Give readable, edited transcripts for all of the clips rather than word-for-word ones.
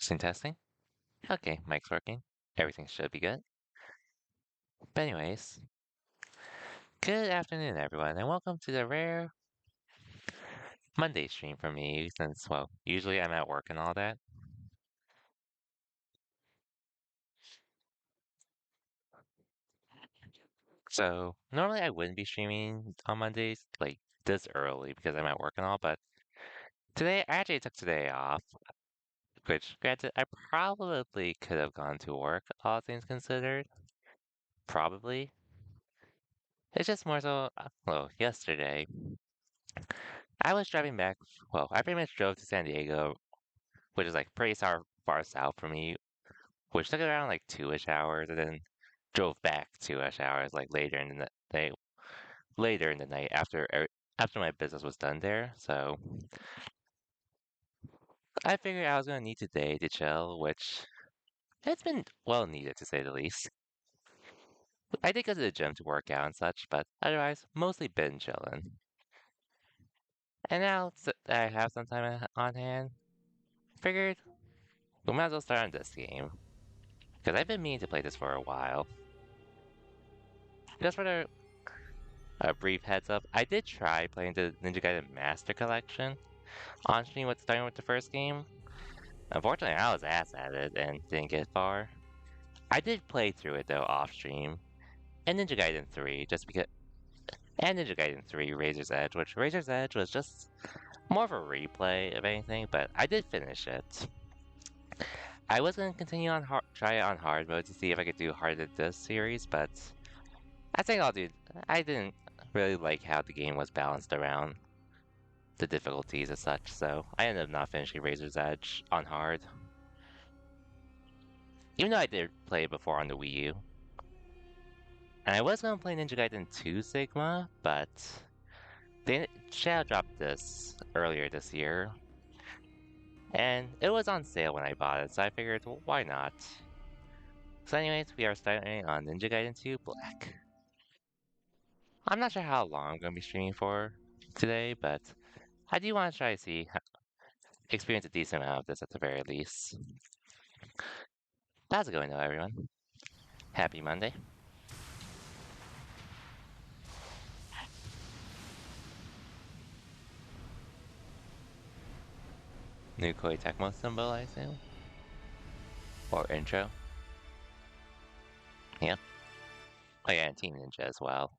Testing, testing. Okay, mic's working. Everything should be good. But anyways, good afternoon, everyone, and welcome to the rare Monday stream for me. Since, well, usually I'm at work and all that. So normally I wouldn't be streaming on Mondays like this early because I'm at work and all. But today I actually took today off. Which, granted, I probably could have gone to work, all things considered. Probably. It's just more so. Well, yesterday I was driving back. Well, I pretty much drove to San Diego, which is like pretty far south for me, which took around like 2-ish hours, and then drove back 2-ish hours like later in the night after my business was done there. So I figured I was gonna need today to chill, which it's been well needed to say the least. I did go to the gym to work out and such, but otherwise mostly been chilling. And now that I have some time on hand, figured we might as well start on this game because I've been meaning to play this for a while. Just for a brief heads up, I did try playing the Ninja Gaiden Master Collection on stream with starting with the first game. Unfortunately, I was ass at it and didn't get far. I did play through it though off stream, and Ninja Gaiden 3 just because, and Ninja Gaiden 3 Razor's Edge, which Razor's Edge was just more of a replay of anything, but I did finish it. I was gonna continue on try it on hard mode to see if I could do harder than this series, but I think I'll do. I didn't really like how the game was balanced around the difficulties as such, so I ended up not finishing Razor's Edge on hard. Even though I did play it before on the Wii U. And I was gonna play Ninja Gaiden 2 Sigma, but they Shadow dropped this earlier this year. And it was on sale when I bought it, so I figured, well, why not? So anyways, we are starting on Ninja Gaiden 2 Black. I'm not sure how long I'm gonna be streaming for today, but I do want to try to experience a decent amount of this at the very least. How's it going though, everyone? Happy Monday. New Koei Tecmo symbol, I assume? Or intro? Yeah. Oh yeah, and Team Ninja as well.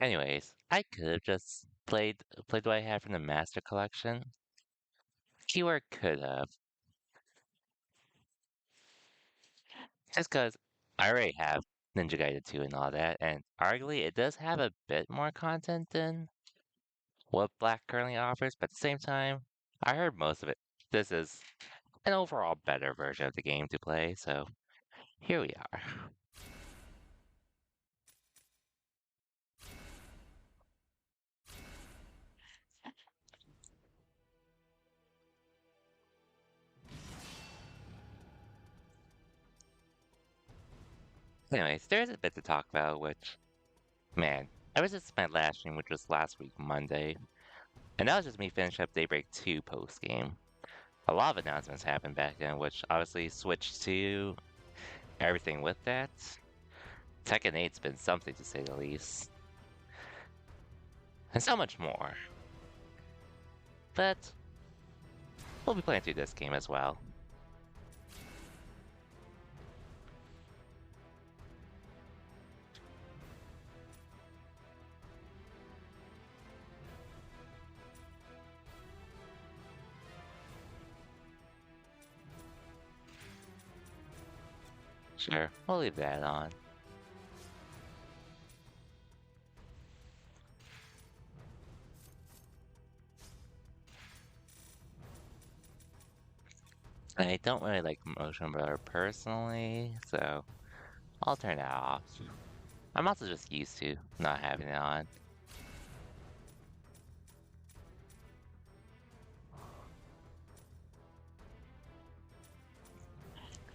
Anyways, I could have just played what I had from the Master Collection. Keyword could have. Just because I already have Ninja Gaiden 2 and all that, and arguably it does have a bit more content than what Black currently offers, but at the same time, I heard most of it. This is an overall better version of the game to play, so here we are. Anyways, there's a bit to talk about, which, man, I was just my last stream, which was last week, Monday, and that was just me finishing up Daybreak 2 post-game. A lot of announcements happened back then, which obviously switched to everything with that. Tekken 8's been something to say the least. And so much more. But we'll be playing through this game as well. Sure, we'll leave that on. I don't really like motion blur personally, so I'll turn that off. I'm also just used to not having it on.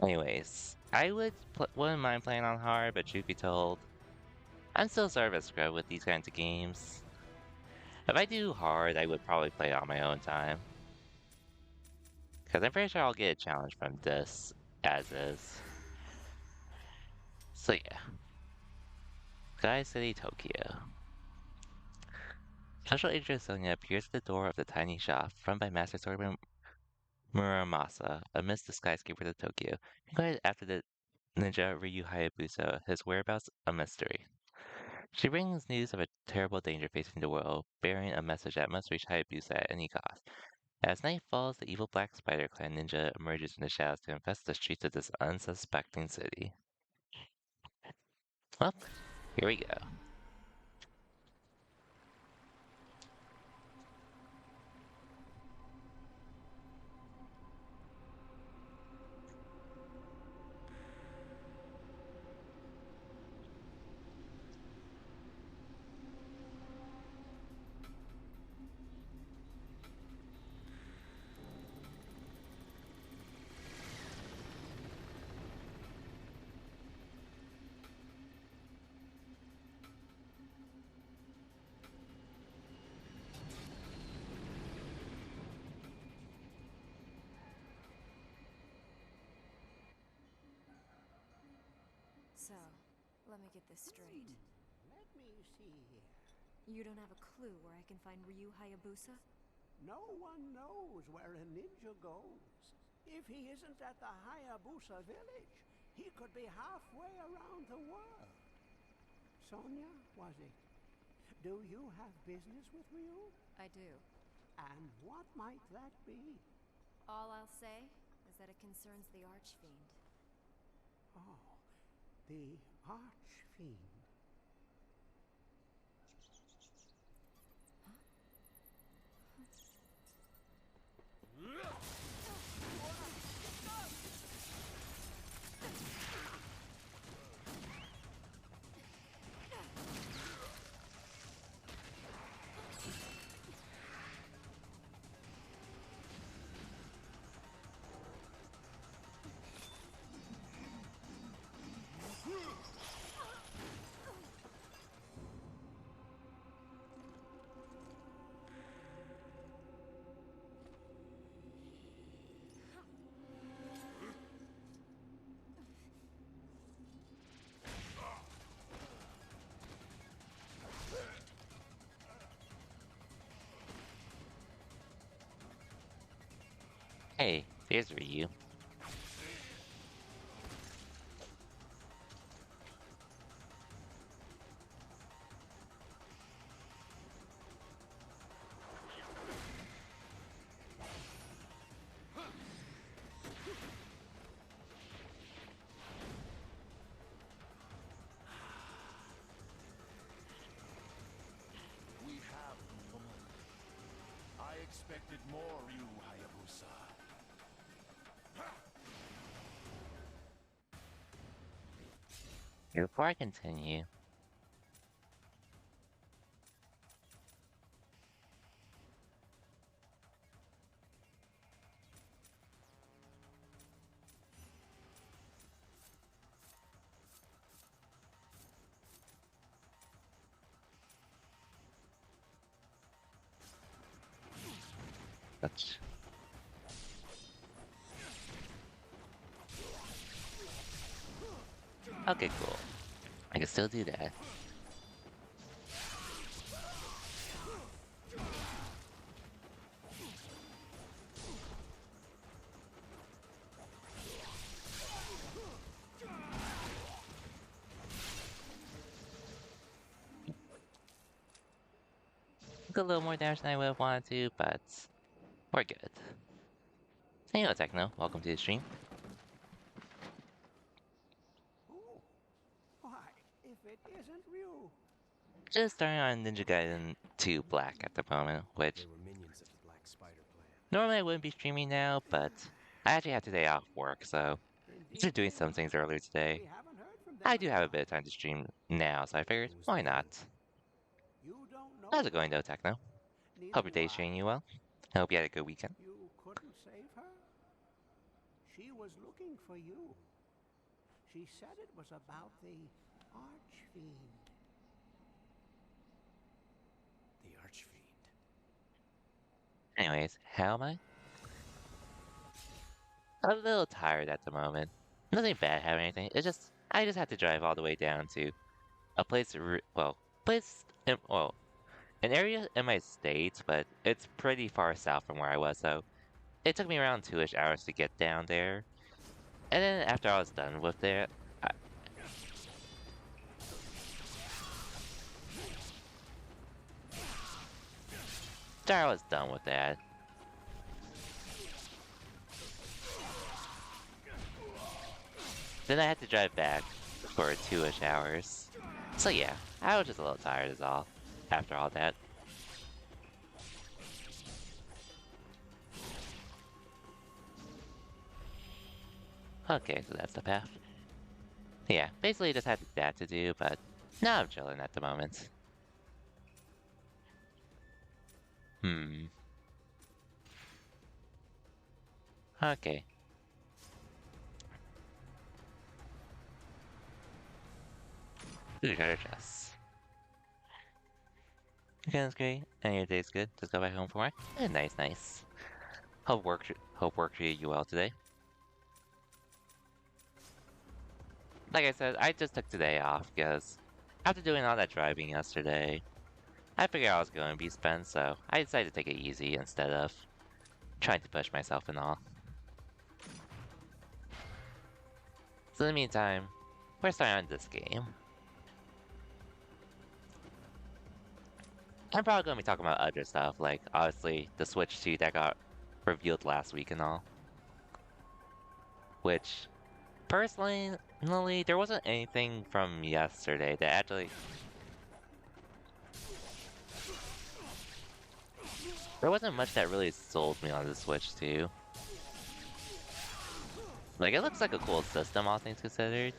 Anyways, I wouldn't mind playing on hard, but truth be told, I'm still sort of a scrub with these kinds of games. If I do hard, I would probably play it on my own time. Because I'm pretty sure I'll get a challenge from this as is. So yeah. Sky City, Tokyo. Special Agent Sonia appears at the door of the tiny shop run by Master Swordsman Muramasa amidst the skyscraper of Tokyo. Inquired after the ninja Ryu Hayabusa, his whereabouts a mystery. She brings news of a terrible danger facing the world, bearing a message that must reach Hayabusa at any cost. As night falls, the evil Black Spider Clan ninja emerges from the shadows to infest the streets of this unsuspecting city. Well, here we go. So, let me get this straight. Let me see here. You don't have a clue where I can find Ryu Hayabusa? No one knows where a ninja goes. If he isn't at the Hayabusa village, he could be halfway around the world. Sonia, was it? Do you have business with Ryu? I do. And what might that be? All I'll say is that it concerns the Archfiend. Oh, the Archfiend. Hey, there's Ryu. We have room. I expected more, Ryu Hayabusa. Before I continue, let's. Okay, cool. I can still do that. Took a little more damage than I would have wanted to, but we're good. Hey, hello, Techno. Welcome to the stream. Oh, why, if it isn't Ryu. Just starting on Ninja Gaiden 2 Black at the moment, which They were minions of the Black Spider Clan. normally I wouldn't be streaming now, but I actually had today off work, so after Indeed doing they some were. things earlier today, We haven't heard from them I in do a have a while. bit of time to stream now, so I figured, Who was why the not? villain? You don't know How's it going her. though, Techno? Neither Hope your do day's I. treating you well. I hope you had a good weekend. You couldn't save her? She was looking for you. She said it was about the Archfiend. Anyways, how am I? I'm a little tired at the moment. Nothing bad happening, anything. It's just I just had to drive all the way down to a place, well, an area in my state, but it's pretty far south from where I was, so it took me around 2-ish hours to get down there. And then after I was done with it, I, after I was done with that, then I had to drive back for 2-ish hours. So yeah, I was just a little tired is all, after all that. Okay, so that's the path. Yeah, basically just had that to do, but now I'm chilling at the moment. Hmm. Okay. Ooh, treasure chests. Okay, that's great. And your day's good. Just go back home from work. Nice, nice. Hope work treated you well today. Like I said, I just took today off because after doing all that driving yesterday, I figured I was going to be spent, so I decided to take it easy instead of trying to push myself and all. So in the meantime, we're starting on this game. I'm probably going to be talking about other stuff, like obviously the Switch 2 that got revealed last week and all. Which, personally, there wasn't anything from yesterday that actually... There wasn't much that really sold me on the Switch 2. Like, it looks like a cool system, all things considered.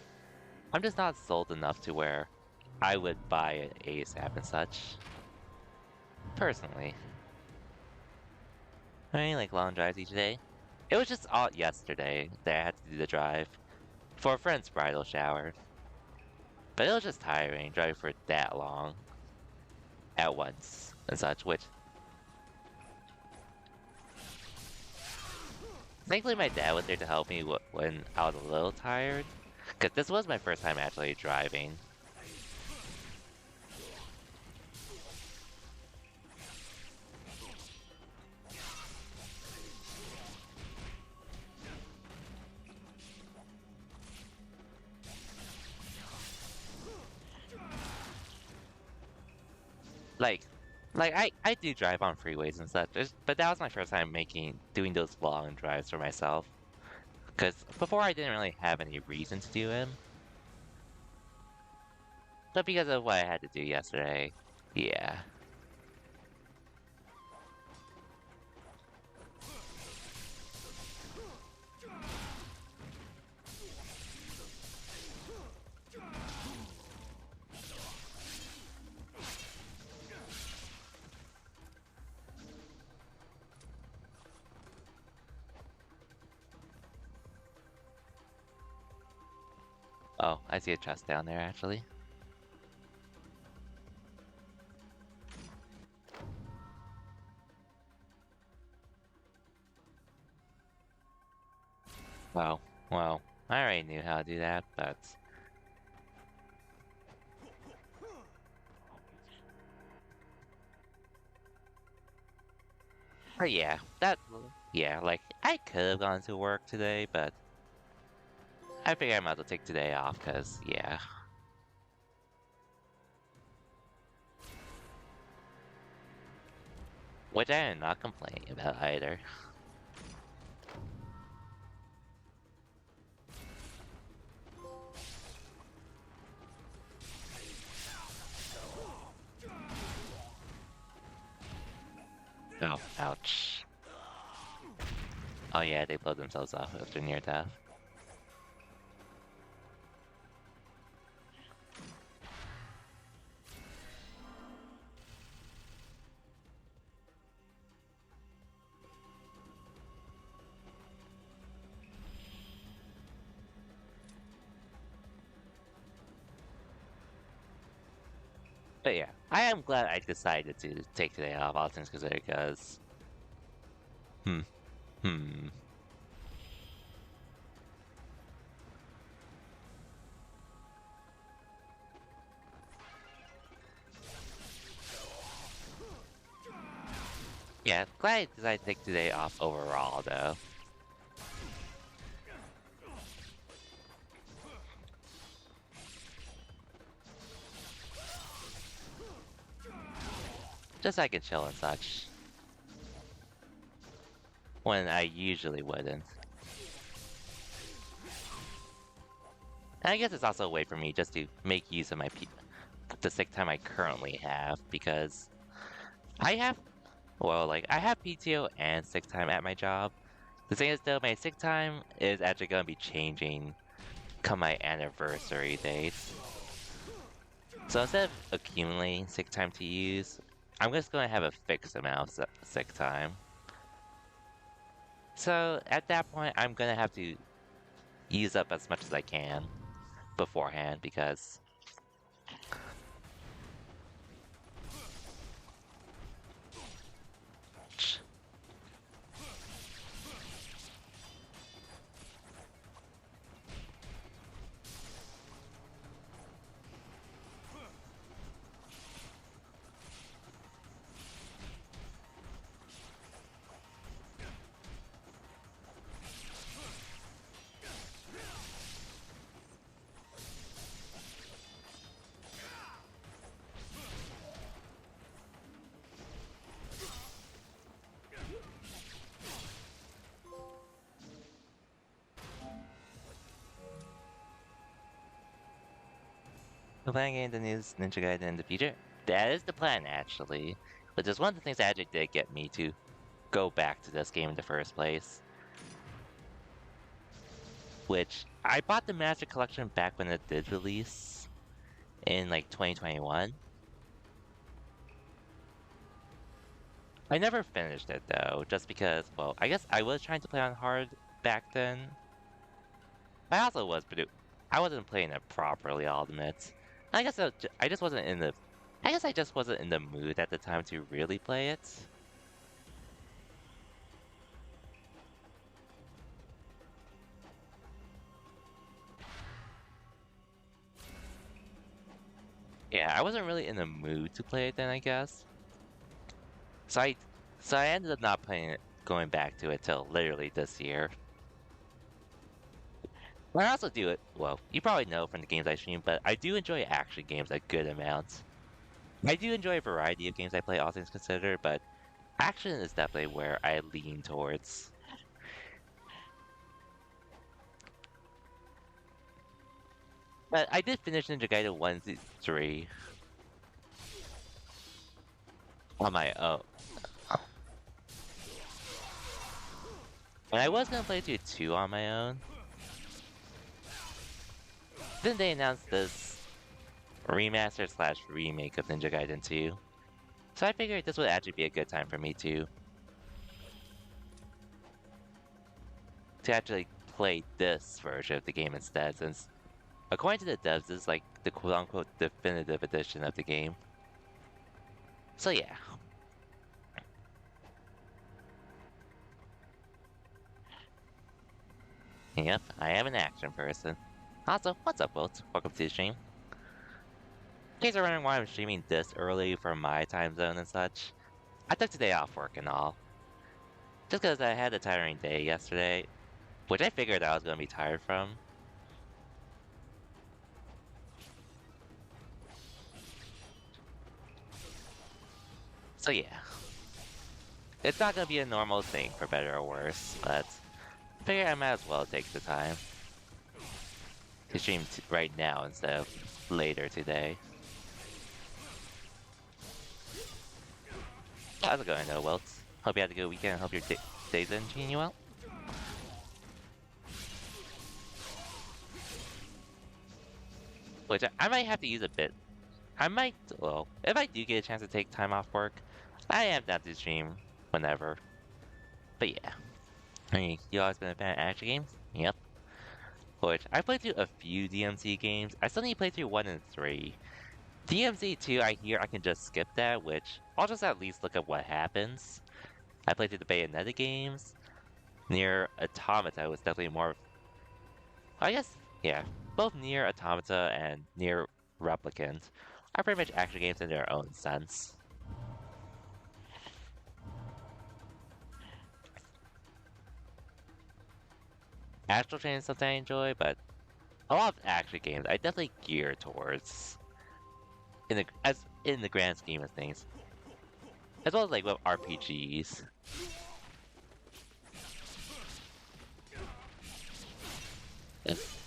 I'm just not sold enough to where I would buy it ASAP and such. Personally. I mean, like long drives each day. It was just odd yesterday that I had to do the drive for a friend's bridal shower. But it was just tiring driving for that long at once and such, which thankfully my dad was there to help me when I was a little tired. Because this was my first time actually driving. Like, I do drive on freeways and such, but that was my first time doing those long drives for myself. Because before I didn't really have any reason to do them. But because of what I had to do yesterday, yeah. Oh, I see a chest down there actually. Wow, well, I already knew how to do that, but... But yeah, yeah, like, I could have gone to work today, but... I figured I might as well take today off, cause, yeah. Which I am not complaining about either. Oh, ouch. Oh yeah, they blow themselves off after near death. But yeah, I am glad I decided to take today off, all things considered, because Hmm. Hmm. Yeah, glad I decided to take today off overall, though. Just so I can chill and such. When I usually wouldn't. And I guess it's also a way for me just to make use of the sick time I currently have, because I have, well, like, I have PTO and sick time at my job. The thing is, though, my sick time is actually going to be changing come my anniversary date. So instead of accumulating sick time to use, I'm just going to have a fixed amount of sick time. So at that point, I'm going to have to use up as much as I can beforehand, because we're playing the news Ninja Gaiden in the future. That is the plan, actually. But there's one of the things that actually did get me to go back to this game in the first place. Which, I bought the Master Collection back when it did release in like 2021. I never finished it though, just because, well, I guess I was trying to play on hard back then. I also was, but I wasn't playing it properly, I'll admit. I guess I just wasn't in the, I guess I just wasn't in the mood at the time to really play it. Yeah, I wasn't really in the mood to play it then, I guess. So I, so I ended up not playing it, going back to it till literally this year. But I also do it, well, you probably know from the games I stream, but I do enjoy action games a good amount. I do enjoy a variety of games I play, all things considered, but action is definitely where I lean towards. But I did finish Ninja Gaiden 1 through 3 on my own. And I was gonna play through 2 on my own. Then they announced this remaster slash remake of Ninja Gaiden 2. So I figured this would actually be a good time for me to actually play this version of the game instead, since according to the devs, this is like the quote-unquote definitive edition of the game. So yeah. Yep, I am an action person. Also, what's up, folks? Welcome to the stream. In case you're wondering why I'm streaming this early for my time zone and such, I took today off work and all. Just because I had a tiring day yesterday, which I figured I was going to be tired from. So yeah. It's not going to be a normal thing, for better or worse, but I figure I might as well take the time to stream right now instead of later today. How's it going, though, Wilt? Hope you had a good weekend. Hope your day's been treating you well. Which I might have to use a bit. I might, well, if I do get a chance to take time off work, I am down to stream whenever. But yeah. Hey, you always been a fan of action games? Yep. Which, I played through a few DMC games. I still need to play through 1 and 3. DMC 2, I hear I can just skip that, which I'll just at least look at what happens. I played through the Bayonetta games. Near Automata was definitely more. I guess, yeah. Both Near Automata and Near Replicant are pretty much action games in their own sense. Astral Chain is something I enjoy, but a lot of action games I definitely gear towards in the grand scheme of things, as well as like with RPGs.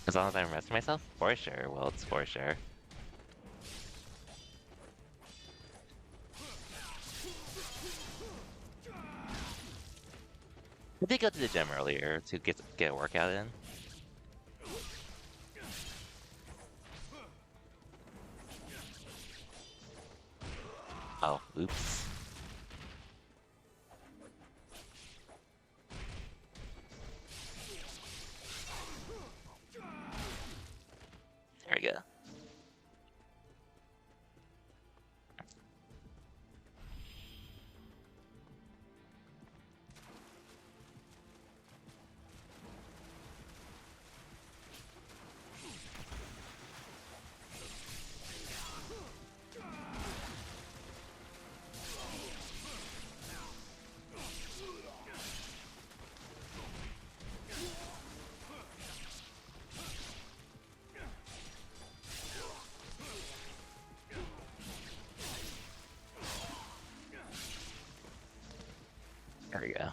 As long as I'm resting myself, for sure. Well, it's for sure. I did go to the gym earlier to get a workout in. Oh, oops. There we go. There we go.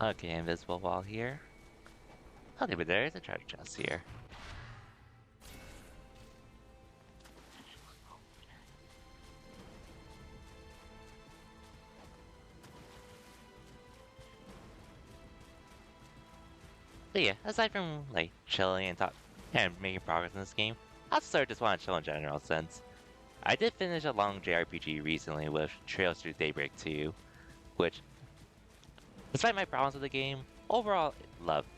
Okay, invisible wall here. Okay, but there is a treasure chest here. But yeah, aside from like chilling and making progress in this game, I also just want to chill in general since I did finish a long JRPG recently with Trails Through Daybreak 2, which, despite my problems with the game, overall loved.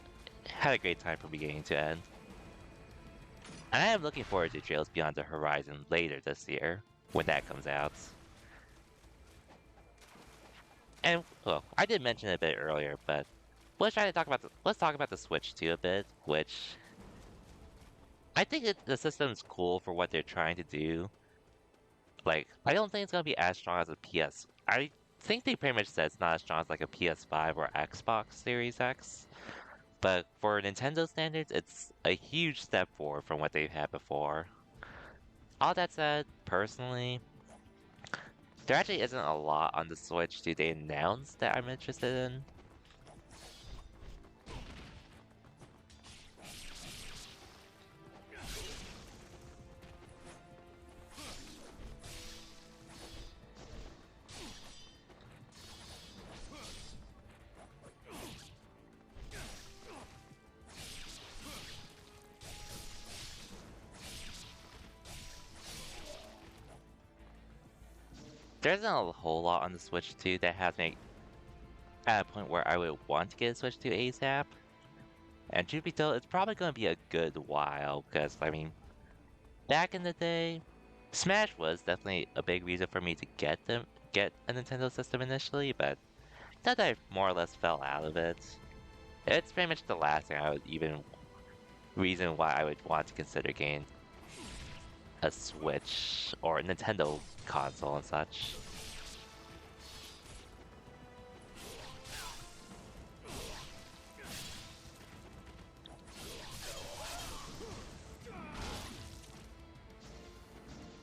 Had a great time from beginning to end. And I am looking forward to Trails Beyond the Horizon later this year, when that comes out. And well, I did mention it a bit earlier, but let's talk about the Switch 2 a bit, which I think the system's cool for what they're trying to do. Like, I don't think it's gonna be as strong as a PS. I think they pretty much said it's not as strong as like a PS5 or Xbox Series X. But for Nintendo standards, it's a huge step forward from what they've had before. All that said, personally, there actually isn't a lot on the Switch 2 they announced that I'm interested in. There isn't a whole lot on the Switch 2 that has me at a point where I would want to get a Switch 2 ASAP. And truth be told, it's probably going to be a good while because, I mean, back in the day, Smash was definitely a big reason for me to get a Nintendo system initially, but now that I more or less fell out of it, it's pretty much the last thing I would even reason why I would want to consider getting a Switch or a Nintendo console and such.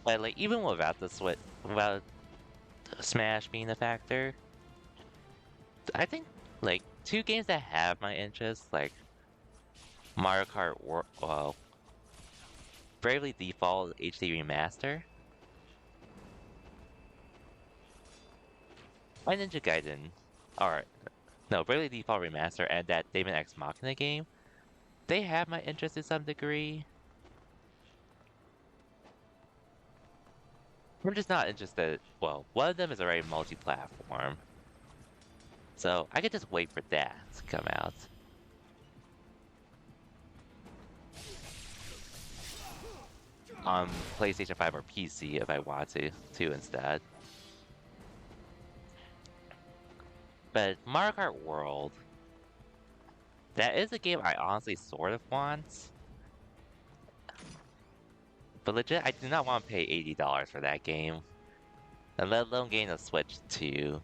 But like even without the Switch, without Smash being a factor, I think like two games that have my interest, like Mario Kart well, Bravely Default HD Remaster, and Ninja Gaiden, or no, Bravely Default Remaster and that Daemon X Machina game, they have my interest to some degree. I'm just not interested. Well, one of them is already multi-platform, so I could just wait for that to come out. on PlayStation 5 or PC if I want to instead. But Mario Kart World, that is a game I honestly sort of want. But legit, I do not want to pay $80 for that game. And let alone getting a Switch 2.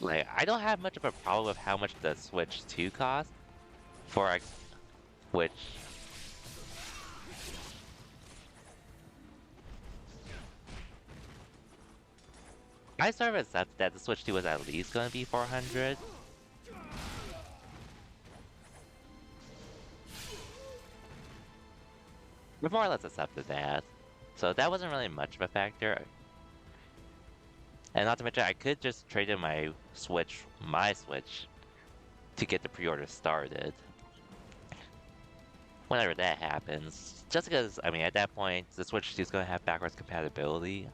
Like, I don't have much of a problem with how much the Switch 2 costs for a, which I sort of accept that the Switch 2 was at least going to be 400. We've more or less accepted that. So that wasn't really much of a factor. And not to mention, I could just trade in my Switch, to get the pre-order started. Whenever that happens. Just because, I mean, at that point, the Switch 2 is going to have backwards compatibility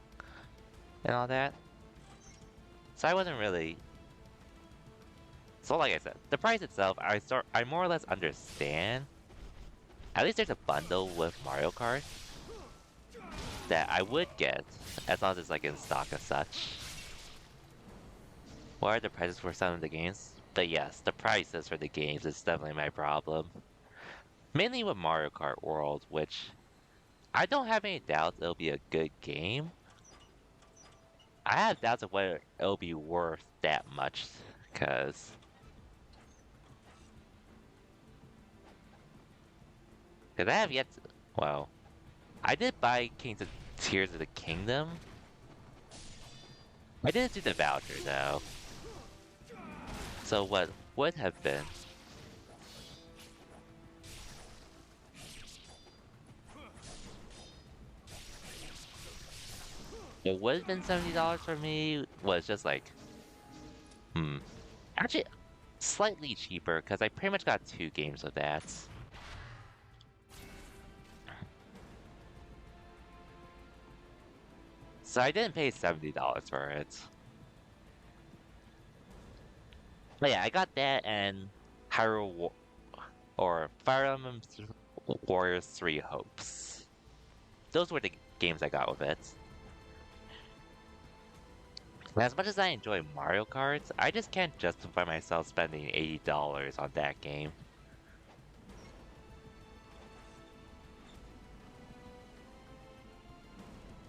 and all that. So I wasn't really... So like I said, the price itself, I more or less understand. At least there's a bundle with Mario Kart that I would get, as long as it's like in stock as such. What are the prices for some of the games? But yes, the prices for the games is definitely my problem. Mainly with Mario Kart World, which I don't have any doubts it'll be a good game. I have doubts of whether it'll be worth that much, because I have yet to, well, I did buy Kings of Tears of the Kingdom. I didn't do the voucher though. So what would have been it would have been $70 for me was just like actually slightly cheaper because I pretty much got 2 games of that. So I didn't pay $70 for it. But yeah, I got that and or Fire Emblem Warriors 3 Hopes. Those were the games I got with it. And as much as I enjoy Mario Kart, I just can't justify myself spending $80 on that game.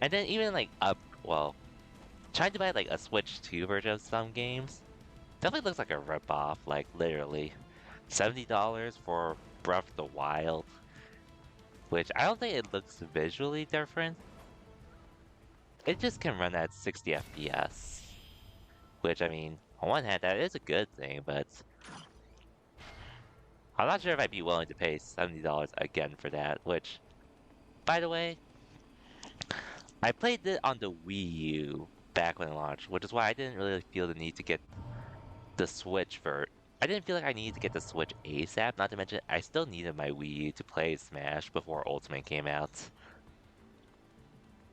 And then even like trying to buy like a Switch 2 version of some games definitely looks like a ripoff, like literally. $70 for Breath of the Wild, which I don't think it looks visually different. It just can run at 60 FPS, which I mean, on one hand that is a good thing, but I'm not sure if I'd be willing to pay $70 again for that, which, by the way, I played it on the Wii U back when it launched, which is why I didn't really feel the need to get the Switch for... I didn't feel like I needed to get the Switch ASAP, not to mention I still needed my Wii U to play Smash before Ultimate came out.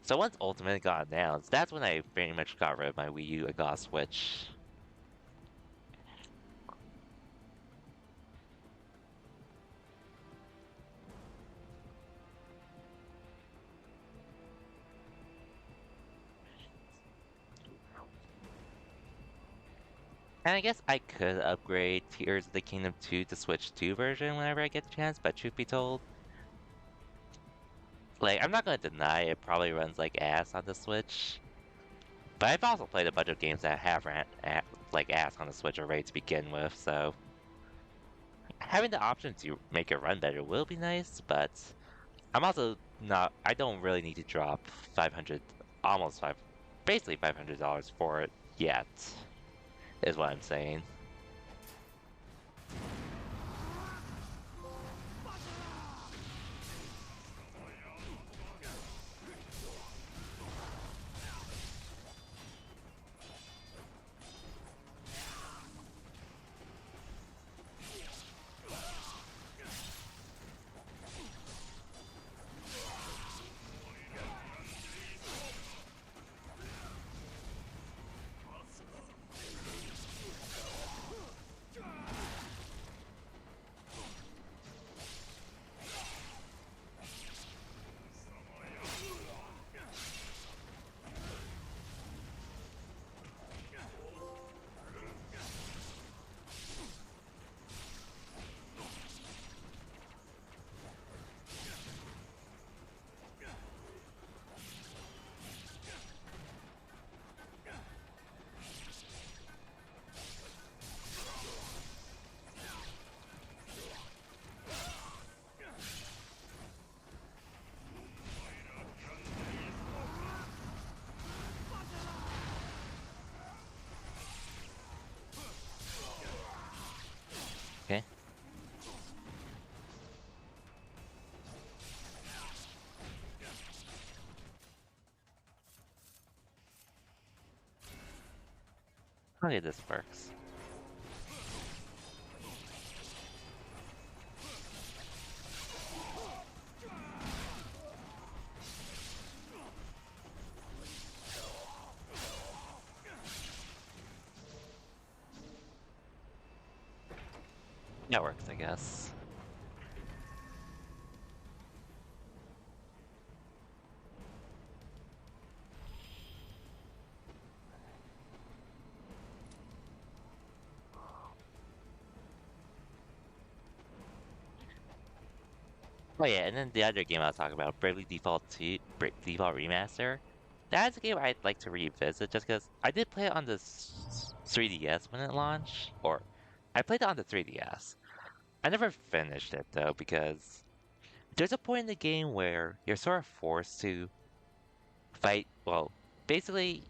So once Ultimate got announced, that's when I pretty much got rid of my Wii U and got a Switch. And I guess I could upgrade Tears of the Kingdom 2 to Switch 2 version whenever I get the chance, but truth be told, like, I'm not gonna deny it probably runs like ass on the Switch. But I've also played a bunch of games that have ran like ass on the Switch already to begin with, so having the option to make it run better will be nice, but I'm also not, I don't really need to drop 500, almost 5, basically $500 for it yet, is what I'm saying. Okay, this works. That works, I guess. Oh yeah, and then the other game I was talking about, Bravely Default 2, Default Remaster. That's a game I'd like to revisit just because I did play it on the 3DS when it launched, or I played it on the 3DS. I never finished it though because there's a point in the game where you're sort of forced to fight, well, basically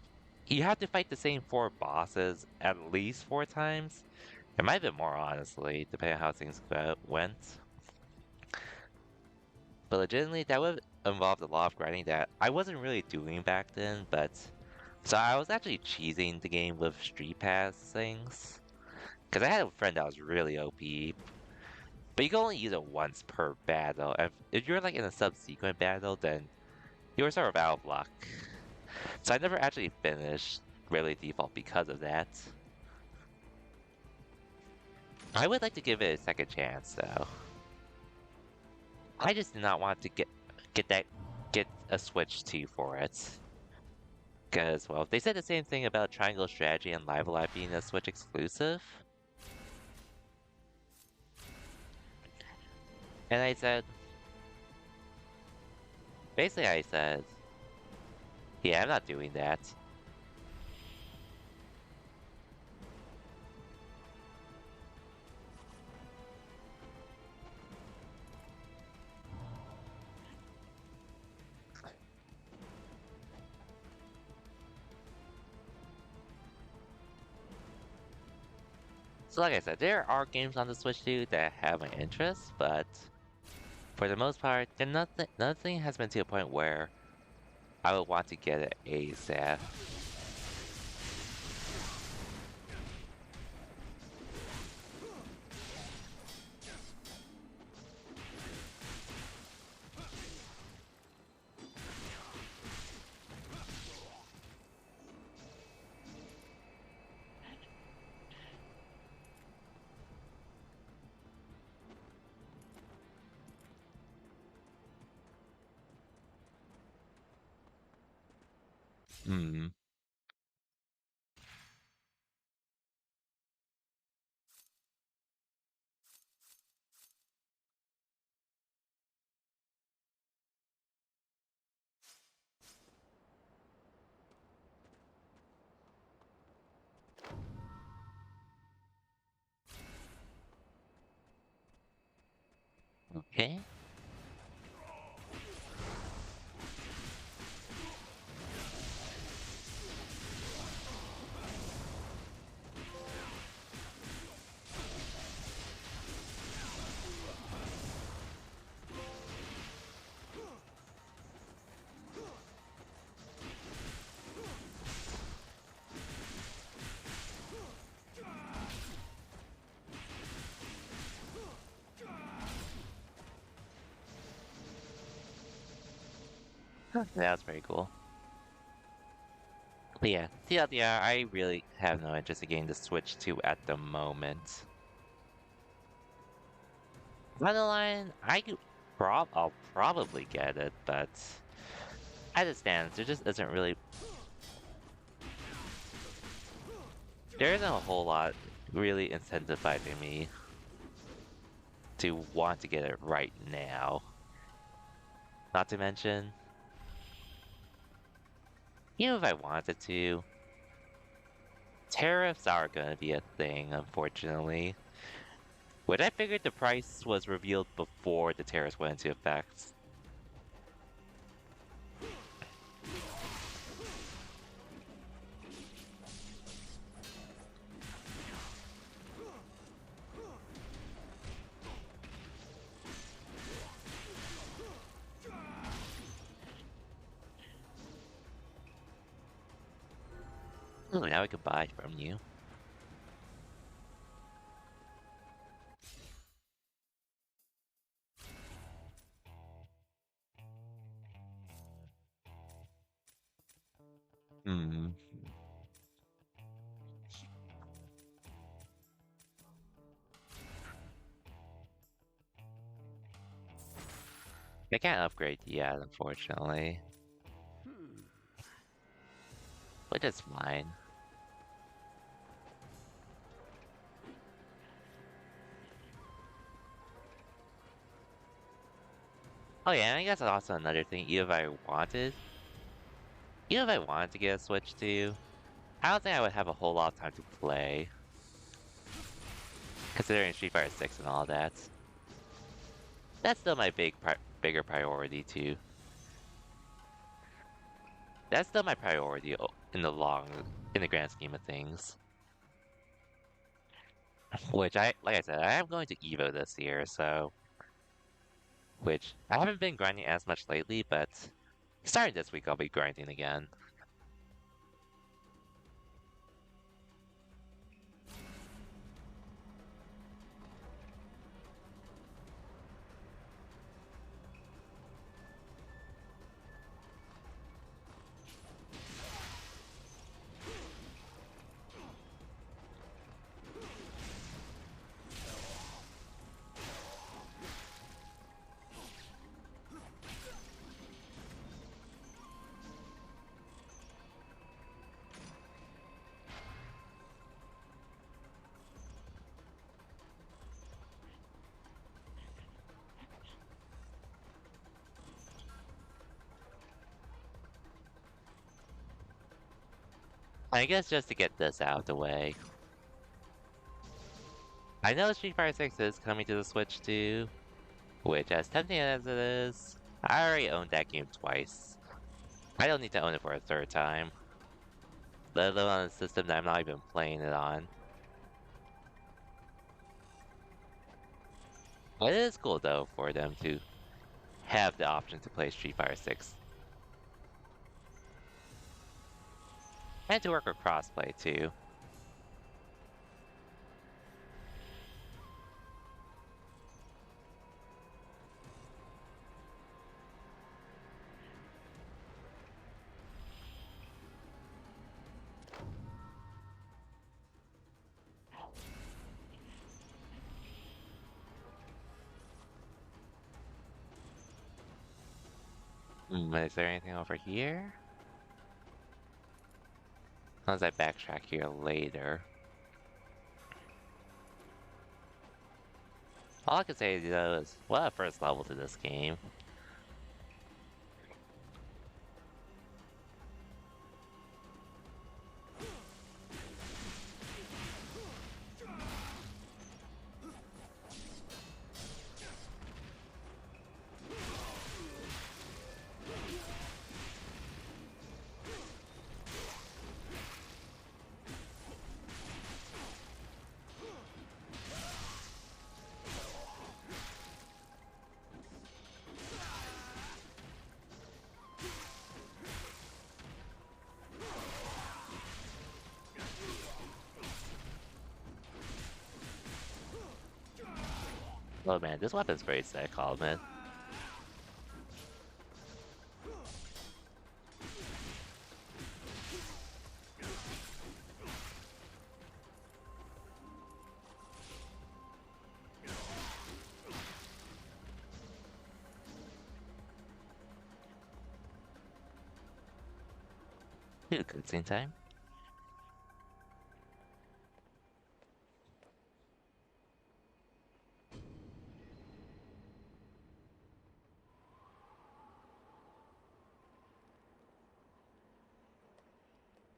you have to fight the same four bosses at least 4 times. It might have been more honestly, depending on how things went. But legitimately, that would involve a lot of grinding that I wasn't really doing back then, but so I was actually cheesing the game with Street Pass things. Because I had a friend that was really OP, but you can only use it once per battle. If you're like in a subsequent battle, then you were sort of out of luck. So I never actually finished Really Default because of that. I would like to give it a second chance though. I just did not want to get a Switch 2 for it. Because, well, they said the same thing about Triangle Strategy and Live Alive being a Switch exclusive. And I said, basically I said, yeah, I'm not doing that. So like I said, there are games on the Switch 2 that have my interest, but for the most part, nothing has been to a point where I would want to get it ASAP. Hmm. Okay. That's pretty cool. But yeah, TLDR, I really have no interest in getting the Switch 2 at the moment. Down the line, I'll probably get it, but as it stands, there just isn't really. There isn't a whole lot really incentivizing me to want to get it right now. Not to mention, even if I wanted to, tariffs are gonna be a thing, unfortunately. Which I figured the price was revealed before the tariffs went into effect. Oh, now I can buy from you. Hmm. I can't upgrade yet, unfortunately. Hmm. Which is fine. Oh yeah, and I guess that's also another thing. Even if I wanted to get a Switch too, I don't think I would have a whole lot of time to play, considering Street Fighter 6 and all that. That's still my bigger priority too. That's still my priority in the grand scheme of things. Which like I said, I am going to Evo this year, so which I haven't been grinding as much lately, but starting this week I'll be grinding again. I guess just to get this out of the way. I know Street Fighter 6 is coming to the Switch too, which as tempting as it is, I already owned that game twice. I don't need to own it for a third time, let alone on a system that I'm not even playing it on. But it is cool though for them to have the option to play Street Fighter 6 and to work with crossplay too. Is there anything over here? Unless I backtrack here later. All I can say though is, what a first level to this game. Oh man, this weapon's pretty sick, I'll admit. Good cutscene time.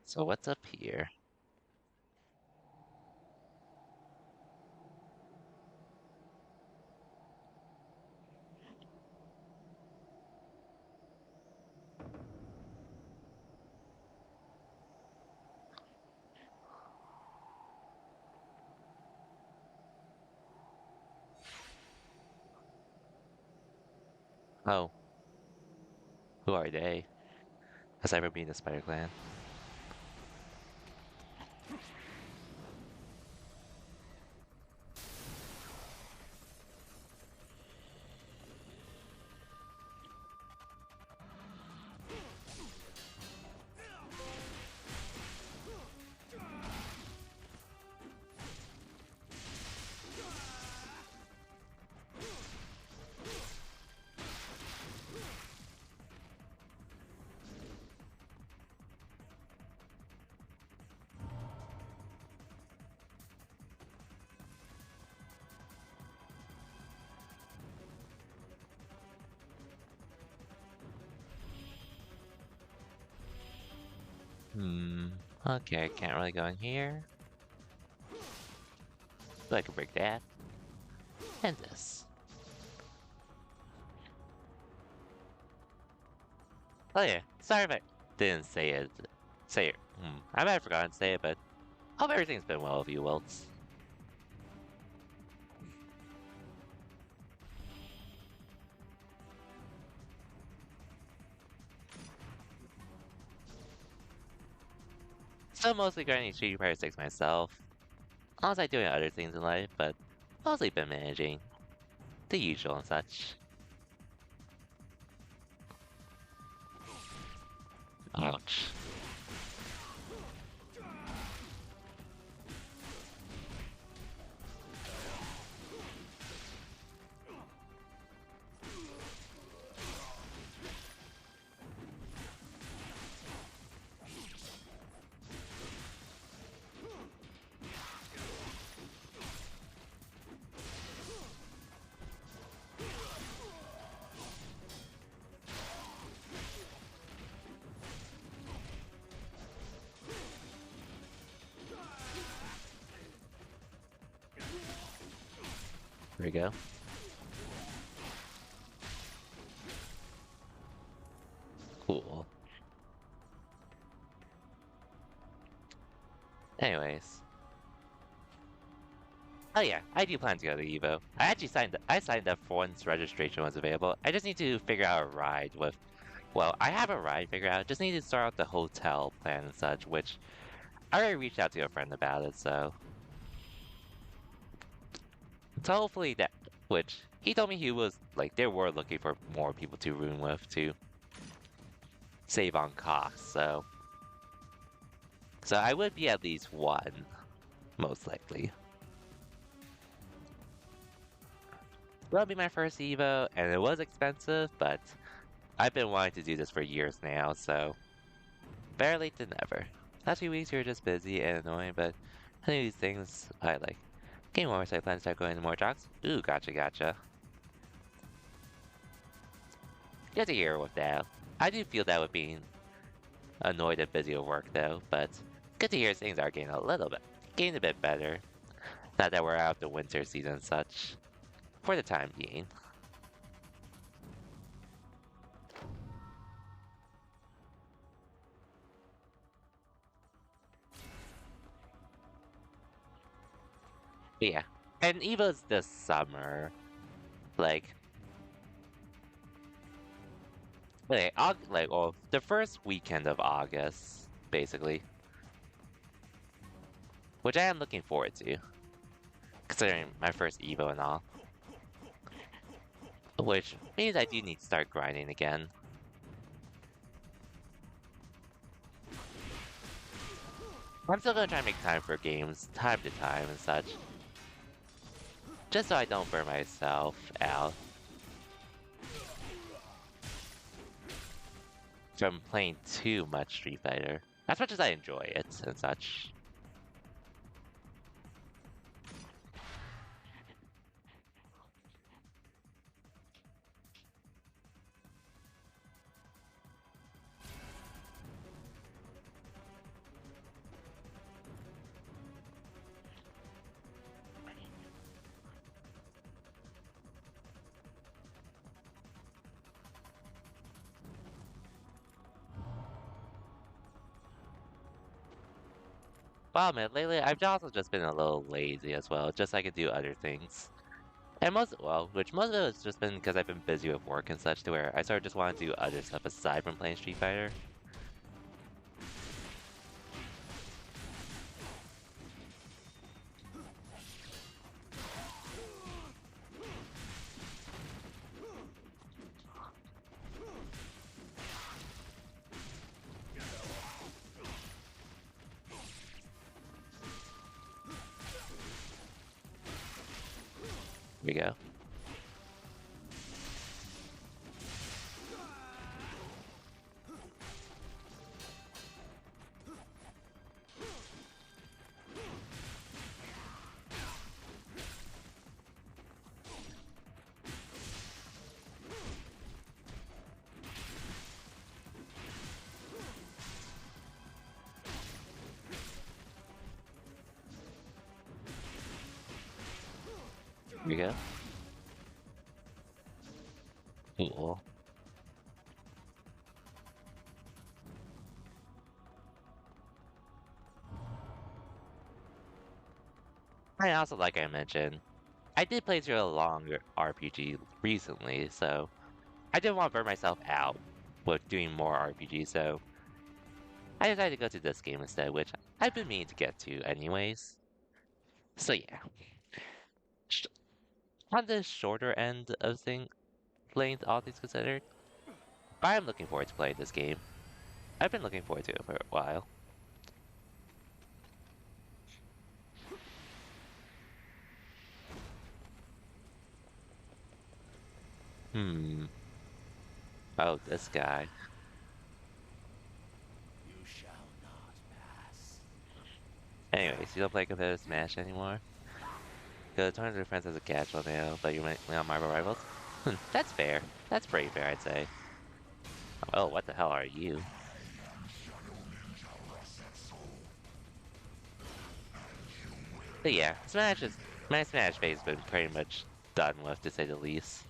So what's up here? Oh, who are they? Has ever been the Spider Clan? Okay, can't really go in here. But I can break that. And this. Oh yeah, sorry if I didn't say it. Say it. I might have forgotten to say it, but hope everything's been well with you, Wilts. Still mostly grinding Street Fighter 6 myself. Also doing other things in life, but mostly been managing the usual and such. Ouch. There we go. Cool. Anyways. Oh yeah, I do plan to go to Evo. I signed up for once registration was available. I just need to figure out a ride with, well, I have a ride figured out. Just need to start out the hotel plan and such, which I already reached out to a friend about it, so hopefully that, which he told me he was, like, they were looking for more people to room with to save on costs, so I would be at least one, most likely. That'll be my first Evo, and it was expensive, but I've been wanting to do this for years now, so better late than never. Last few weeks you were just busy and annoying, but I think these things I like. Game over, so I plan to start going to more jobs. Ooh, gotcha. Good to hear with that. I do feel that with being annoyed and busy with work though, but good to hear things are getting a bit better. Now that we're out of the winter season and such, for the time being. But yeah, and Evo's this summer, like, well, the first weekend of August, basically, which I am looking forward to, considering my first Evo and all. Which means I do need to start grinding again. I'm still gonna try and make time for games, time to time and such. Just so I don't burn myself out from playing too much Street Fighter. As much as I enjoy it and such. Wow, man, lately I've also just been a little lazy as well, just so I could do other things. And most of it has just been because I've been busy with work and such to where I sort of just want to do other stuff aside from playing Street Fighter. Here we go. Here we go. Cool. I also, like I mentioned, I did play through a longer RPG recently, so I didn't want to burn myself out with doing more RPG, so I decided to go to this game instead, which I've been meaning to get to anyways. So yeah, Sh- on the shorter end of length, all things considered, I am looking forward to playing this game. I've been looking forward to it for a while. Hmm. Oh, this guy. You shall not pass. Anyways, you don't play competitive Smash anymore? Go to Tournament of Friends as a casual now, but you're mainly on Marvel Rivals? That's fair. That's pretty fair, I'd say. Oh, what the hell are you? But yeah, my Smash phase has been pretty much done with, to say the least.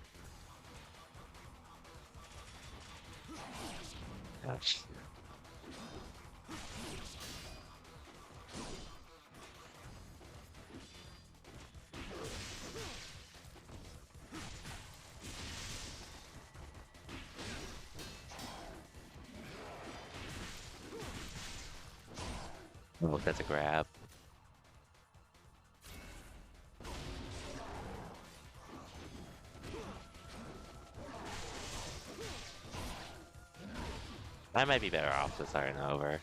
Gosh. Oh, that's a grab. I might be better off just starting over.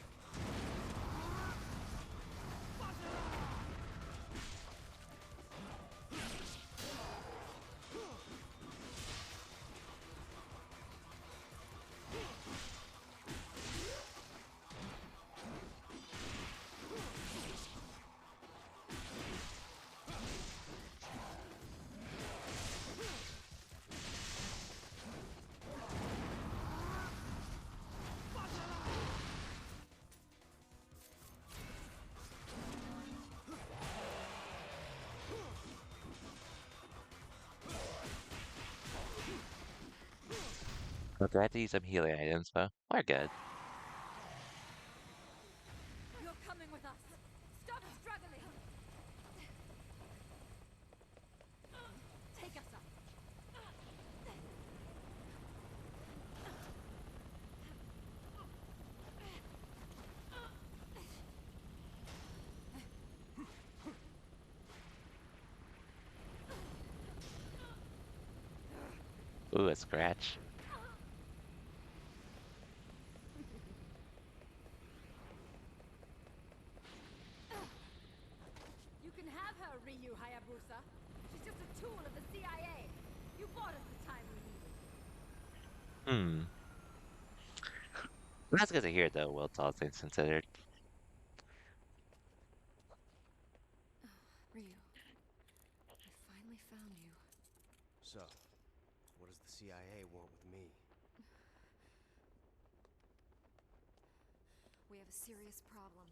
Okay, I have to use some healing items, but we're good. You're coming with us. Stop struggling. Take us up. Ooh, a scratch. You can have her, Ryu Hayabusa. She's just a tool of the CIA. You bought us the time we needed. Hmm. That's good to hear, though, well, all things considered. Ryu, I finally found you. So, what does the CIA want with me? We have a serious problem.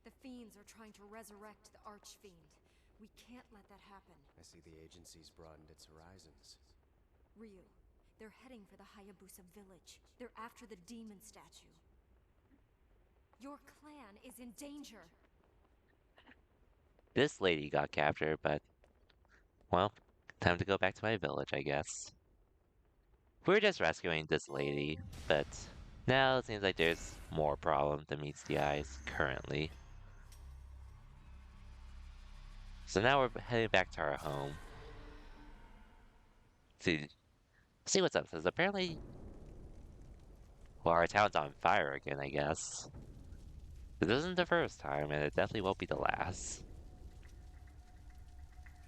The Fiends are trying to resurrect the Archfiend. We can't let that happen. I see the agency's broadened its horizons. Ryu, they're heading for the Hayabusa village. They're after the demon statue. Your clan is in danger. This lady got captured, but, well, time to go back to my village, I guess. We were just rescuing this lady, but now it seems like there's more problem than meets the eyes currently. So now we're heading back to our home. See, see what's up. Says apparently, well, our town's on fire again, I guess. This isn't the first time, and it definitely won't be the last.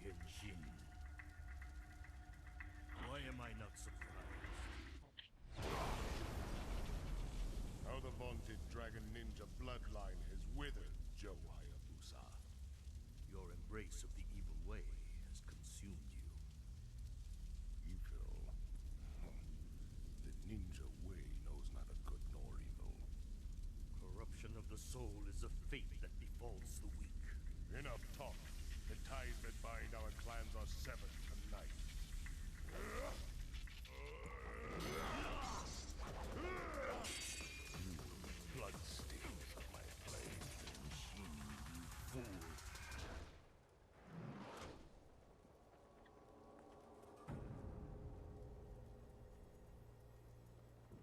Genshin. Why am I not surprised? How the vaunted Dragon Ninja bloodline has withered, Joe Hayabusa. Your embrace of the evil way has consumed you. Evil. The ninja way knows neither good nor evil. Corruption of the soul is a fate that befalls the weak. Enough talk. The ties that bind our clans are severed, and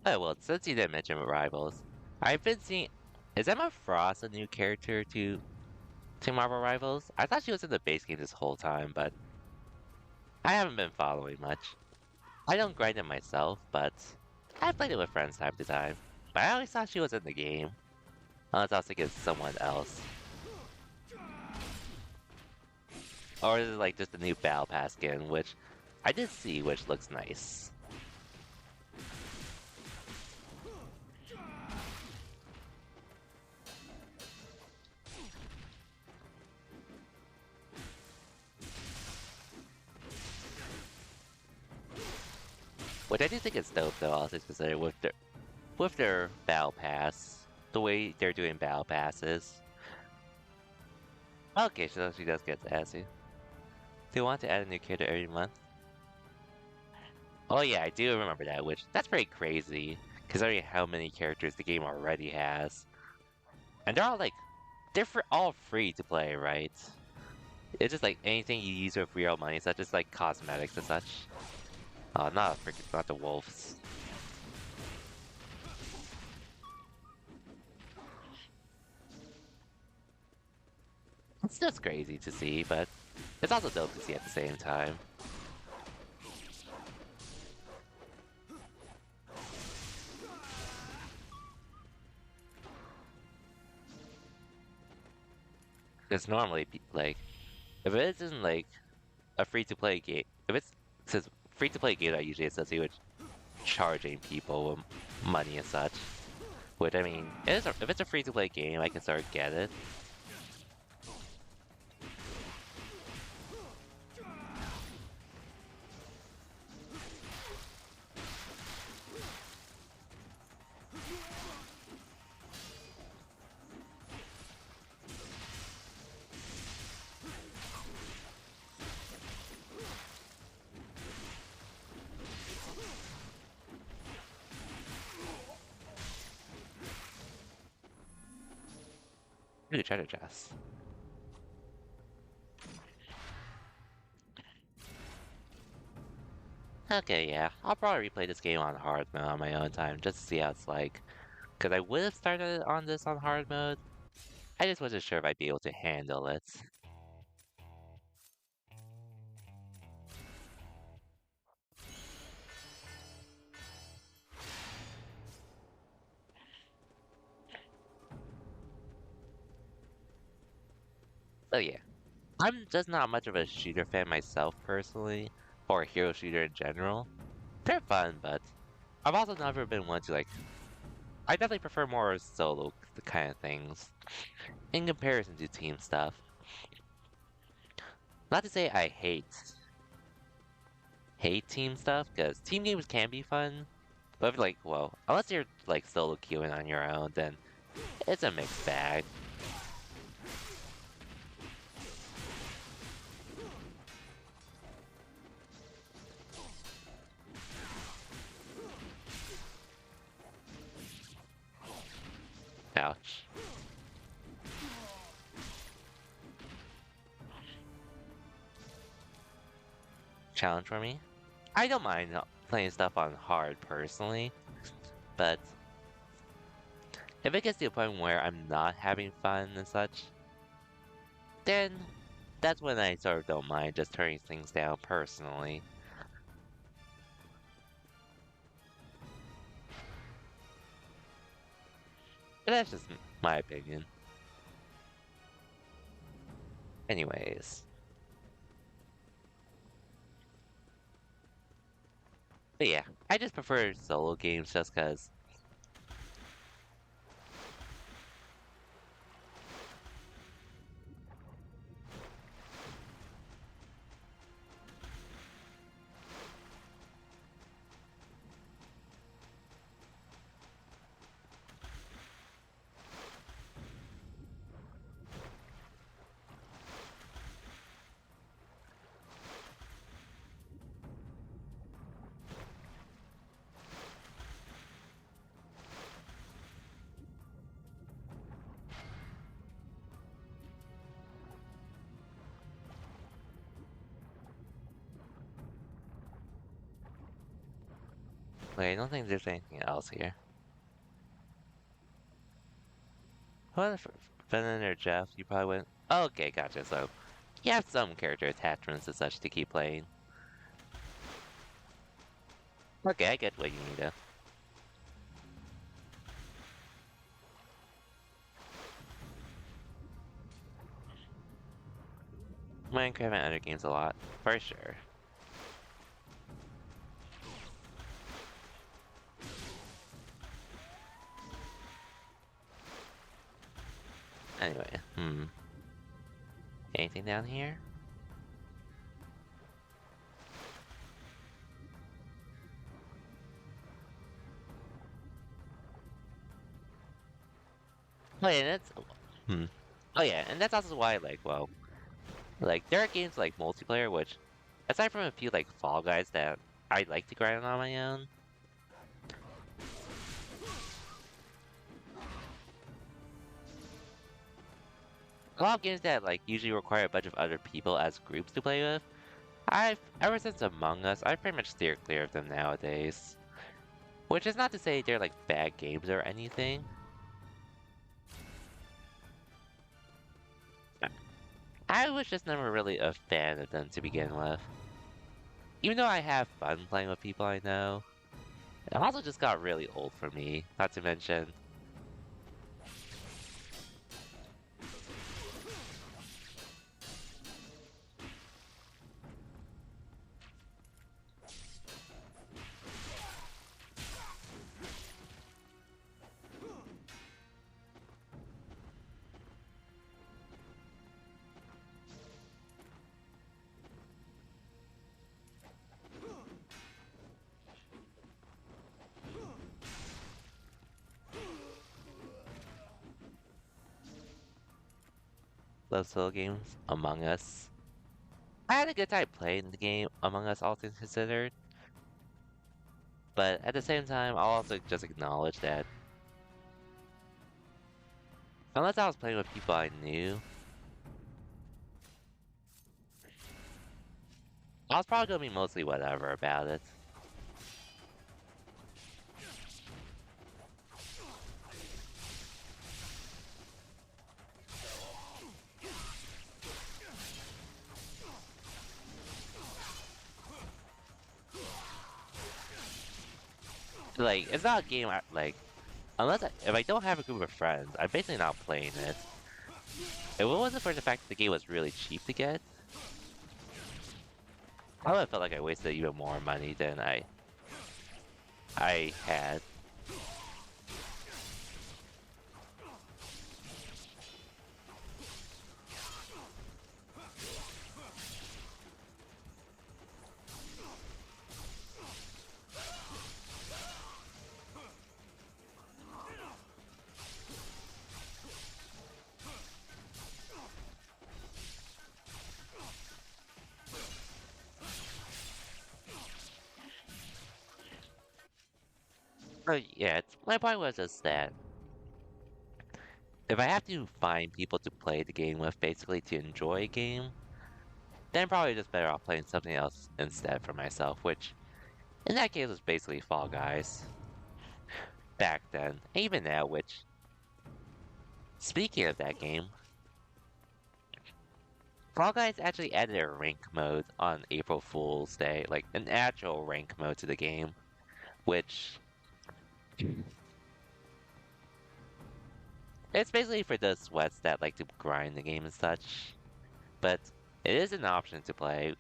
Oh, well, since you didn't mention Rivals, I've been seeing. Is Emma Frost a new character to Marvel Rivals? I thought she was in the base game this whole time, but I haven't been following much. I don't grind it myself, but I played it with friends time to time. But I always thought she was in the game, unless I was thinking someone else. Or is it like just a new Battle Pass skin, which I did see, which looks nice. Which I do think is dope though, also considered with their battle pass, the way they're doing battle passes. Okay, so she does get sassy. They want to add a new character every month. Oh yeah, I do remember that, which that's pretty crazy, considering how many characters the game already has. And they're all like, all free to play, right? It's just like anything you use with real money, such as like cosmetics and such. Oh, not the wolves. It's just crazy to see, but it's also dope to see at the same time. Because normally, like, if it isn't like a free-to-play game, if it's says free-to-play game, I usually associate with charging people with money and such. Which I mean, if it's a free-to-play game, I can start get it. Ooh, treasure chest. Okay, yeah, I'll probably replay this game on hard mode on my own time just to see how it's like. Because I would have started on this on hard mode. I just wasn't sure if I'd be able to handle it. So yeah, I'm just not much of a shooter fan myself personally, or a hero shooter in general. They're fun, but I've also never been one to like. I definitely prefer more solo kind of things in comparison to team stuff. Not to say I hate team stuff, because team games can be fun. But like, well, unless you're like solo queuing on your own, then it's a mixed bag. Ouch. Challenge for me? I don't mind playing stuff on hard personally, but if it gets to a point where I'm not having fun and such, then that's when I sort of don't mind just turning things down personally. But that's just my opinion. Anyways. But yeah, I just prefer solo games just because Wait, I don't think there's anything else here. What if Venom or Jeff? You probably wouldn't. Oh, okay, gotcha. So you have some character attachments and such to keep playing. Okay, I get what you need to. Minecraft and other games a lot, for sure. Anyway, anything down here? Oh yeah, that's Oh yeah, and that's also why like there are games like multiplayer, which aside from a few like Fall Guys that I like to grind on my own. A lot of games that like usually require a bunch of other people as groups to play with. I've ever since Among Us, I've pretty much steered clear of them nowadays. Which is not to say they're like bad games or anything. I was just never really a fan of them to begin with. Even though I have fun playing with people I know, it also just got really old for me, not to mention. Those little games, Among Us. I had a good time playing the game, Among Us, all things considered. But at the same time, I'll also just acknowledge that unless I was playing with people I knew, I was probably gonna be mostly whatever about it. Like, it's not a game like, if I don't have a group of friends, I'm basically not playing it. If it wasn't for the fact that the game was really cheap to get, I would have felt like I wasted even more money than I had. But yeah, my point was just that if I have to find people to play the game with, basically to enjoy a game, then I'm probably just better off playing something else instead for myself, which in that case was basically Fall Guys. Back then, even now, which, speaking of that game, Fall Guys actually added a rank mode on April Fool's Day, like an actual rank mode to the game, which it's basically for those sweats that like to grind the game and such, but it is an option to play.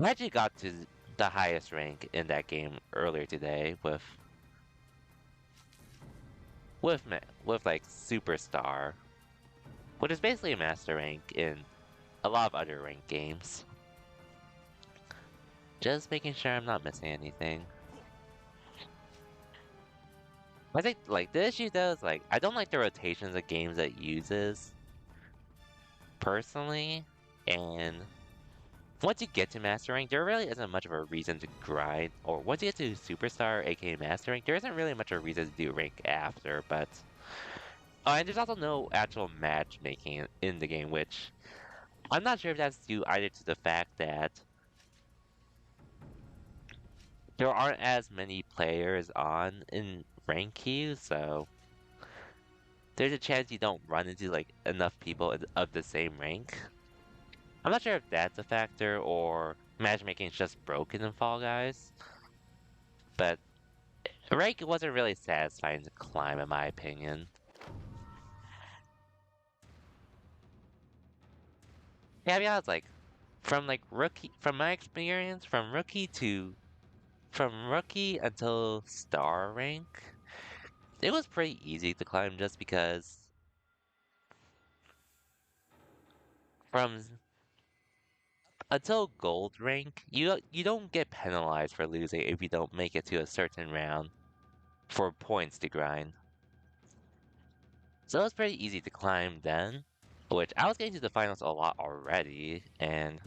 I actually got to the highest rank in that game earlier today with like Superstar, which is basically a master rank in a lot of other ranked games. Just making sure I'm not missing anything. I think like the issue though is like I don't like the rotations of games it uses personally, and once you get to Master Rank, there really isn't much of a reason to grind, or once you get to Superstar, aka Master Rank, there isn't really much of a reason to do rank after, but and there's also no actual matchmaking in the game, which I'm not sure if that's due either to the fact that there aren't as many players on in rank queues, so there's a chance you don't run into like enough people of the same rank. I'm not sure if that's a factor or matchmaking is just broken in Fall Guys, but rank wasn't really satisfying to climb in my opinion. Yeah, to be honest, like from my experience, from rookie until star rank, it was pretty easy to climb just because from until gold rank, you don't get penalized for losing if you don't make it to a certain round for points to grind. So it was pretty easy to climb then, which I was getting to the finals a lot already, and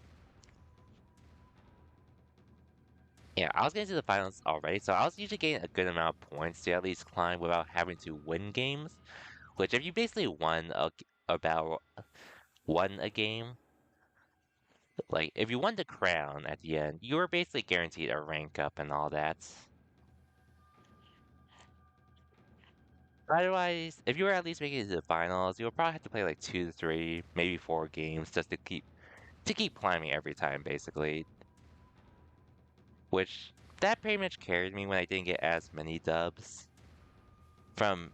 yeah, I was getting to the finals already, so I was usually getting a good amount of points to at least climb without having to win games. Which, if you basically about won a game, like if you won the crown at the end, you were basically guaranteed a rank up and all that. Otherwise, if you were at least making it to the finals, you would probably have to play like 2 to 3, maybe 4 games just to keep climbing every time, basically. Which that pretty much carried me when I didn't get as many dubs from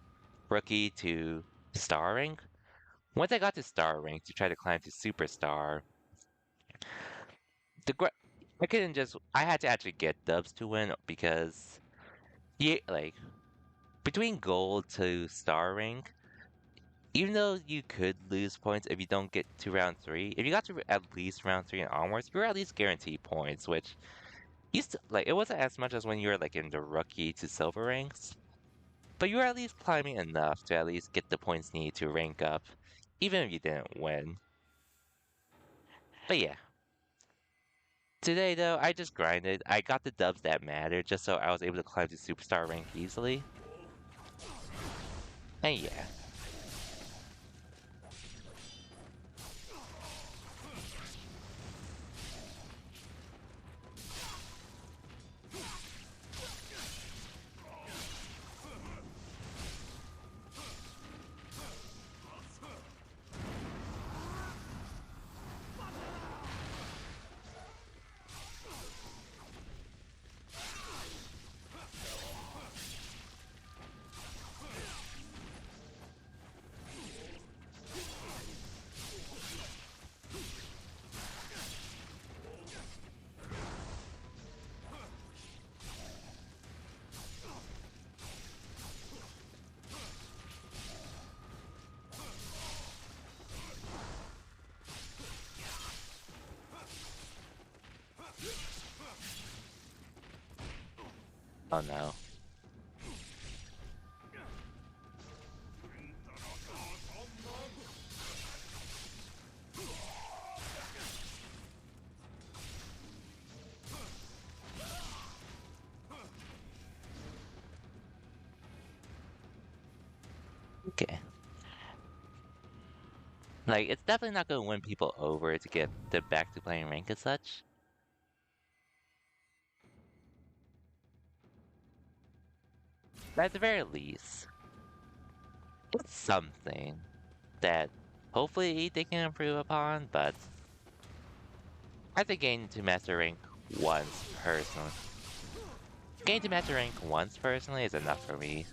rookie to star rank. Once I got to star rank to try to climb to superstar, the I couldn't just I had to actually get dubs to win because yeah, like between gold to star rank, even though you could lose points if you don't get to round 3, if you got to at least round 3 and onwards, you're at least guaranteed points, which used to, like it wasn't as much as when you were like in the rookie to silver ranks, but you were at least climbing enough to at least get the points needed to rank up, even if you didn't win. But yeah. Today though, I just grinded. I got the dubs that mattered just so I was able to climb to superstar rank easily. And yeah. Oh no. Okay. Like, it's definitely not gonna win people over to get them back to playing rank as such. But at the very least, it's something that hopefully they can improve upon, but I think getting to master rank once personally. Getting to master rank once personally is enough for me.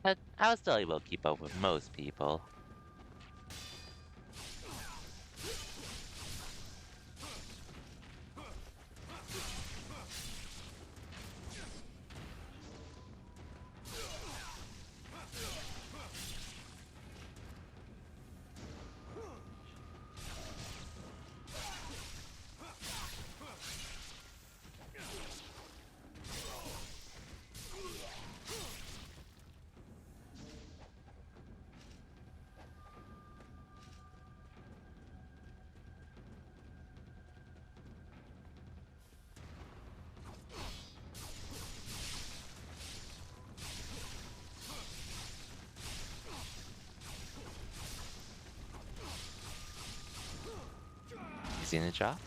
But I was still able to keep up with most people. Easy to drop.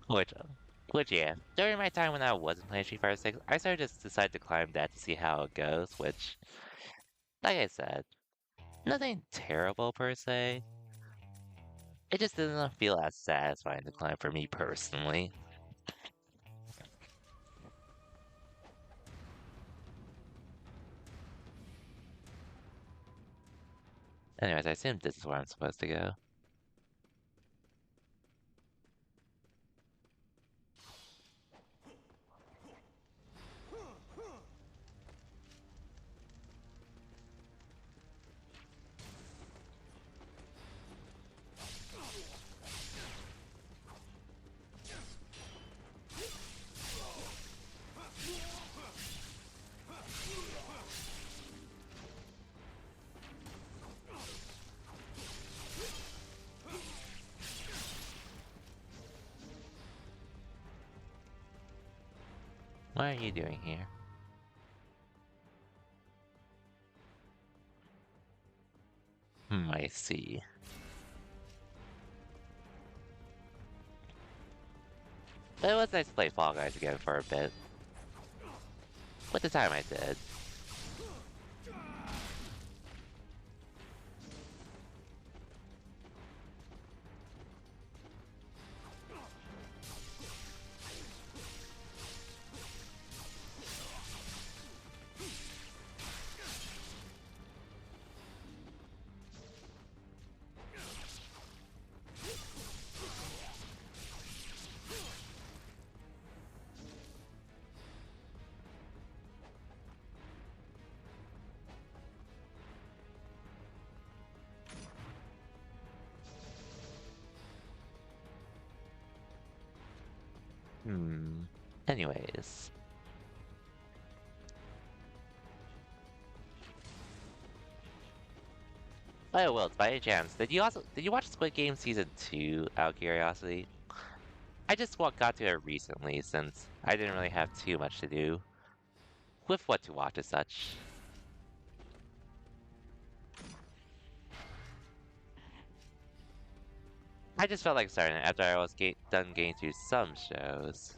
Well, which, uh, which yeah. During my time when I wasn't playing Street Fighter 6, I sort of just decided to climb that to see how it goes, which, like I said, nothing terrible per se. It just doesn't feel as satisfying to climb for me personally. Anyways, I assume this is where I'm supposed to go. What are you doing here? I see. But it was nice to play Fall Guys again for a bit. With the time I did. Anyways. Oh, well, by any chance, did you watch Squid Game Season 2 out of curiosity? I just got to it recently since I didn't really have too much to do with what to watch as such. I just felt like starting it after I was done getting through some shows.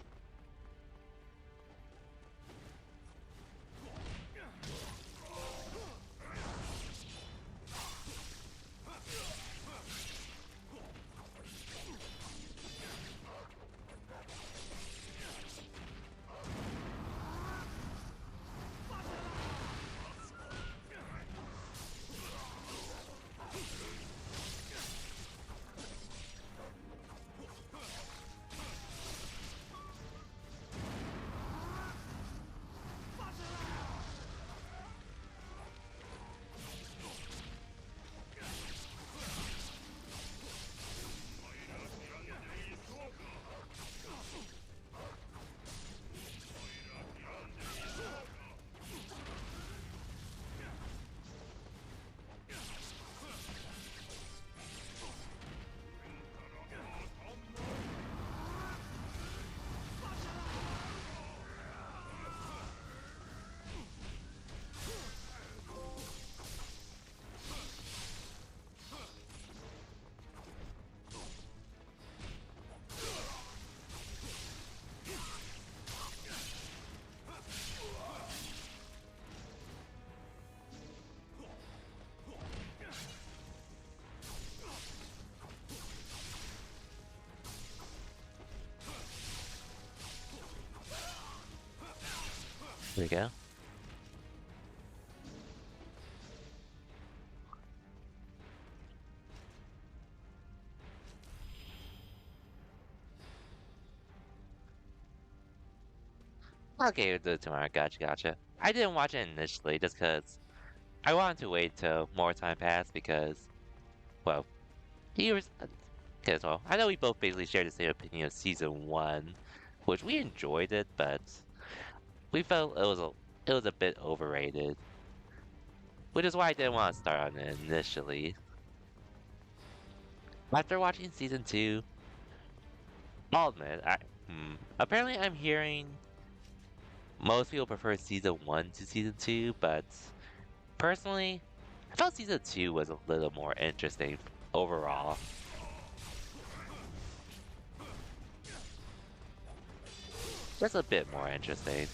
Here we go. Okay, we'll do it tomorrow. Gotcha. I didn't watch it initially just because I wanted to wait till more time passed because, well, he was Because, well, I know we both basically share the same opinion of season one, which we enjoyed it, but we felt it was a bit overrated, which is why I didn't want to start on it initially. After watching season two, I'll admit, apparently I'm hearing most people prefer season one to season two, but personally, I thought season two was a little more interesting overall. Just a bit more interesting.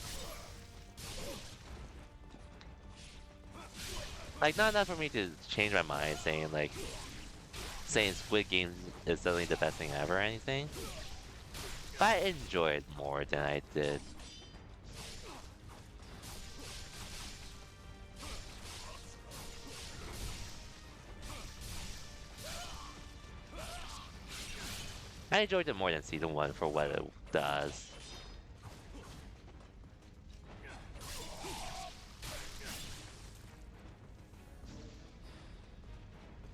Like, not enough for me to change my mind saying Squid Games is suddenly the best thing ever or anything. But I enjoyed more than I did. I enjoyed it more than season one for what it does.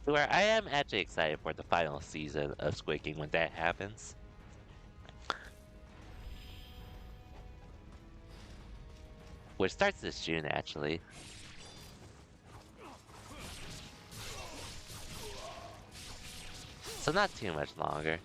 Where I am actually excited for the final season of Squid Game when that happens. Which starts this June, actually. So not too much longer.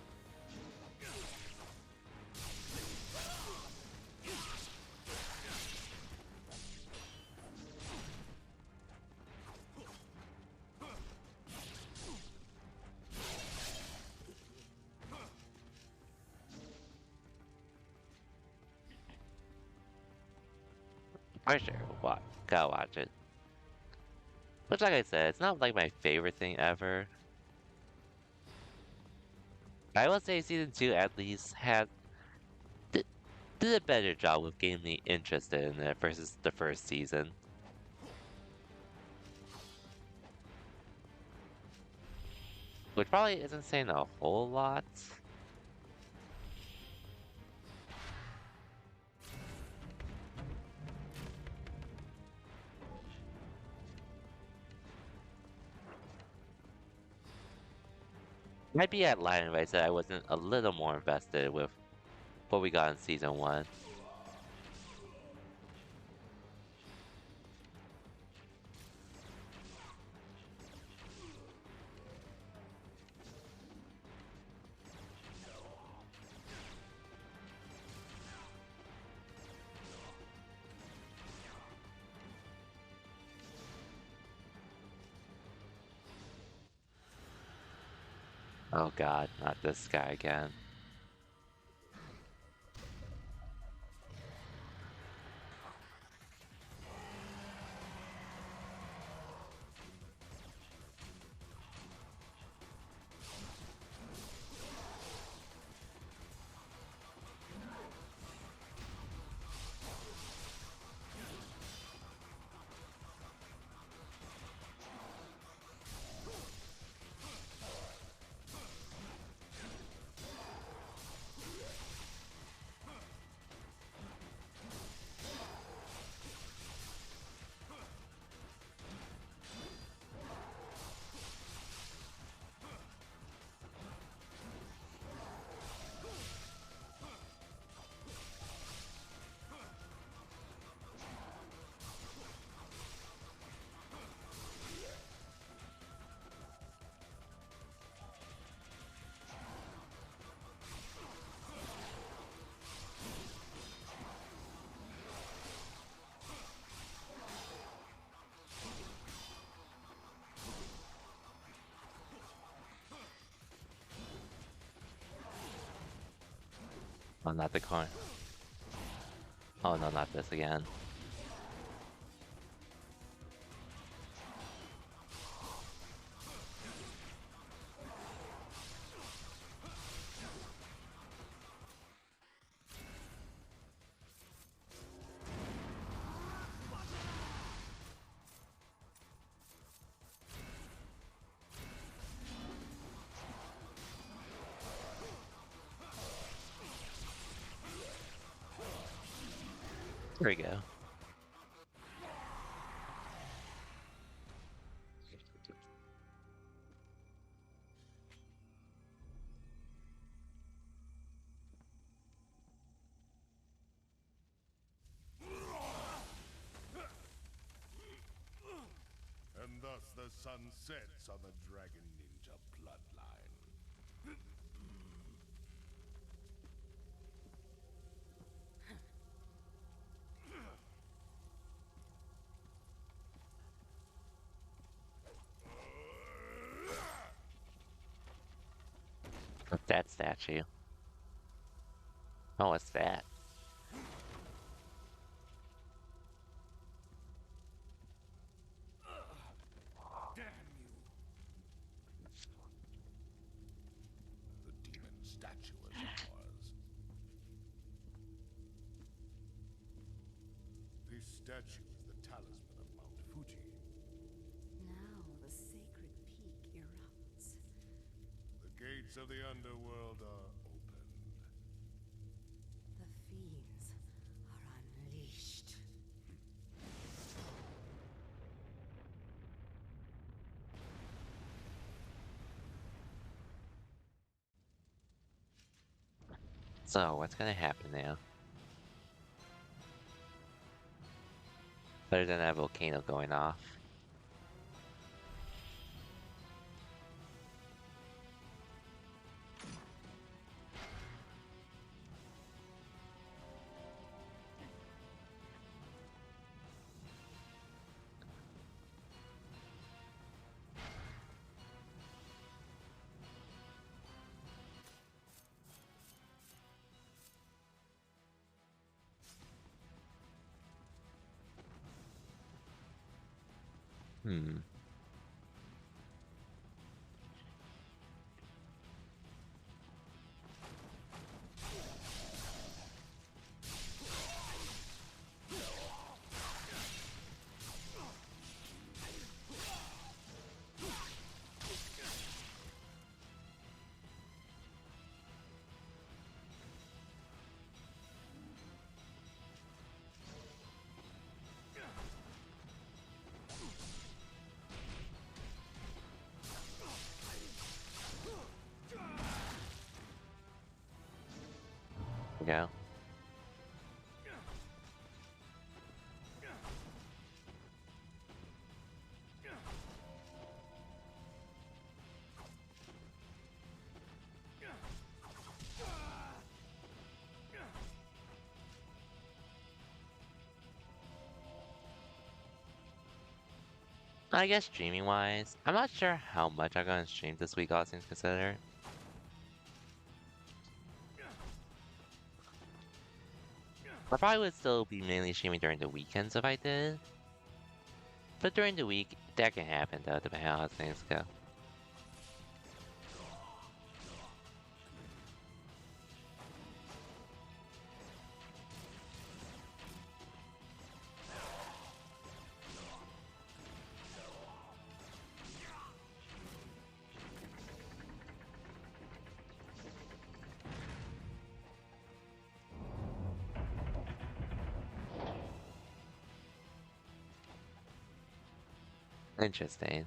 For sure, gotta watch it. Which, like I said, it's not like my favorite thing ever. I will say season 2 at least did, did a better job with getting me interested in it versus the first season. Which probably isn't saying a whole lot. Might be at line if I said I wasn't a little more invested with what we got in season 1. Oh god, not this guy again. Oh, not the coin. Oh no, not this again. There we go. sun sets on the Dragon Ninja bloodline. That statue. Oh, what's that? Damn you! The demon statue as it was. This statue is the talisman of Mount Fuji. Now the sacred peak erupts. The gates of the underworld are opened. The fiends are unleashed. So, what's gonna happen now? Other than that volcano going off. Hmm. Go. I guess streaming wise, I'm not sure how much I'm gonna stream this week, all things considered. I probably would still be mainly streaming during the weekends if I did. But during the week, that can happen though, depending on how things go. Interesting.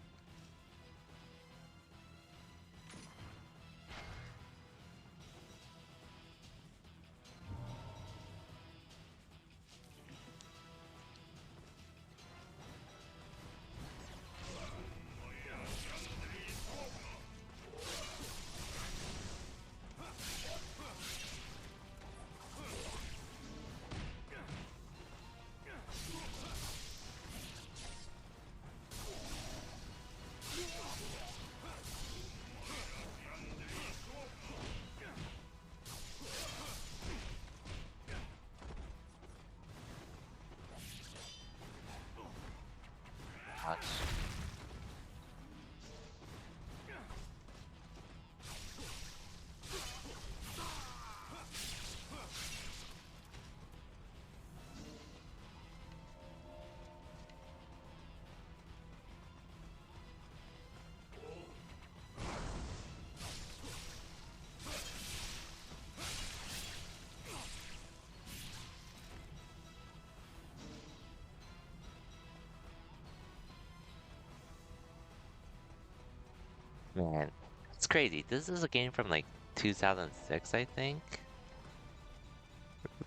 Ouch. Man, it's crazy. This is a game from like 2006, I think.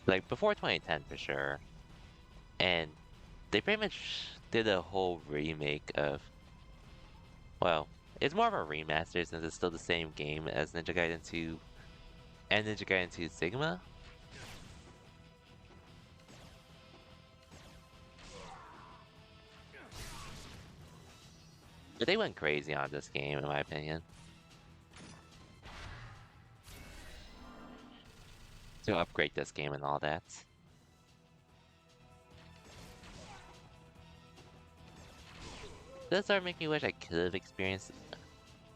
Like before 2010 for sure. And they pretty much did a whole remake of Well, it's more of a remaster since it's still the same game as Ninja Gaiden 2 and Ninja Gaiden 2 Sigma. But they went crazy on this game, in my opinion. To upgrade this game and all that. Does start making me wish I could have experienced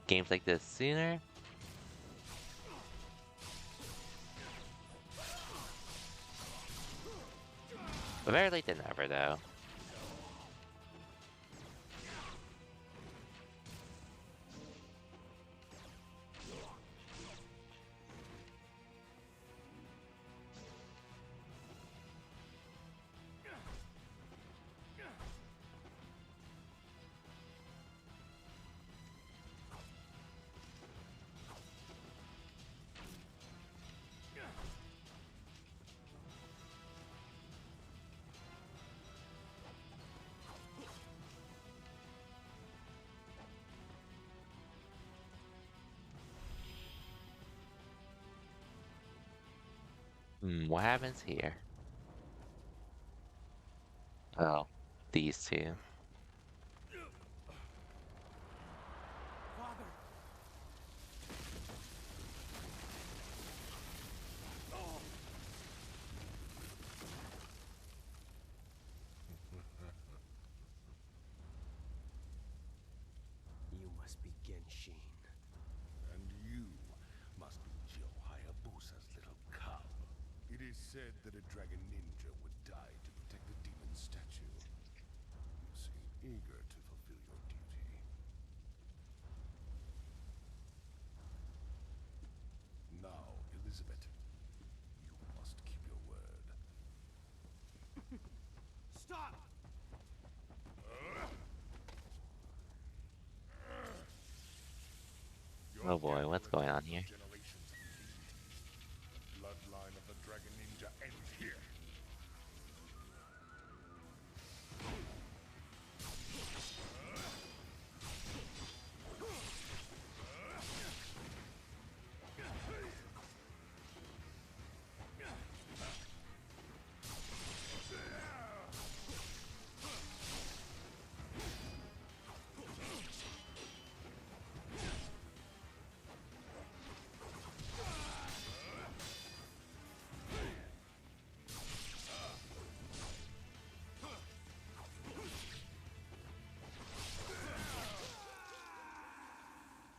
games like this sooner. But better late than never, though. What happens here? Oh, these two. Father! You must be Genshin. And you must be Joe Hayabusa's little cub. It is said that a dragon ninja would die to protect the demon statue. You seem eager to fulfill your duty. Now, Elizabeth, you must keep your word. Stop! Oh boy, what's going on here? Generations of defeat. Bloodline of the dragon ninja ends here.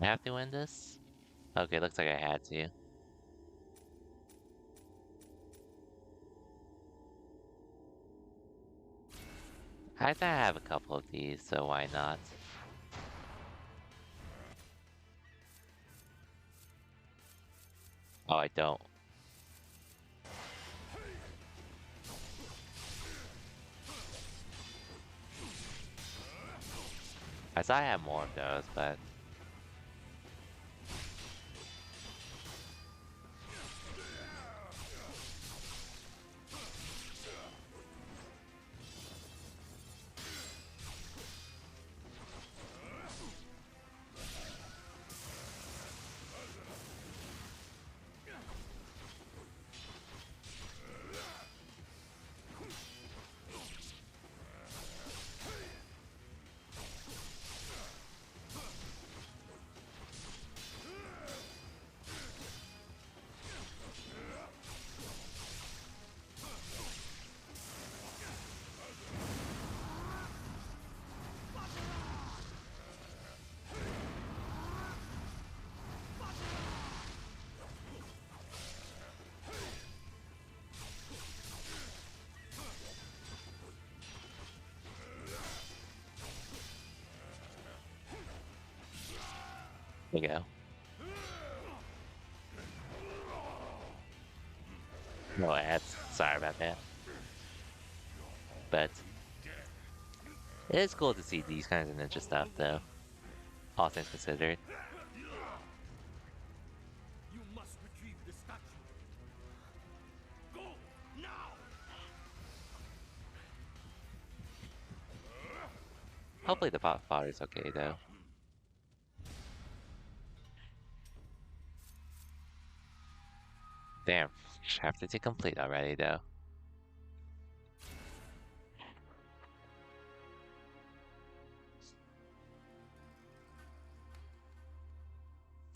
I have to win this? Okay, looks like I had to. I think I have a couple of these, so why not? Oh, I don't. I thought I had more of those, but... There we go. No ads. Sorry about that. But it is cool to see these kinds of ninja stuff, though. All things considered. You must retrieve the statue. Go now. Hopefully the father's okay, though. Damn, chapter to complete already though.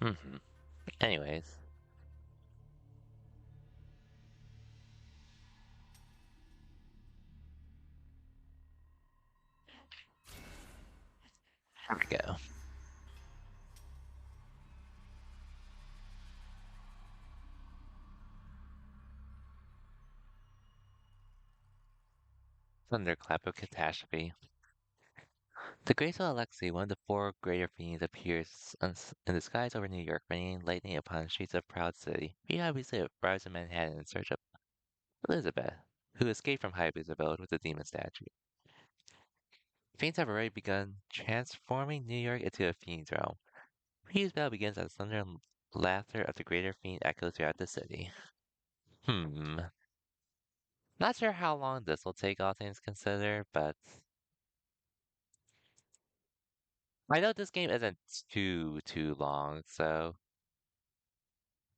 Mm-hmm. Anyways. Here we go. Thunderclap of Catastrophe. The graceful Alexei, one of the four greater fiends, appears in the skies over New York, raining lightning upon the streets of Proud City. He obviously arrives in Manhattan in search of Elizabeth, who escaped from Hayabusa Village with the demon statue. Fiends have already begun transforming New York into a fiend's realm. Ryu's battle begins as thunder and laughter of the greater fiend echoes throughout the city. Not sure how long this will take, all things considered, but I know this game isn't too long, so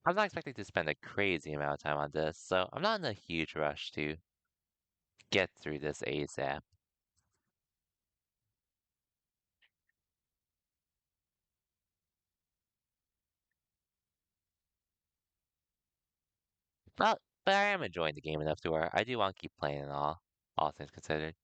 I'm not expecting to spend a crazy amount of time on this, so I'm not in a huge rush to get through this ASAP. But I am enjoying the game enough to where I do want to keep playing and all things considered.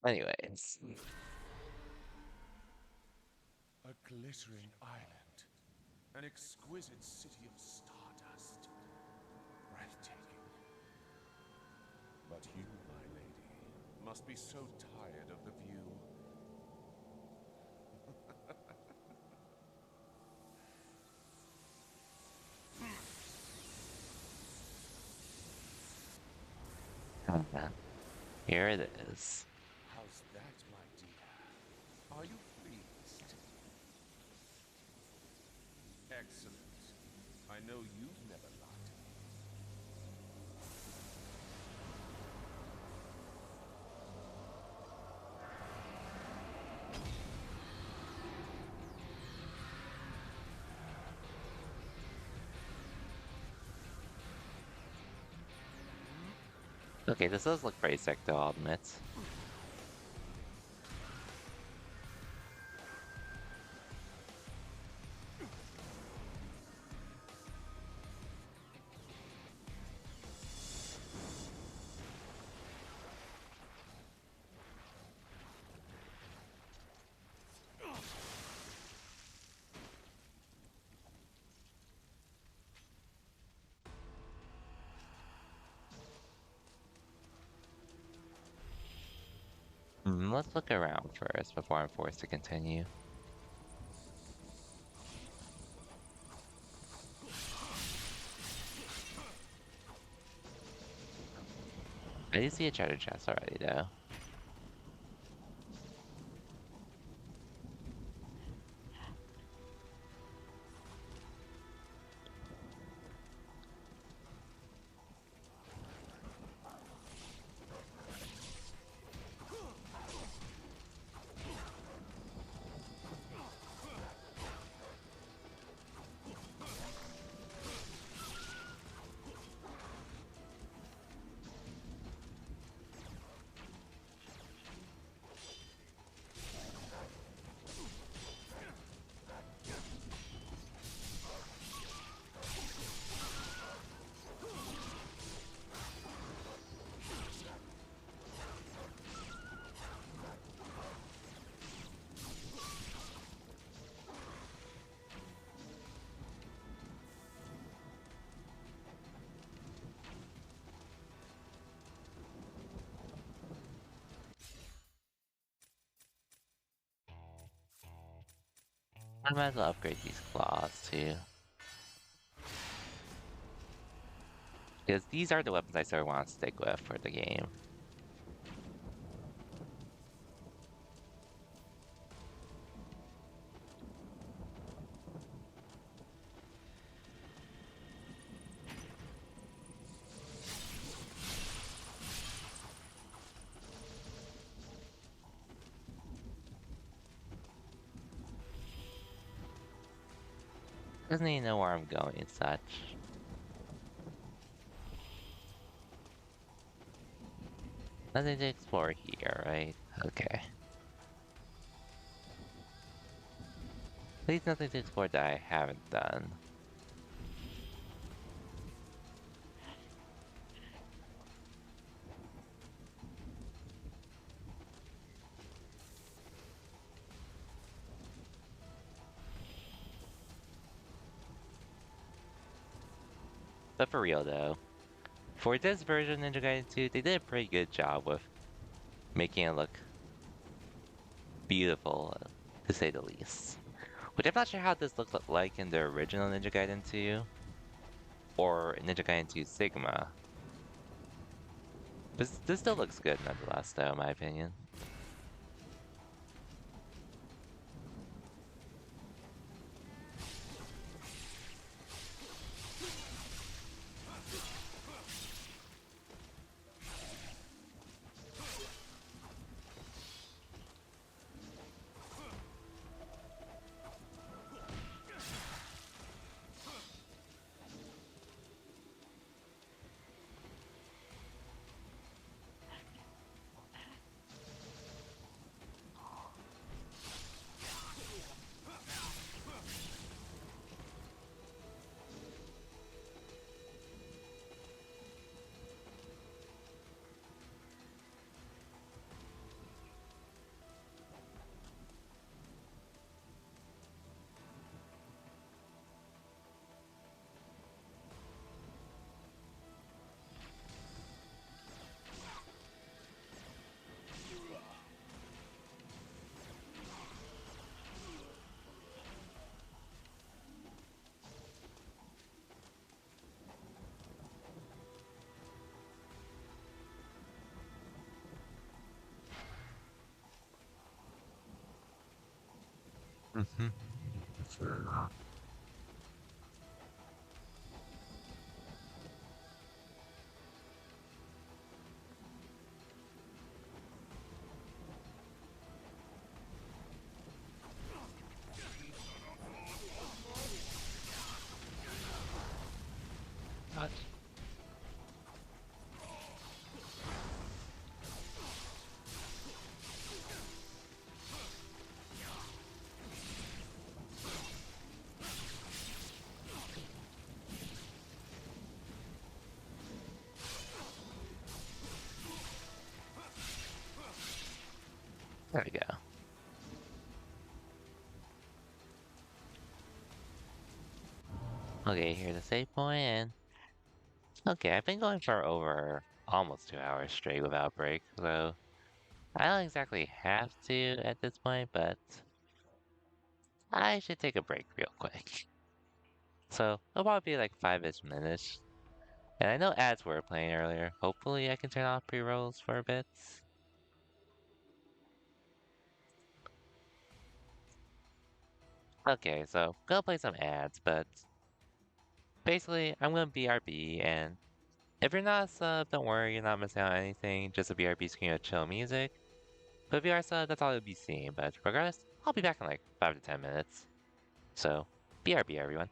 Anyways, A glittering island. An exquisite city of stardust. Breathtaking. But you, my lady, must be so tired of the view. here it is. How's that, my dear? Are you pleased? Excellent. I know you've never lied to me. Okay, this does look pretty sick though, I'll admit. Let's look around first before I'm forced to continue. I do see a treasure chest already though. I might as well upgrade these claws too. Because these are the weapons I sort of want to stick with for the game. Doesn't even know where I'm going and such. Nothing to explore here, right? Okay. At least nothing to explore that I haven't done. But for real though, for this version of Ninja Gaiden 2, they did a pretty good job with making it look beautiful, to say the least. Which I'm not sure how this looked like in the original Ninja Gaiden 2 or Ninja Gaiden 2 Sigma. But this still looks good nonetheless, though, in my opinion. Mhm. What? There we go. Okay, here's the save point, and okay, I've been going for over almost 2 hours straight without break, so I don't exactly have to at this point, but I should take a break real quick. So it'll probably be like 5-ish minutes. And I know ads were playing earlier. Hopefully I can turn off pre-rolls for a bit. Okay, so gonna play some ads, but basically I'm gonna BRB, and if you're not a sub, don't worry, you're not missing out on anything, just a BRB screen of chill music. But if you are a sub, that's all you'll be seeing, but regardless, I'll be back in like 5 to 10 minutes. So, BRB everyone.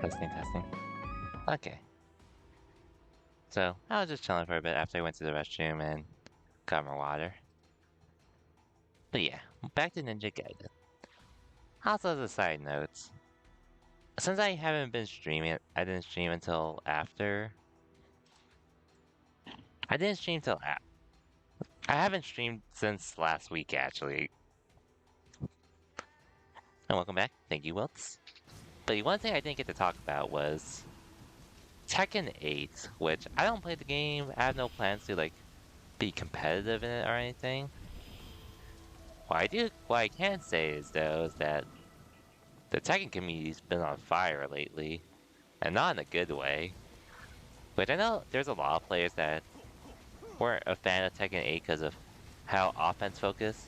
Testing, testing. Okay. So, I was just chilling for a bit after I went to the restroom and got more water. But yeah, back to Ninja Gaiden. Also, as a side note, since I haven't been streaming, I didn't stream until after. I didn't stream till I haven't streamed since last week, actually. And welcome back. Thank you, Wilts. But the one thing I didn't get to talk about was Tekken 8, which I don't play the game. I have no plans to like be competitive in it or anything. What I can say is though is that the Tekken community's been on fire lately, and not in a good way. But I know there's a lot of players that weren't a fan of Tekken 8 because of how offense focused.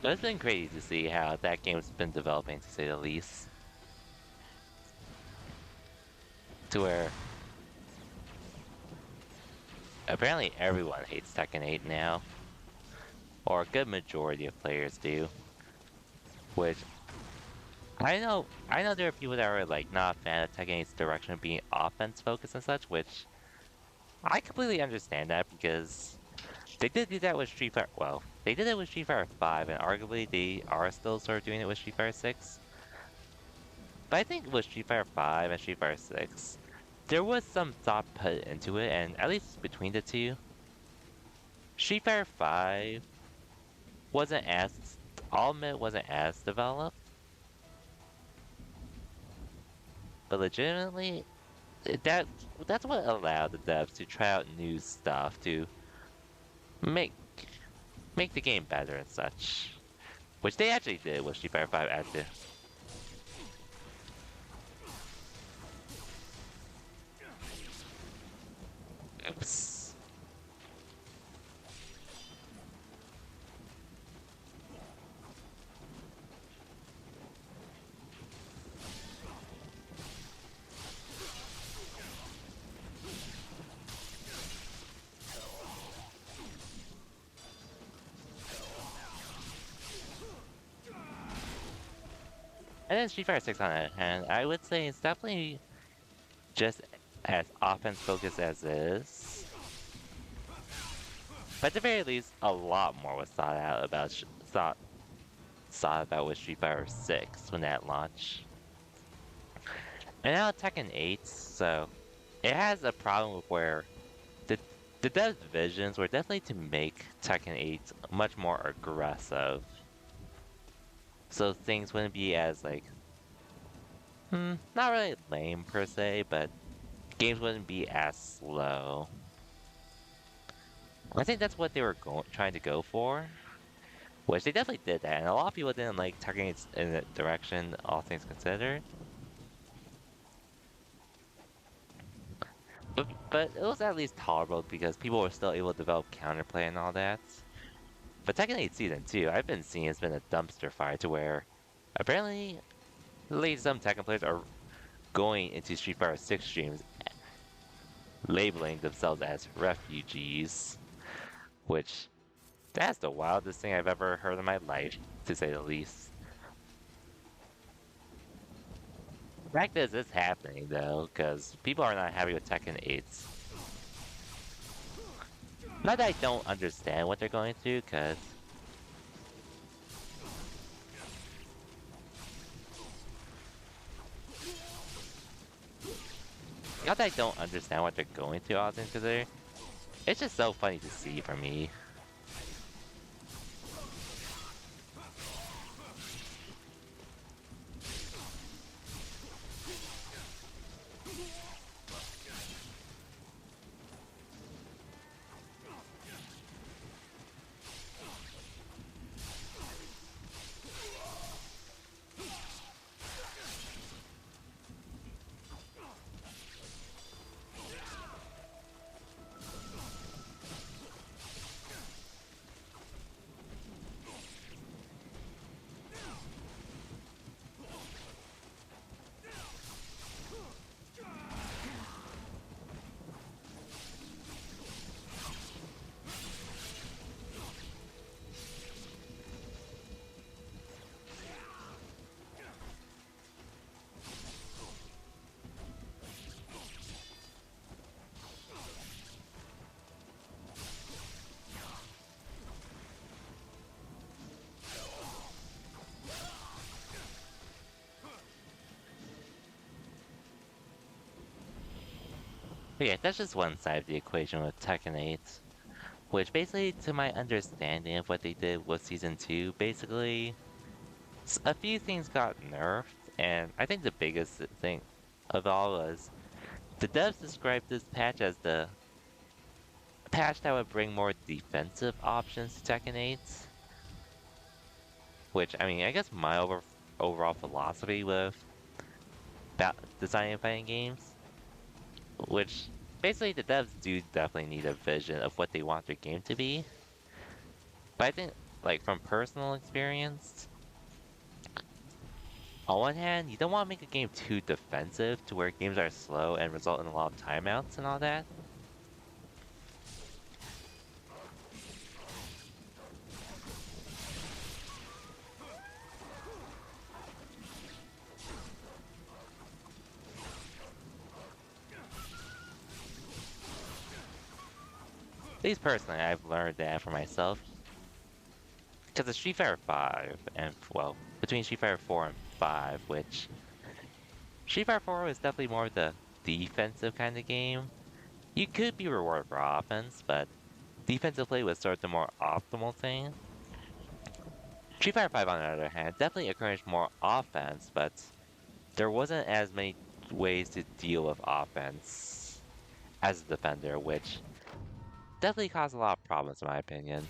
But it's been crazy to see how that game's been developing, to say the least. To where apparently everyone hates Tekken 8 now. Or a good majority of players do. Which I know there are people that are like not a fan of Tekken 8's direction of being offense focused and such, which I completely understand that because they did do that with Street Fighter. Well, they did it with Street Fighter 5, and arguably they are still sort of doing it with Street Fighter 6. But I think with Street Fighter 5 and Street Fighter 6, there was some thought put into it, and at least between the two, Street Fighter 5 wasn't as, I'll admit, wasn't as developed. But legitimately, that that's what allowed the devs to try out new stuff to make make the game better and such. Which they actually did with Street Fighter 5 Active. Oops. And then Street Fighter 6 on the other hand, I would say it's definitely just as offense focused as is. But at the very least, a lot more was thought out about thought about with Street Fighter 6 when that launched. And now Tekken 8, so it has a problem with where the the dev's visions were definitely to make Tekken 8 much more aggressive. So things wouldn't be as like not really lame per se, but games wouldn't be as slow. I think that's what they were trying to go for, which they definitely did that, and a lot of people didn't like Tekken 8 in that direction, all things considered. But it was at least tolerable because people were still able to develop counterplay and all that. But Tekken 8 Season 2, I've been seeing it's been a dumpster fire to where apparently some Tekken players are going into Street Fighter 6 streams labeling themselves as refugees, which that's the wildest thing I've ever heard in my life, to say the least. The fact is, it's happening though, because people are not happy with Tekken 8. Not that I don't understand what they're going through, because not that I don't understand what they're going through, all things considered. It's just so funny to see for me. But yeah, that's just one side of the equation with Tekken 8. Which basically, to my understanding of what they did with Season 2, basically, a few things got nerfed, and I think the biggest thing of all was the devs described this patch as the patch that would bring more defensive options to Tekken 8. Which, I mean, I guess my overall philosophy with designing fighting games, which basically the devs do definitely need a vision of what they want their game to be. But I think, like, from personal experience, on one hand, you don't want to make a game too defensive to where games are slow and result in a lot of timeouts and all that. At least personally, I've learned that for myself. Because of Street Fighter 5, and, well, between Street Fighter 4 and 5, which Street Fighter 4 was definitely more the defensive kind of game. You could be rewarded for offense, but defensive play was sort of the more optimal thing. Street Fighter 5, on the other hand, definitely encouraged more offense, but there wasn't as many ways to deal with offense as a defender, which definitely caused a lot of problems in my opinion.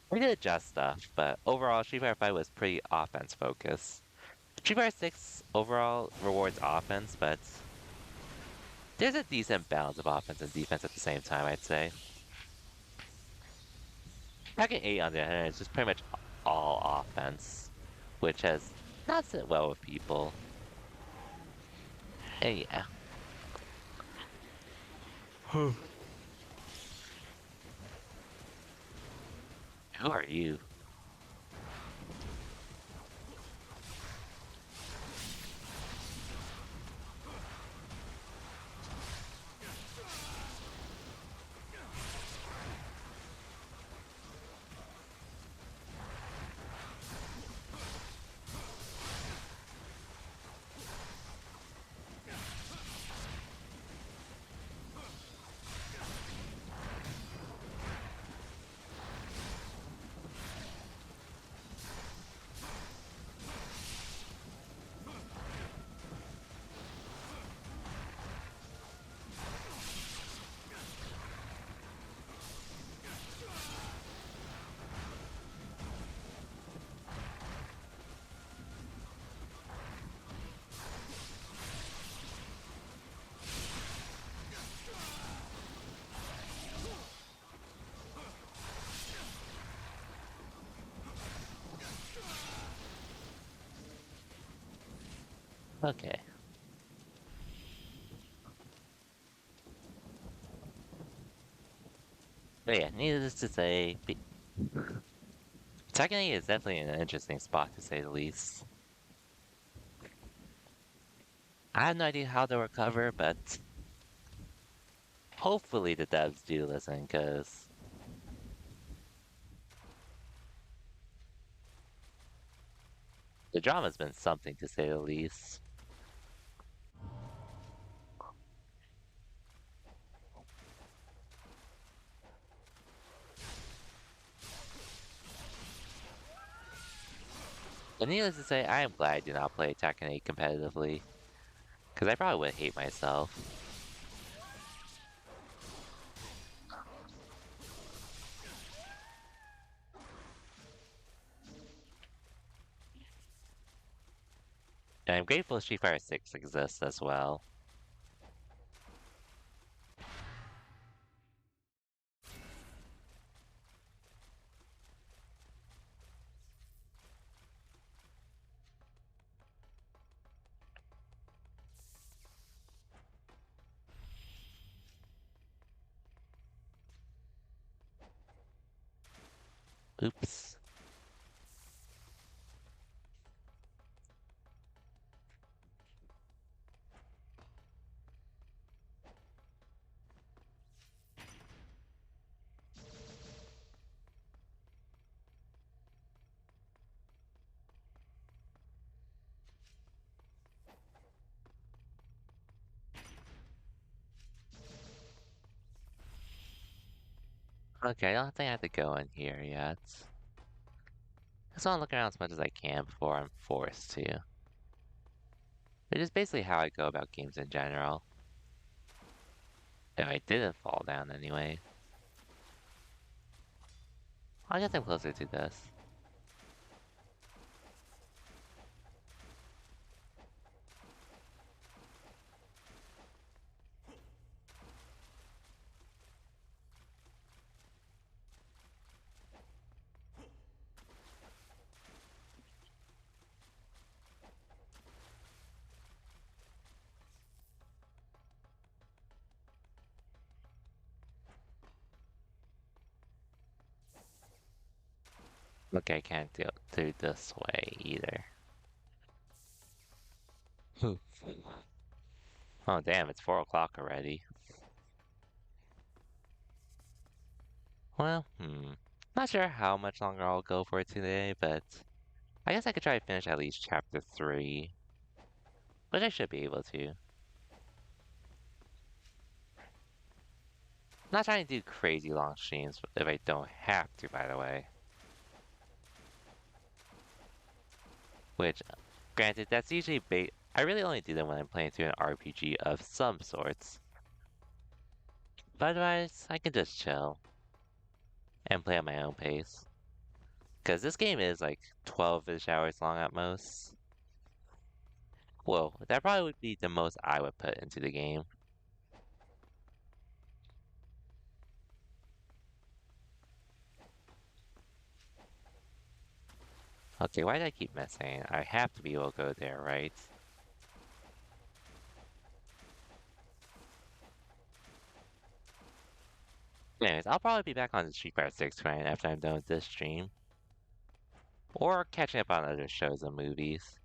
We did adjust stuff, but overall Street Fighter 5 was pretty offense focused. Street Fighter 6 overall rewards offense, but there's a decent balance of offense and defense at the same time, I'd say. Tekken 8 on the other hand is just pretty much all offense, which has not sit well with people. And yeah. Who are you? Okay. But yeah, needless to say, Tekken 8 is definitely an interesting spot to say the least. I have no idea how they'll recover, but hopefully the devs do listen, because the drama's been something to say the least. But needless to say, I am glad I did not play Tekken 8 competitively, because I probably would hate myself. And I'm grateful Street Fighter 6 exists as well. Oops. Okay, I don't think I have to go in here yet. I just want to look around as much as I can before I'm forced to. Which is basically how I go about games in general. If I didn't fall down anyway. I guess I'm closer to this. Okay, I can't do this way either. Hmm. Oh damn, it's 4 o'clock already. Well, not sure how much longer I'll go for today, but I guess I could try to finish at least chapter 3. Which I should be able to. Not trying to do crazy long streams if I don't have to, by the way. Which, granted, that's usually I really only do them when I'm playing through an RPG of some sorts. But otherwise, I can just chill and play at my own pace. Because this game is like 12-ish hours long at most. Well, that probably would be the most I would put into the game. Okay, why did I keep missing? I have to be able to go there, right? Anyways, I'll probably be back on the Street Fighter 6 grind after I'm done with this stream. Or catching up on other shows and movies.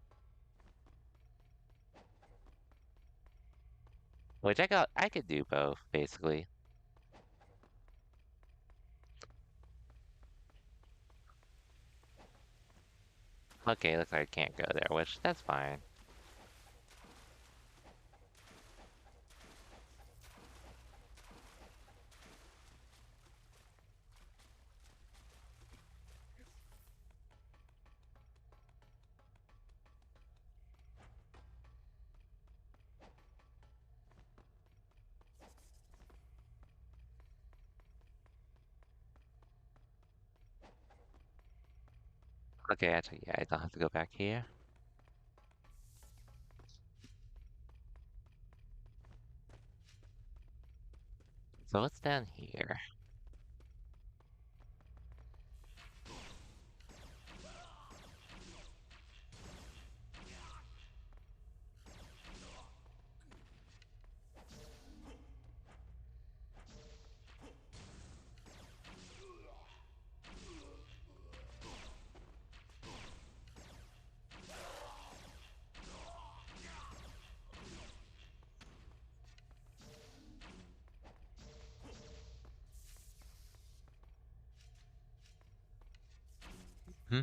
Which I could do both, basically. Okay, looks like I can't go there, which that's fine. Okay, actually, yeah, I don't have to go back here. So what's down here? Hmm?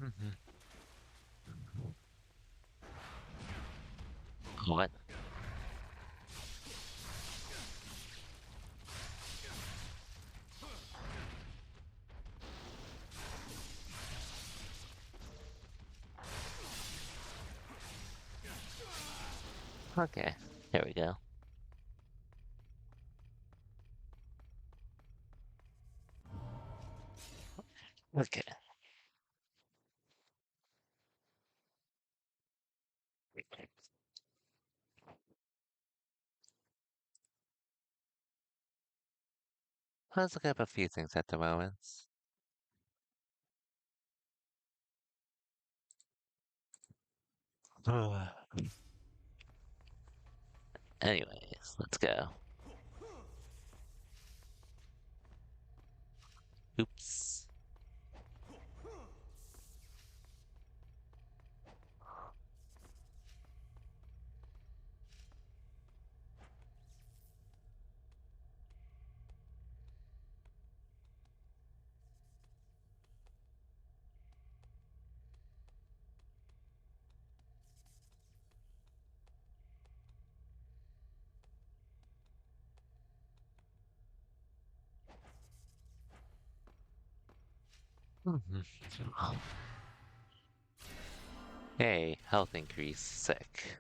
Mm-hmm. What? Okay, here we go. Okay. Let's look up a few things at the moment. Anyways, let's go. Oops. Mhm. Hey, health increase. Sick.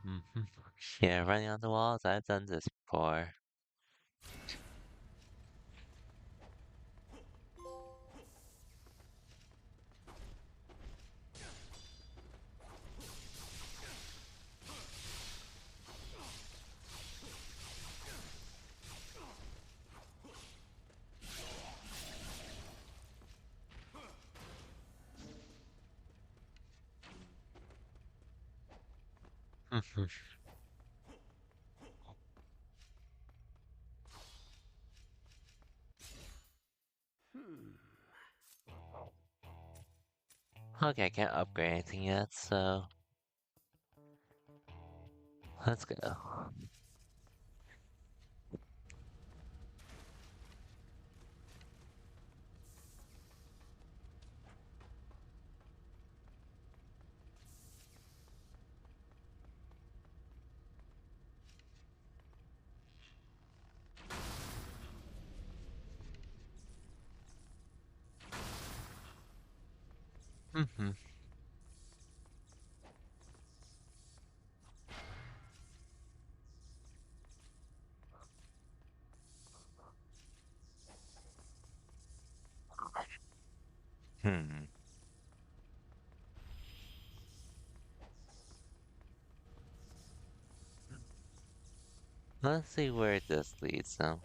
Mhm. Yeah, running on the walls, I've done this before. Mhm. Okay, I can't upgrade anything yet, so let's go. Mhm. Hmm. Let's see where this leads them.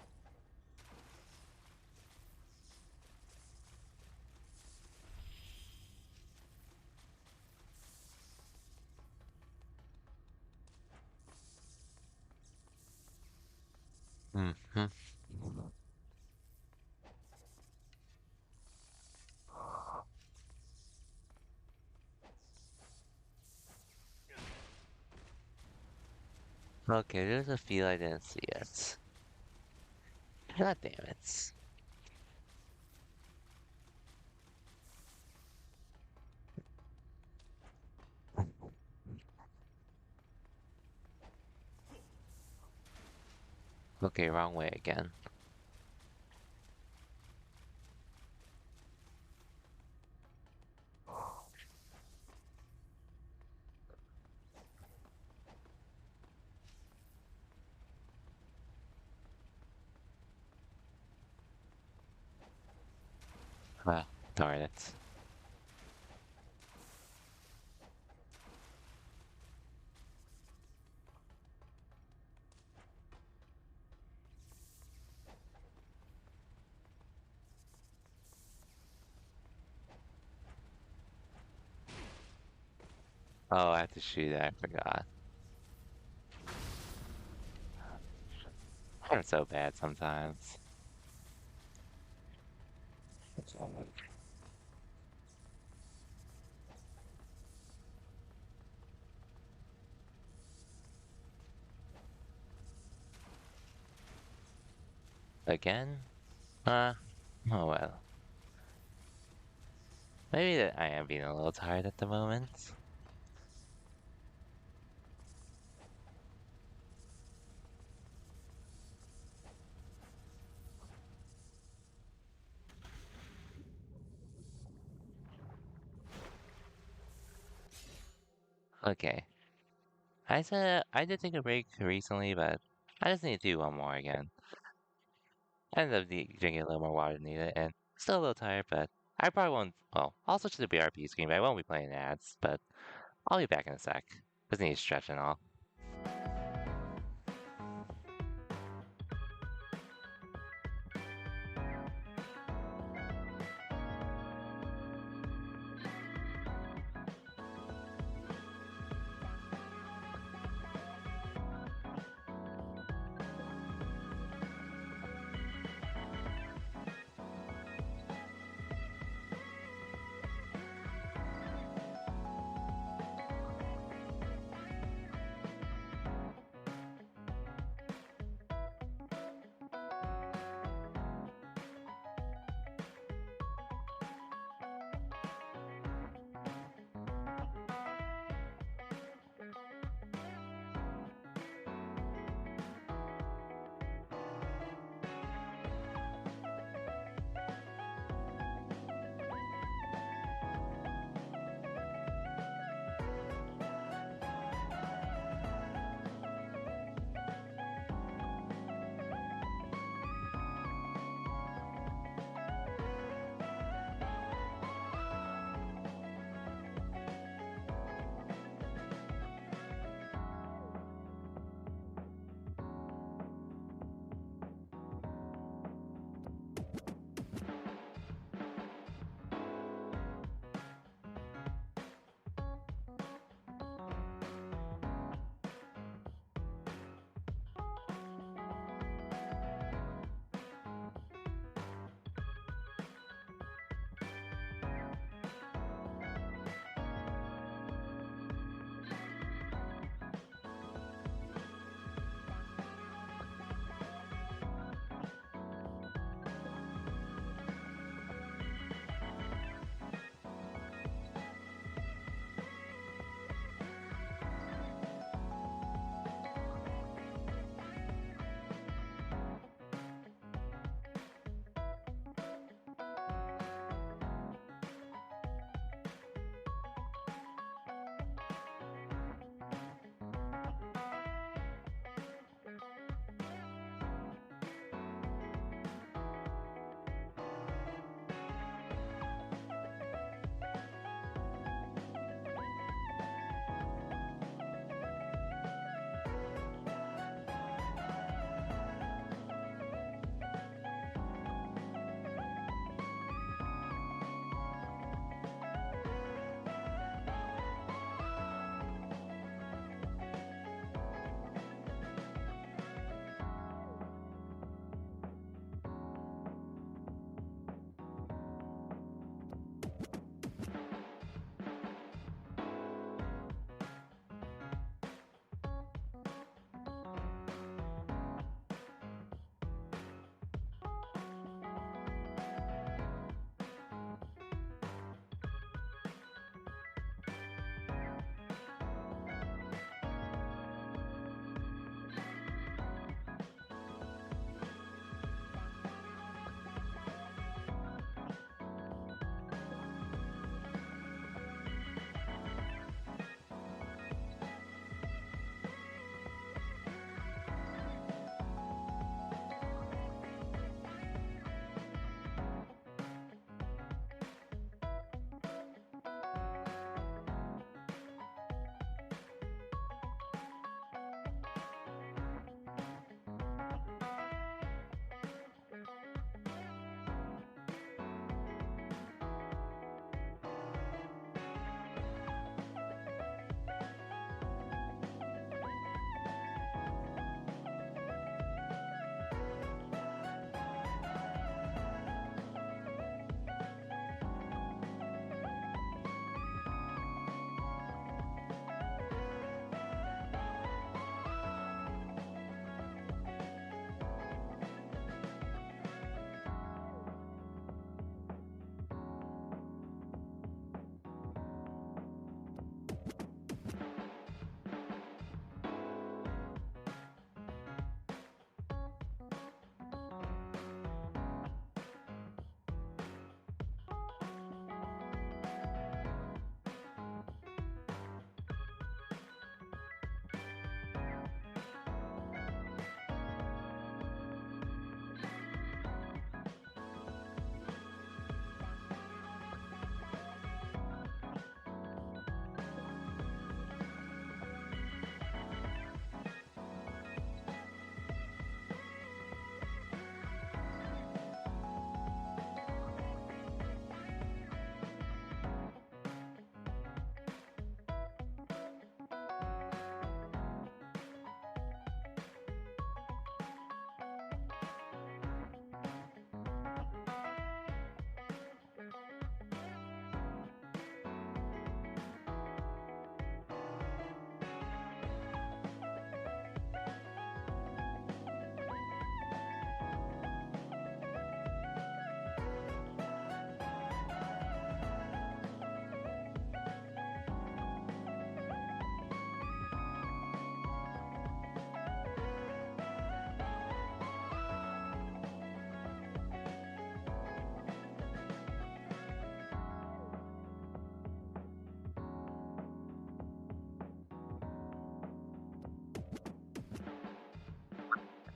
Mhm. Okay, there's a few I didn't see yet. God damn it. Okay, wrong way again. Well, darn it. Oh, I have to shoot it, I forgot. I'm so bad sometimes. Again? Uh, oh well. Maybe that I am being a little tired at the moment. Okay. I said I did take a break recently, but I just need to do one more again. I ended up drinking a little more water than needed, and still a little tired, but I probably won't. Well, I'll switch to the BRP screen, but I won't be playing ads, but I'll be back in a sec. Just need to stretch and all.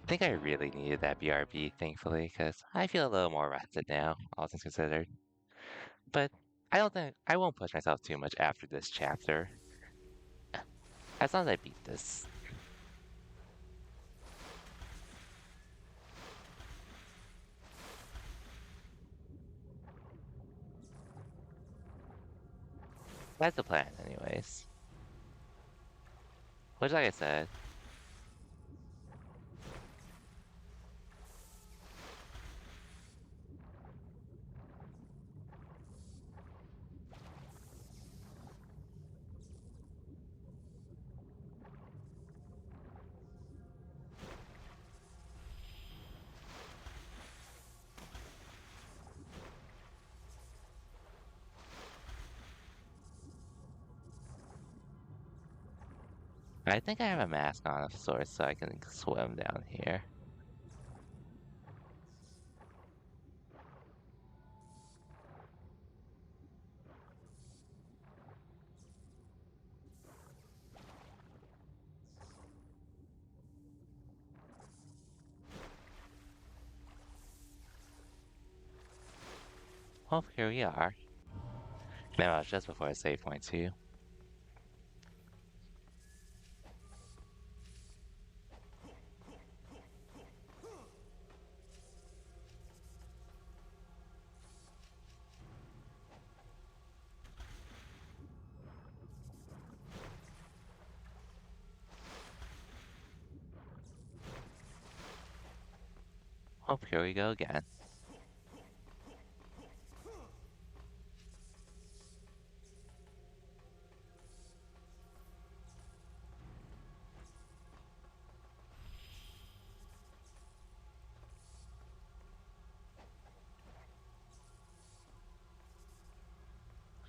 think I really needed that BRB, thankfully, because I feel a little more rested now, all things considered. But I don't think I won't push myself too much after this chapter. As long as I beat this. That's the plan, anyways. Which, like I said, I think I have a mask on of sorts so I can swim down here. Oh, here we are. Man, that was just before the save point, too. Oh, here we go again.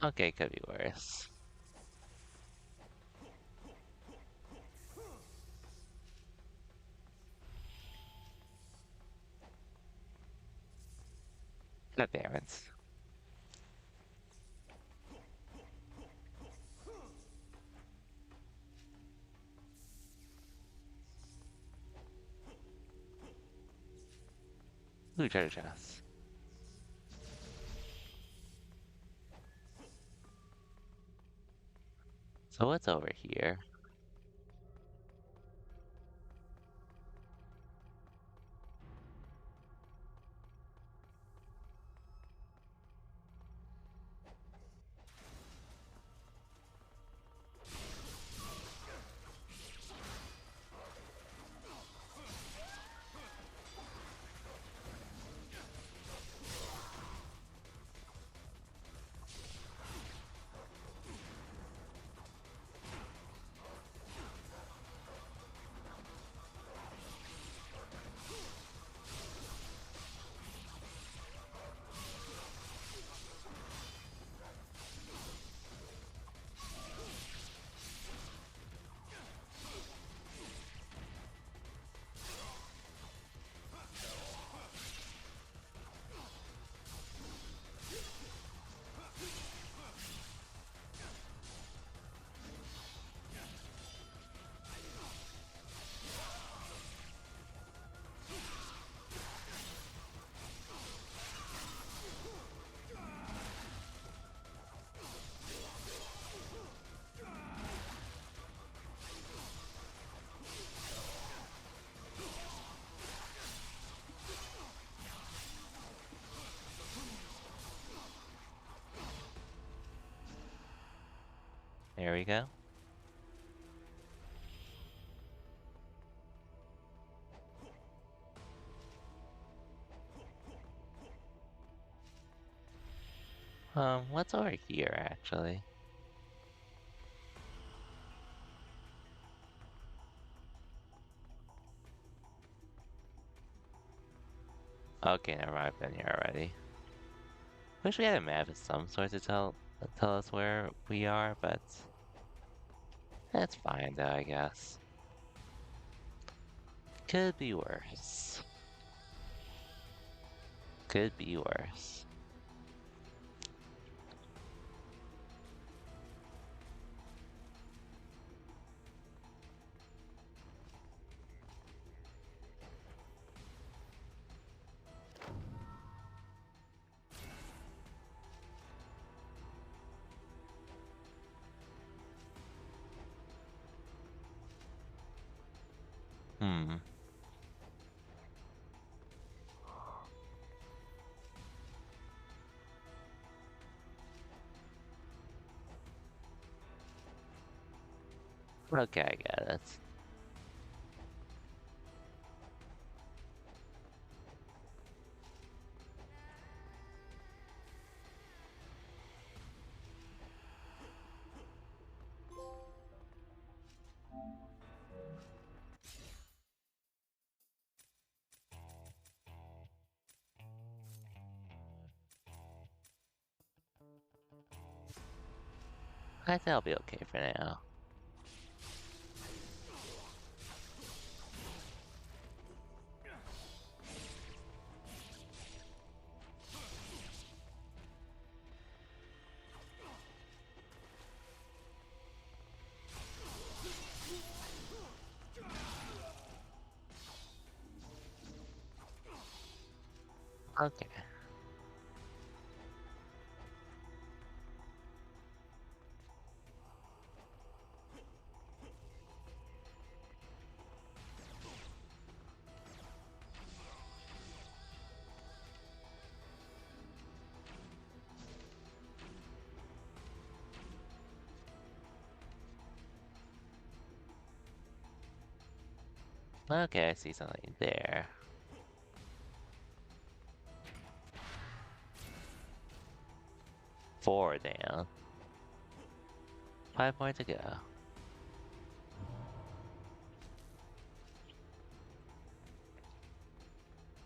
Okay, could be worse. God damn it. Ooh, treasure chest. So what's over here? There we go. What's over here, actually? Okay, never mind, I've been here already. Wish we had a map of some sort to tell us where we are, but that's fine though, I guess. Could be worse. Could be worse. Hmm. Okay, I get it. I think I'll be okay for now. Okay. Okay, I see something there. 4 down. 5 more to go.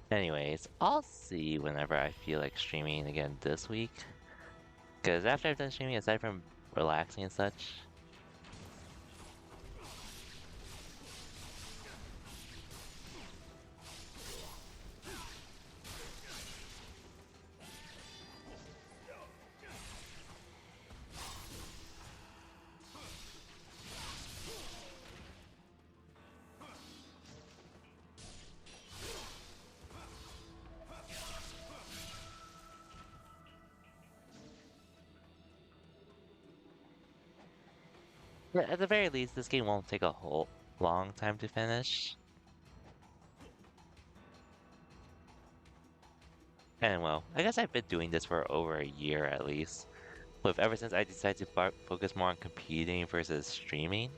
Anyways, I'll see whenever I feel like streaming again this week. Because after I've done streaming, aside from relaxing and such, but at the very least, this game won't take a whole long time to finish. And well, I guess I've been doing this for over a year at least, with ever since I decided to focus more on competing versus streaming.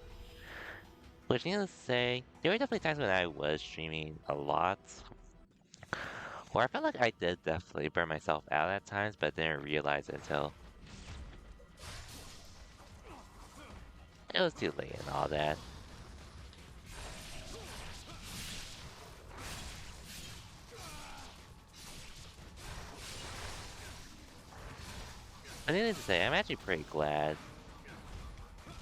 Which needless to say, there were definitely times when I was streaming a lot, where I felt like I did definitely burn myself out at times, but didn't realize it until it was too late and all that. But needless to say, I'm actually pretty glad.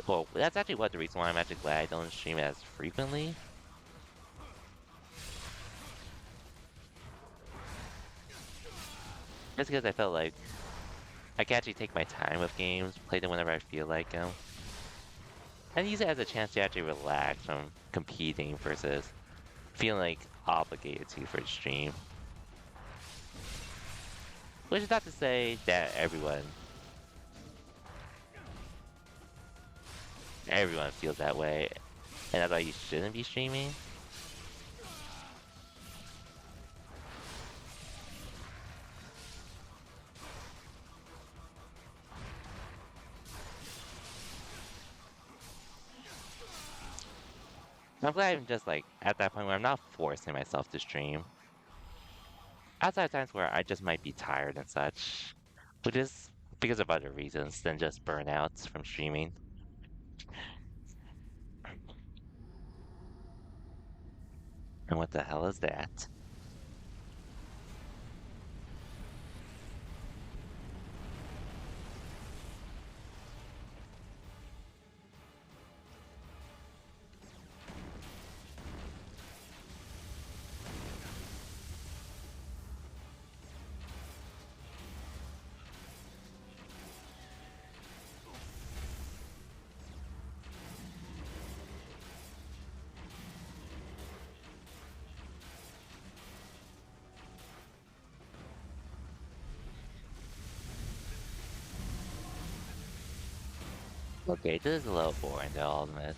Well, that's actually the reason why I'm actually glad I don't stream as frequently. Just because I felt like I can actually take my time with games, play them whenever I feel like them, and use it as a chance to actually relax from competing versus feeling like obligated to for the stream. Which is not to say that everyone feels that way, and that's why you shouldn't be streaming. I'm glad I'm just like at that point where I'm not forcing myself to stream. Outside of times where I just might be tired and such, which is because of other reasons than just burnouts from streaming. And what the hell is that? Okay, this is a little boring, though, I'll admit.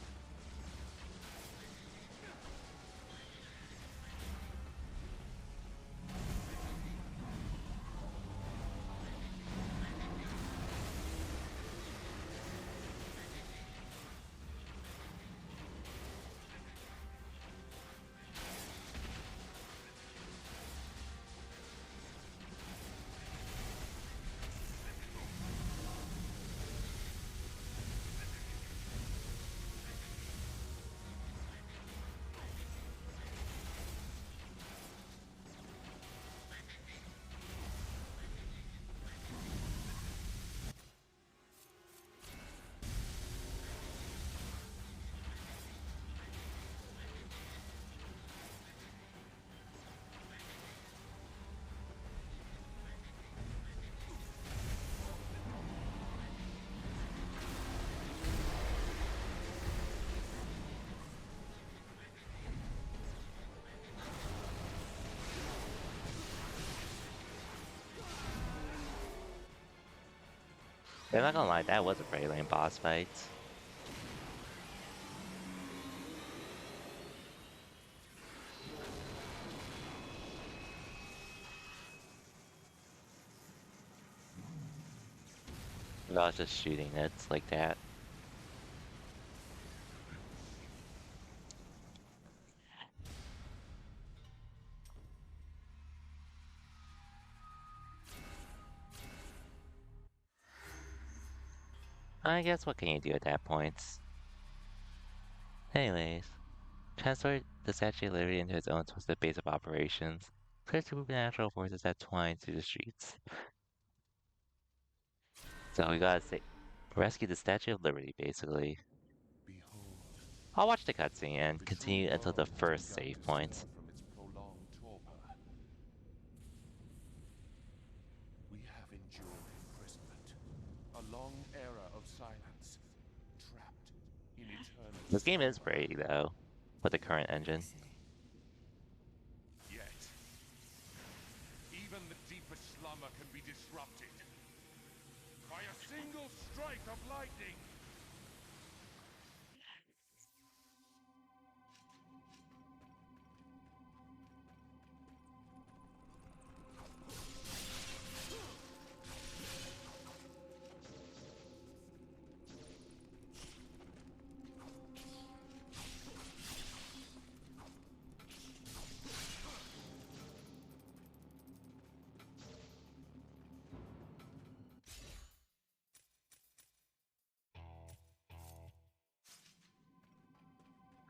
I'm not gonna lie, that was a pretty lame boss fight. I was just shooting it like that. I guess what can you do at that point? Anyways, transfer the Statue of Liberty into its own twisted base of operations. Clear supernatural forces that twine through the streets. So we gotta say, rescue the Statue of Liberty, basically. Behold, I'll watch the cutscene and the true continue until the world has first begun save to point. stir from its prolonged torpor. We have endured imprisonment, a long era of silence, trapped in eternal This game is slumber. pretty, though, with the current engine. Yet, even the deepest slumber can be disrupted by a single strike of lightning.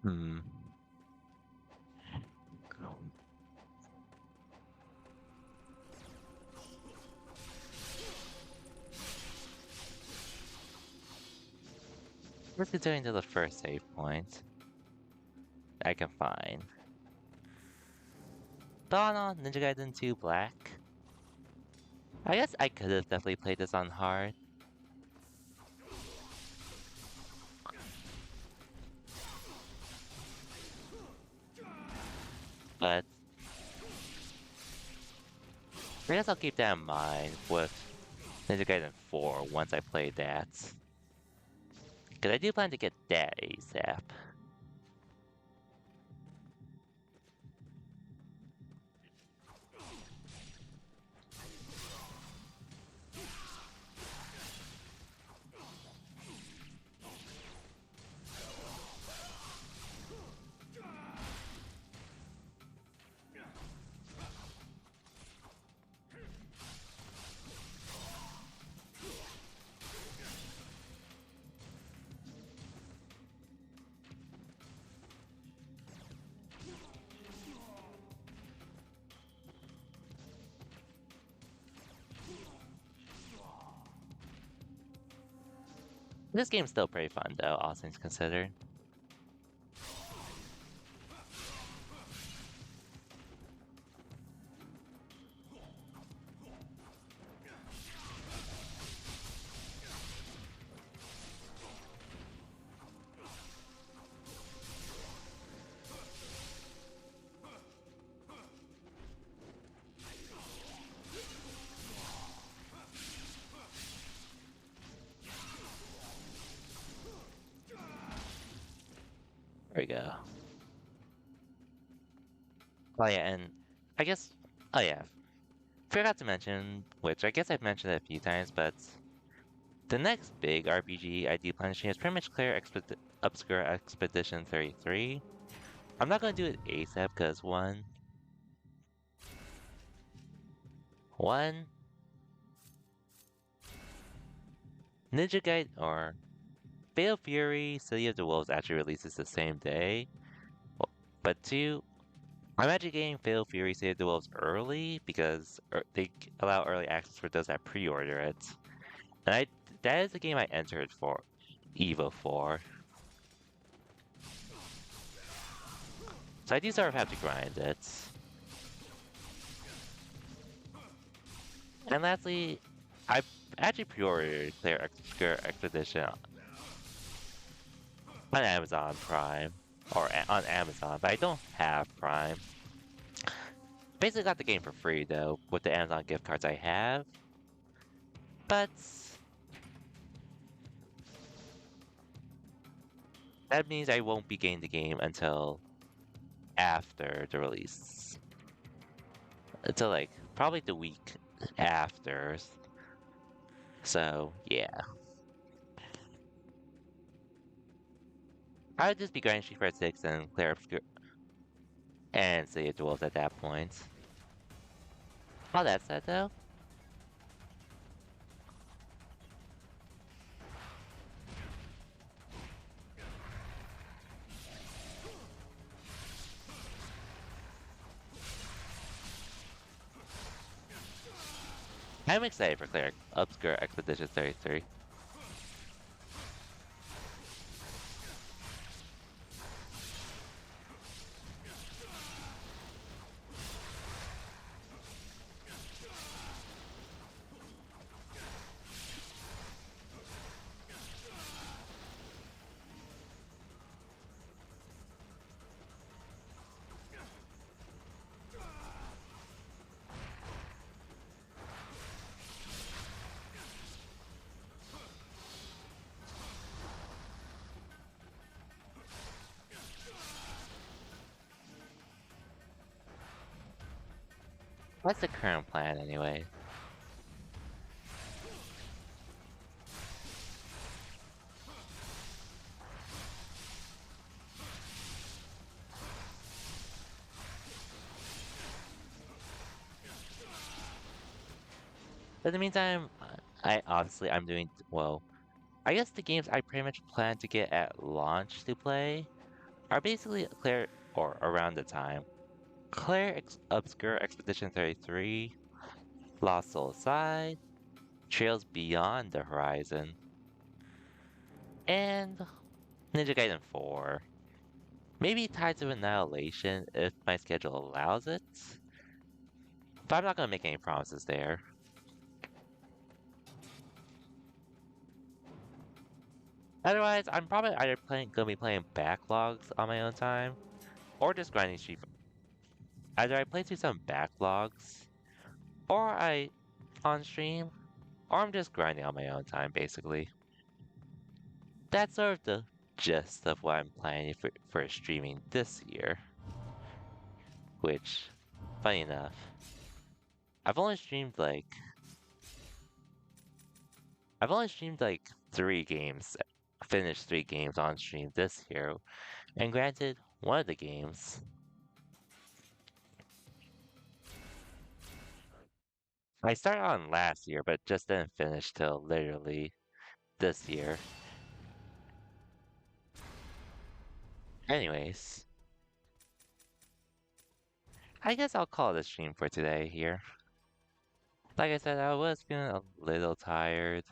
Hmm. Let's continue to the first save point I can find. Dawn on Ninja Gaiden 2 Black. I guess I could have definitely played this on hard. But I guess I'll keep that in mind with Ninja Gaiden 4 once I play that. Because I do plan to get that ASAP. This game's still pretty fun though, all things considered. There we go. Oh yeah, and I guess, oh yeah, forgot to mention, which I guess I've mentioned it a few times, but the next big RPG I do plan to stream is pretty much Clear Obscure Expedition 33. I'm not gonna do it ASAP because one, Ninja Gaiden or Fatal Fury City of the Wolves actually releases the same day. But two, I'm actually getting Fatal Fury City of the Wolves early because they allow early access for those that pre-order it. And that is the game I entered for Evo 4. So I do sort of have to grind it. And lastly, I actually pre-ordered Clear Obscure Expedition on Amazon Prime. Or on Amazon, but I don't have Prime. Basically got the game for free though, with the Amazon gift cards I have. But That means I won't be getting the game until after the release. Until like probably the week after. So yeah. I would just be grinding Street Fighter 6 and clear obscure and save the wolves at that point. All that said though, I'm excited for Clear Obscure Expedition 33. What's the current plan anyway? In the meantime, I'm doing well. I guess the games I pretty much plan to get at launch to play are basically Clear or around the time. Obscure Expedition 33, Lost Soul Side, Trails Beyond the Horizon, and Ninja Gaiden 4. Maybe Tides of Annihilation if my schedule allows it, but I'm not gonna make any promises there. Otherwise, I'm probably either gonna be playing backlogs on my own time, or just grinding Street. Either I play through some backlogs, or I on stream, or I'm just grinding on my own time, basically. That's sort of the gist of what I'm planning for streaming this year. Which, funny enough, I've only streamed like I've only streamed like 3 games, finished 3 games on stream this year, and granted, one of the games I started on last year, but just didn't finish till literally this year. Anyways, I guess I'll call it a stream for today here. Like I said, I was feeling a little tired.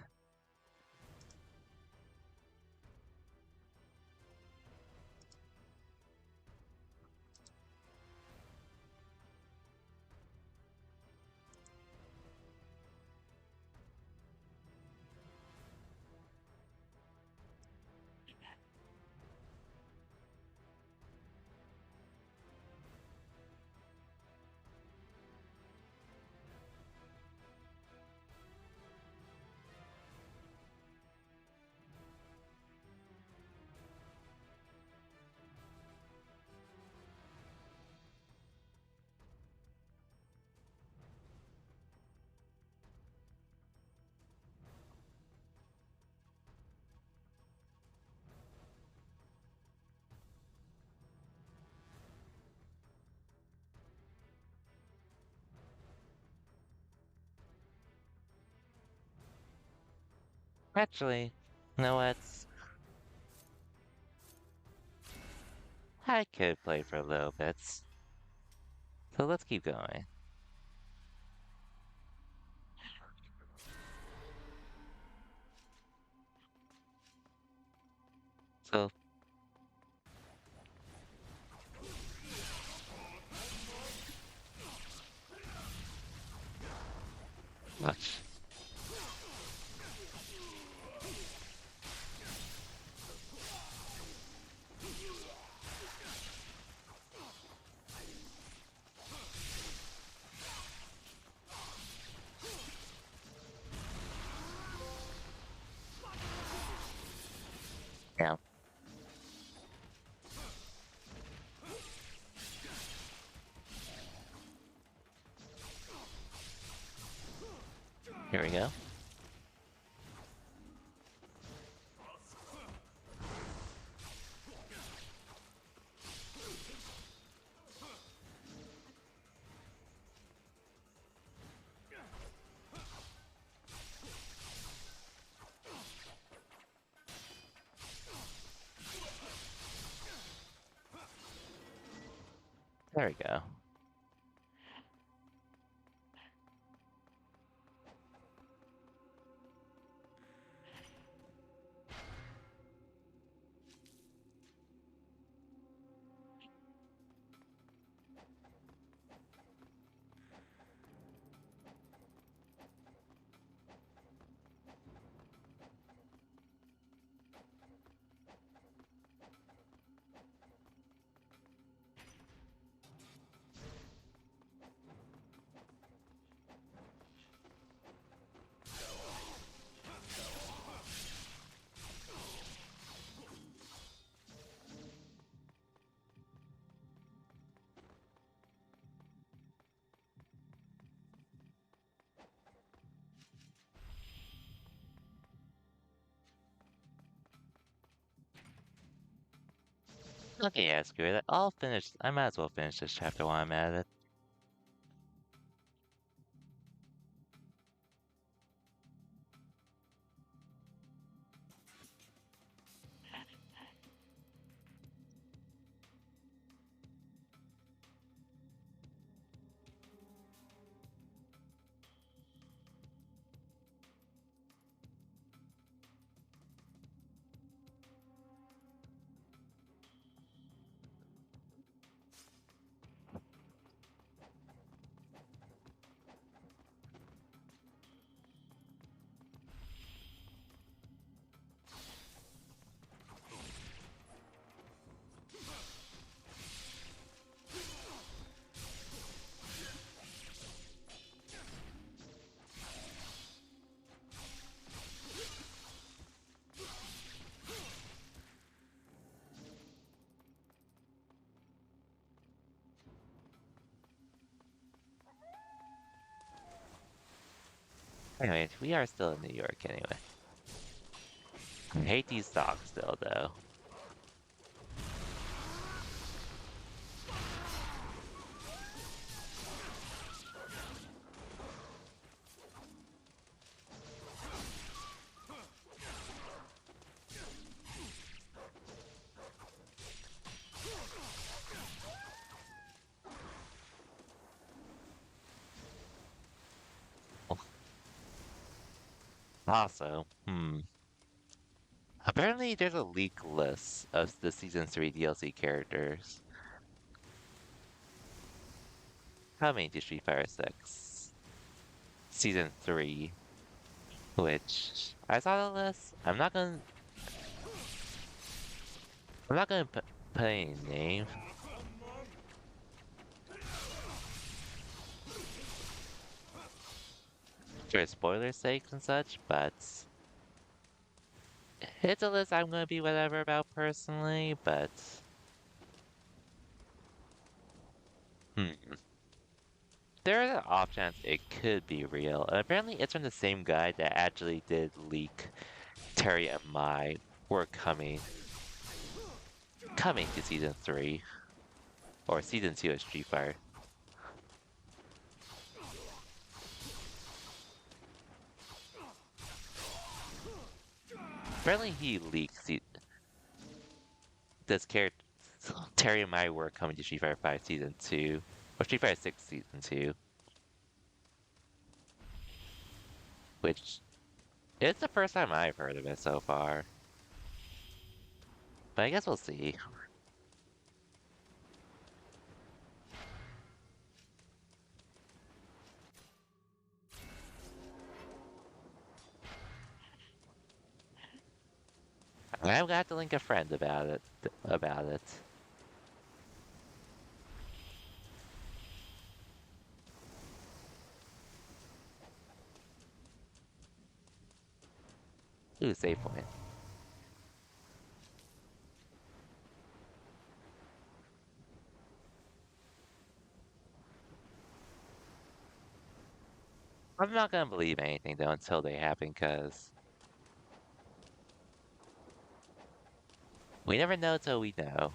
Actually, you know what? I could play for a little bit. So let's keep going. So, much. Yeah. Here we go. There we go. Okay, yeah, screw it. I'll finish. I might as well finish this chapter while I'm at it. Anyways, we are still in New York anyway. I hate these stocks still, though. Also, apparently there's a leak list of the Season 3 DLC characters coming to Street Fighter 6 Season 3, which I saw the list. I'm not gonna put any name for spoiler sakes and such, but it's a list I'm gonna be whatever about personally, but hmm. There is an off chance it could be real, and apparently it's from the same guy that actually did leak Terry and Mai were coming to season 3 or season 2 of Street Fighter. Apparently he leaked this character Terry and Mai were coming to Street Fighter 5 season 2 or Street Fighter 6 season 2, which it's the first time I've heard of it so far. But I guess we'll see. I've got to link a friend about it. Ooh, save point. I'm not gonna believe anything though until they happen, cause we never know till we know.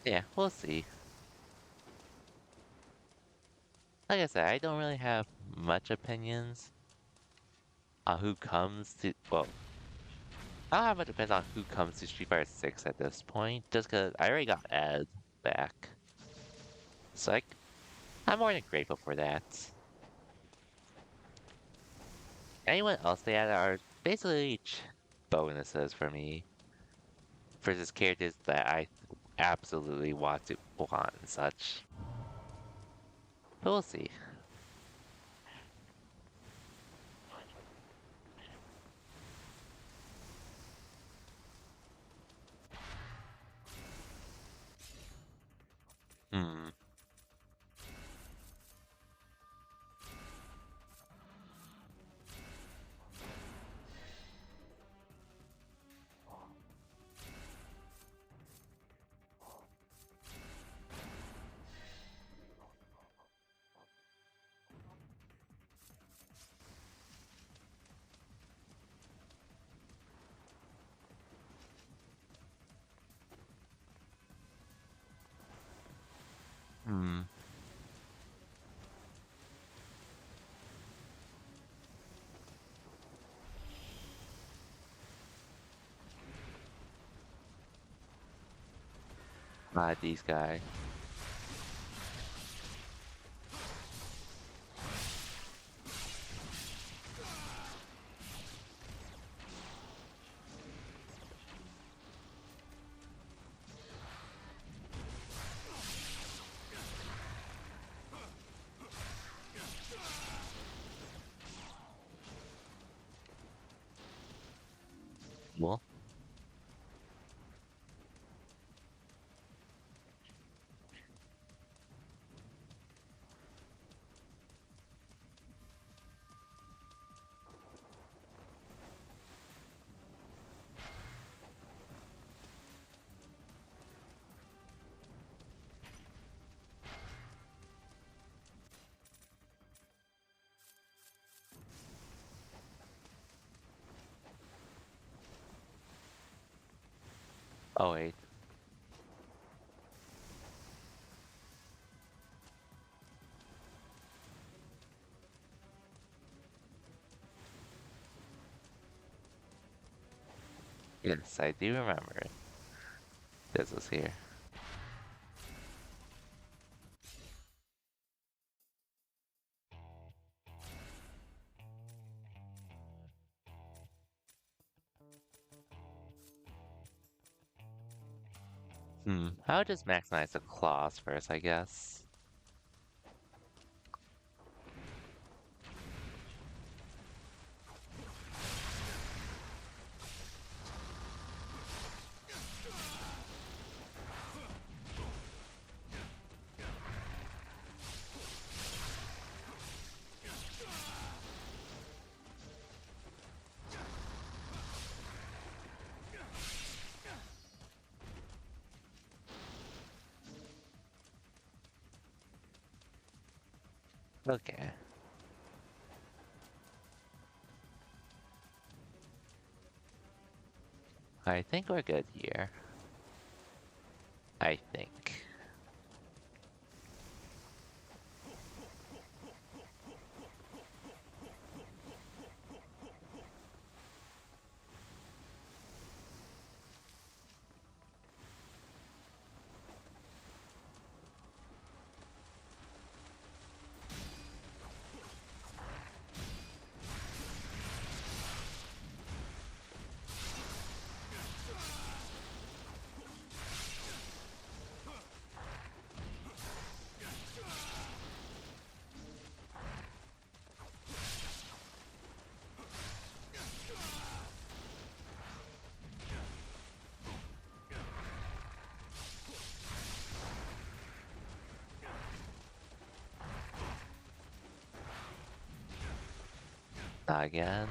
Yeah, we'll see. Like I said, I don't really have much opinions on who comes to. Well, I don't have much opinions on who comes to Street Fighter 6 at this point, just because I already got Ed back. So I'm more than grateful for that. Anyone else they added are basically bonuses for me versus characters that I absolutely want and such. But we'll see. Hmm. Hmm. These guys. Well, oh wait. Yes, I do remember it. This was here. I'll just maximize the claws first, I guess. Okay. I think we're good here. I think. Not again.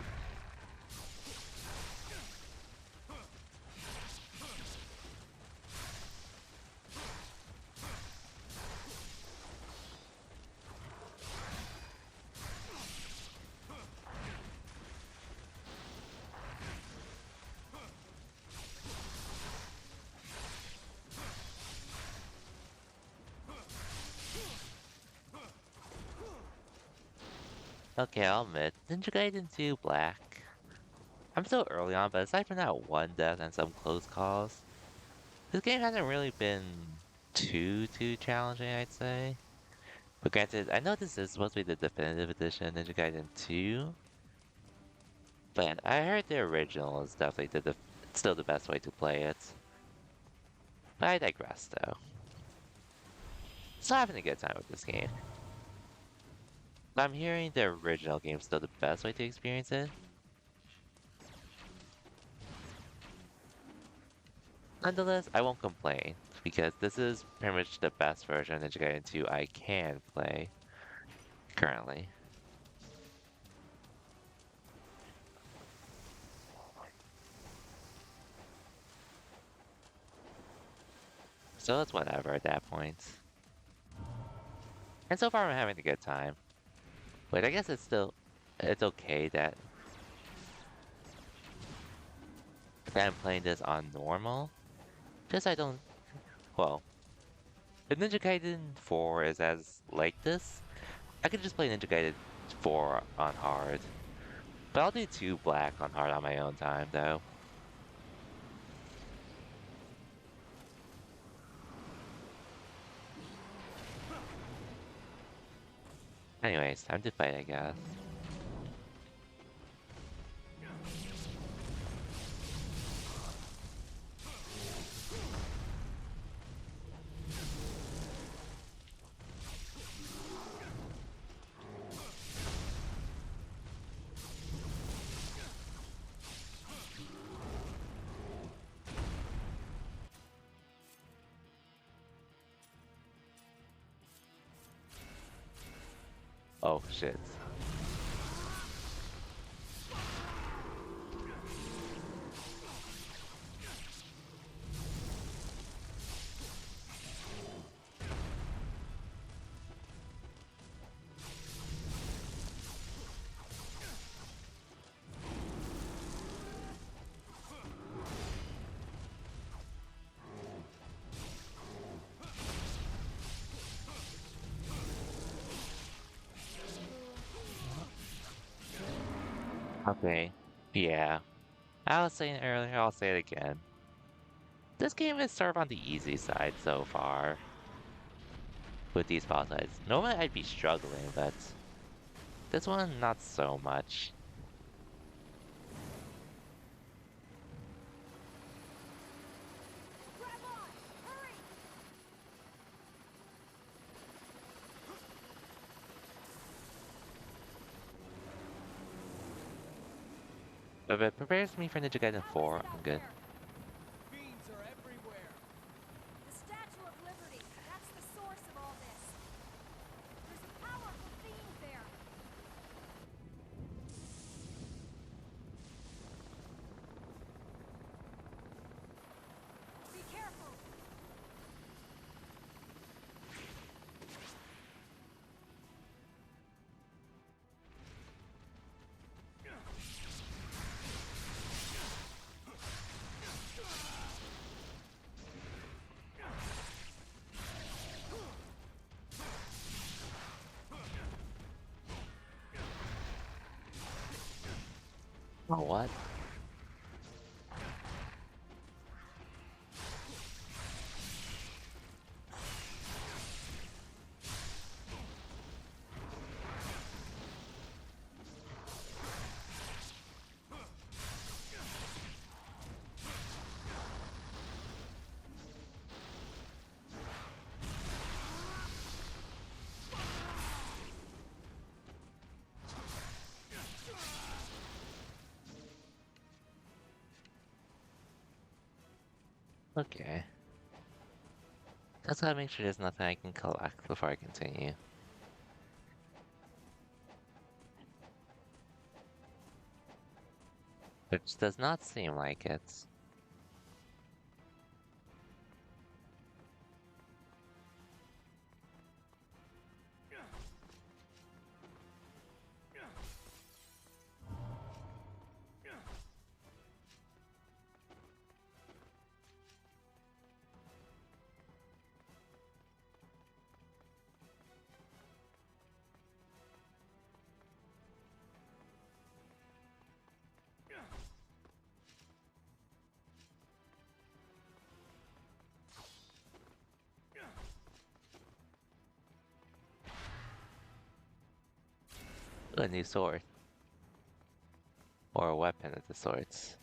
Okay, I'll admit, Ninja Gaiden 2 Black. I'm still early on, but aside from that one death and some close calls, this game hasn't really been too challenging, I'd say. But granted, I know this is supposed to be the definitive edition of Ninja Gaiden 2, but I heard the original is definitely still the best way to play it. But I digress, though. Still having a good time with this game. But I'm hearing the original game is still the best way to experience it. Nonetheless, I won't complain, because this is pretty much the best version of Ninja Gaiden 2 I can play currently. So it's whatever at that point. And so far I'm having a good time. But I guess it's okay that I'm playing this on normal. Just I don't, well, if Ninja Gaiden 4 is as like this, I could just play Ninja Gaiden 4 on hard. But I'll do 2 black on hard on my own time though. Anyways, time to fight I guess. Oh shit. Okay. Yeah. I was saying earlier, I'll say it again. This game is sort of on the easy side so far with these boss fights. Normally I'd be struggling, but this one not so much. Grab on! Hurry! If it prepares me for Ninja Gaiden 4, I'm good. Fiends are everywhere. The Statue of Liberty. That's the source of all this. There's a powerful fiend there. Be careful. Oh, what? Okay. Just gotta make sure there's nothing I can collect before I continue. Which does not seem like it. A new sword. Or a weapon of the sorts.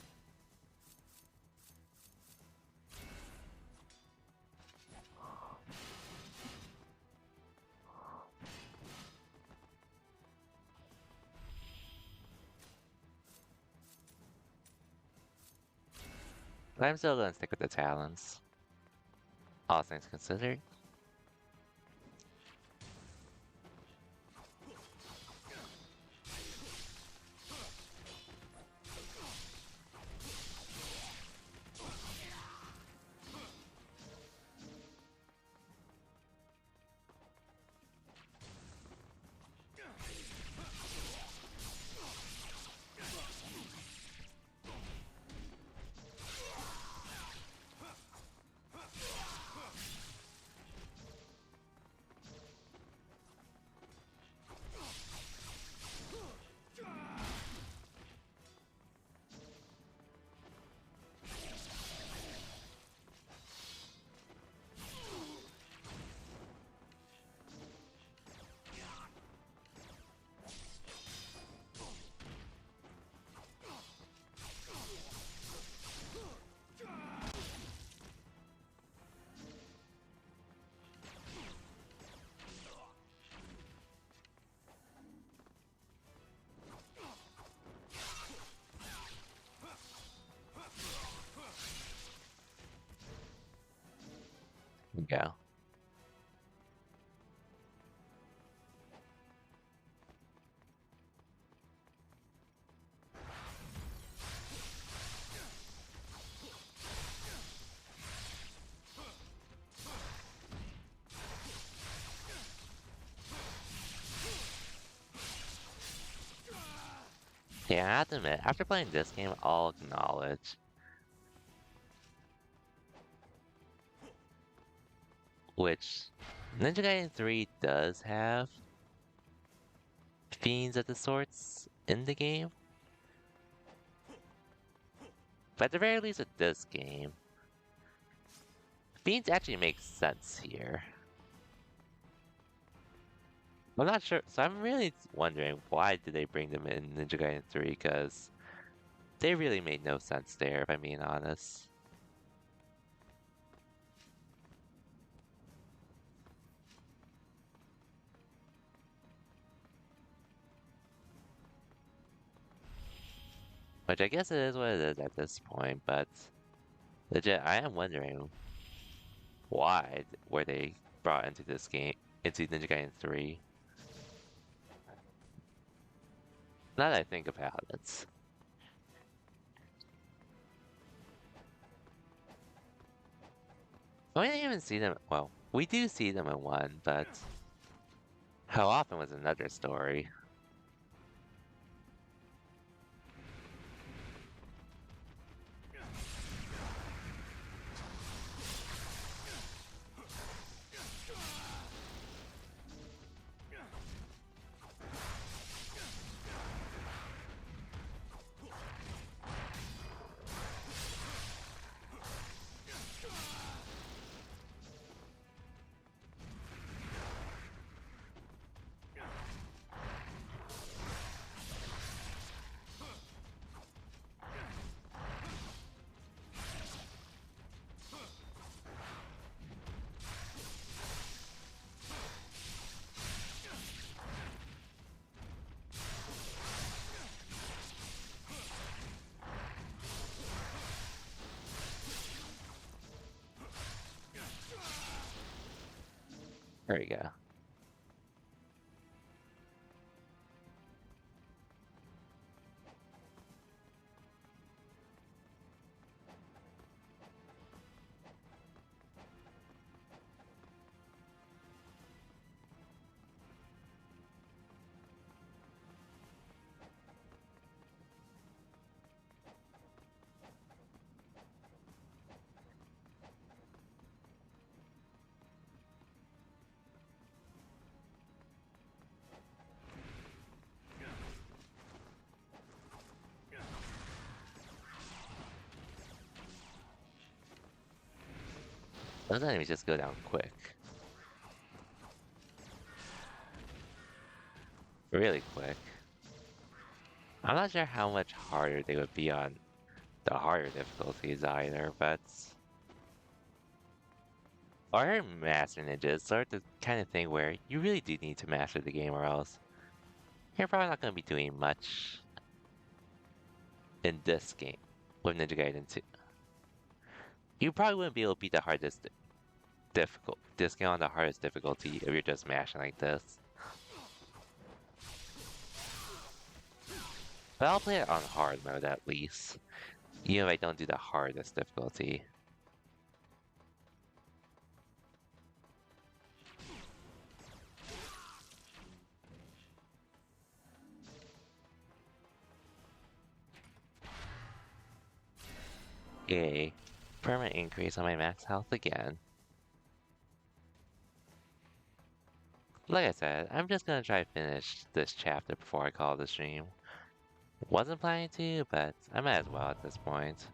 But I'm still gonna stick with the talons. All things considered. Here we go. Yeah, I have to admit, after playing this game, I'll acknowledge which Ninja Gaiden 3 does have fiends of the sorts in the game. But at the very least with this game, fiends actually make sense here. I'm not sure, so I'm really wondering why did they bring them in Ninja Gaiden 3, because they really made no sense there, if I'm being honest. Which I guess it is what it is at this point, but legit, I am wondering why were they brought into this game, into Ninja Gaiden 3? Now that I think about it. We didn't even see them, well, we do see them in 1, but how often was another story. There we go. Those enemies just go down quick. Really quick. I'm not sure how much harder they would be on the harder difficulties either, but our master ninjas sort of kind of thing where you really do need to master the game or else you're probably not going to be doing much in this game with Ninja Gaiden 2. You probably wouldn't be able to beat the hardest this game on the hardest difficulty if you're just mashing like this. But I'll play it on hard mode at least, even if I don't do the hardest difficulty. Yay. Permanent increase on my max health again. Like I said, I'm just gonna try to finish this chapter before I call the stream. Wasn't planning to, but I might as well at this point.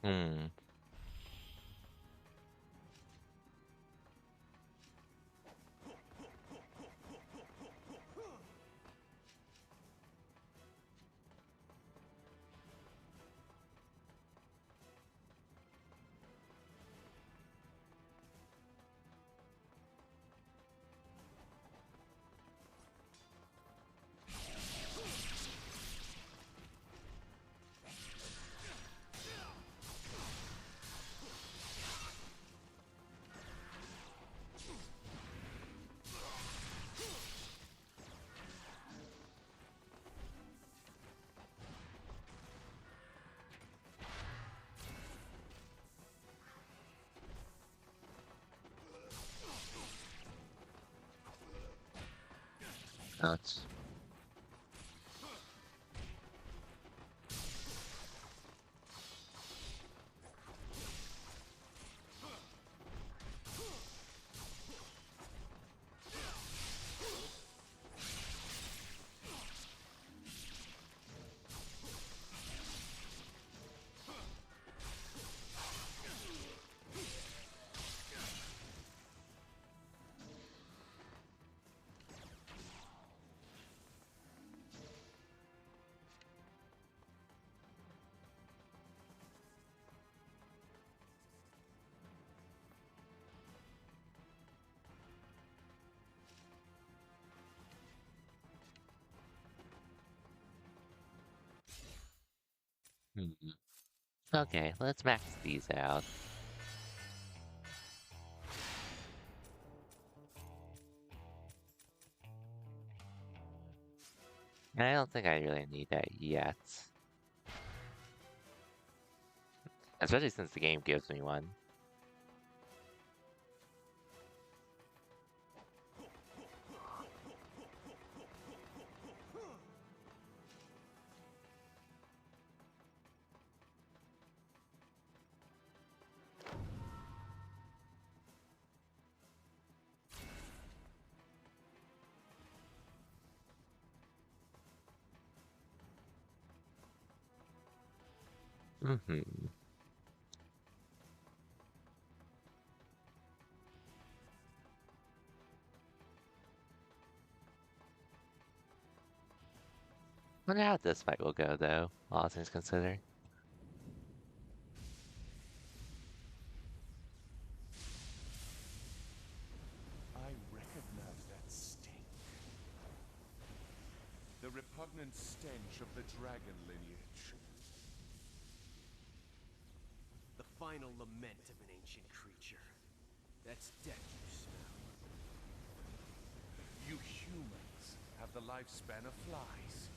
Hmm. Ouch. Hmm. Okay, let's max these out. I don't think I really need that yet. Especially since the game gives me one. Mm-hmm. Wonder how this fight will go, though, all things considered. I recognize that stink. The repugnant stench of the dragon lineage. The final lament of an ancient creature. That's death you smell. You humans have the lifespan of flies.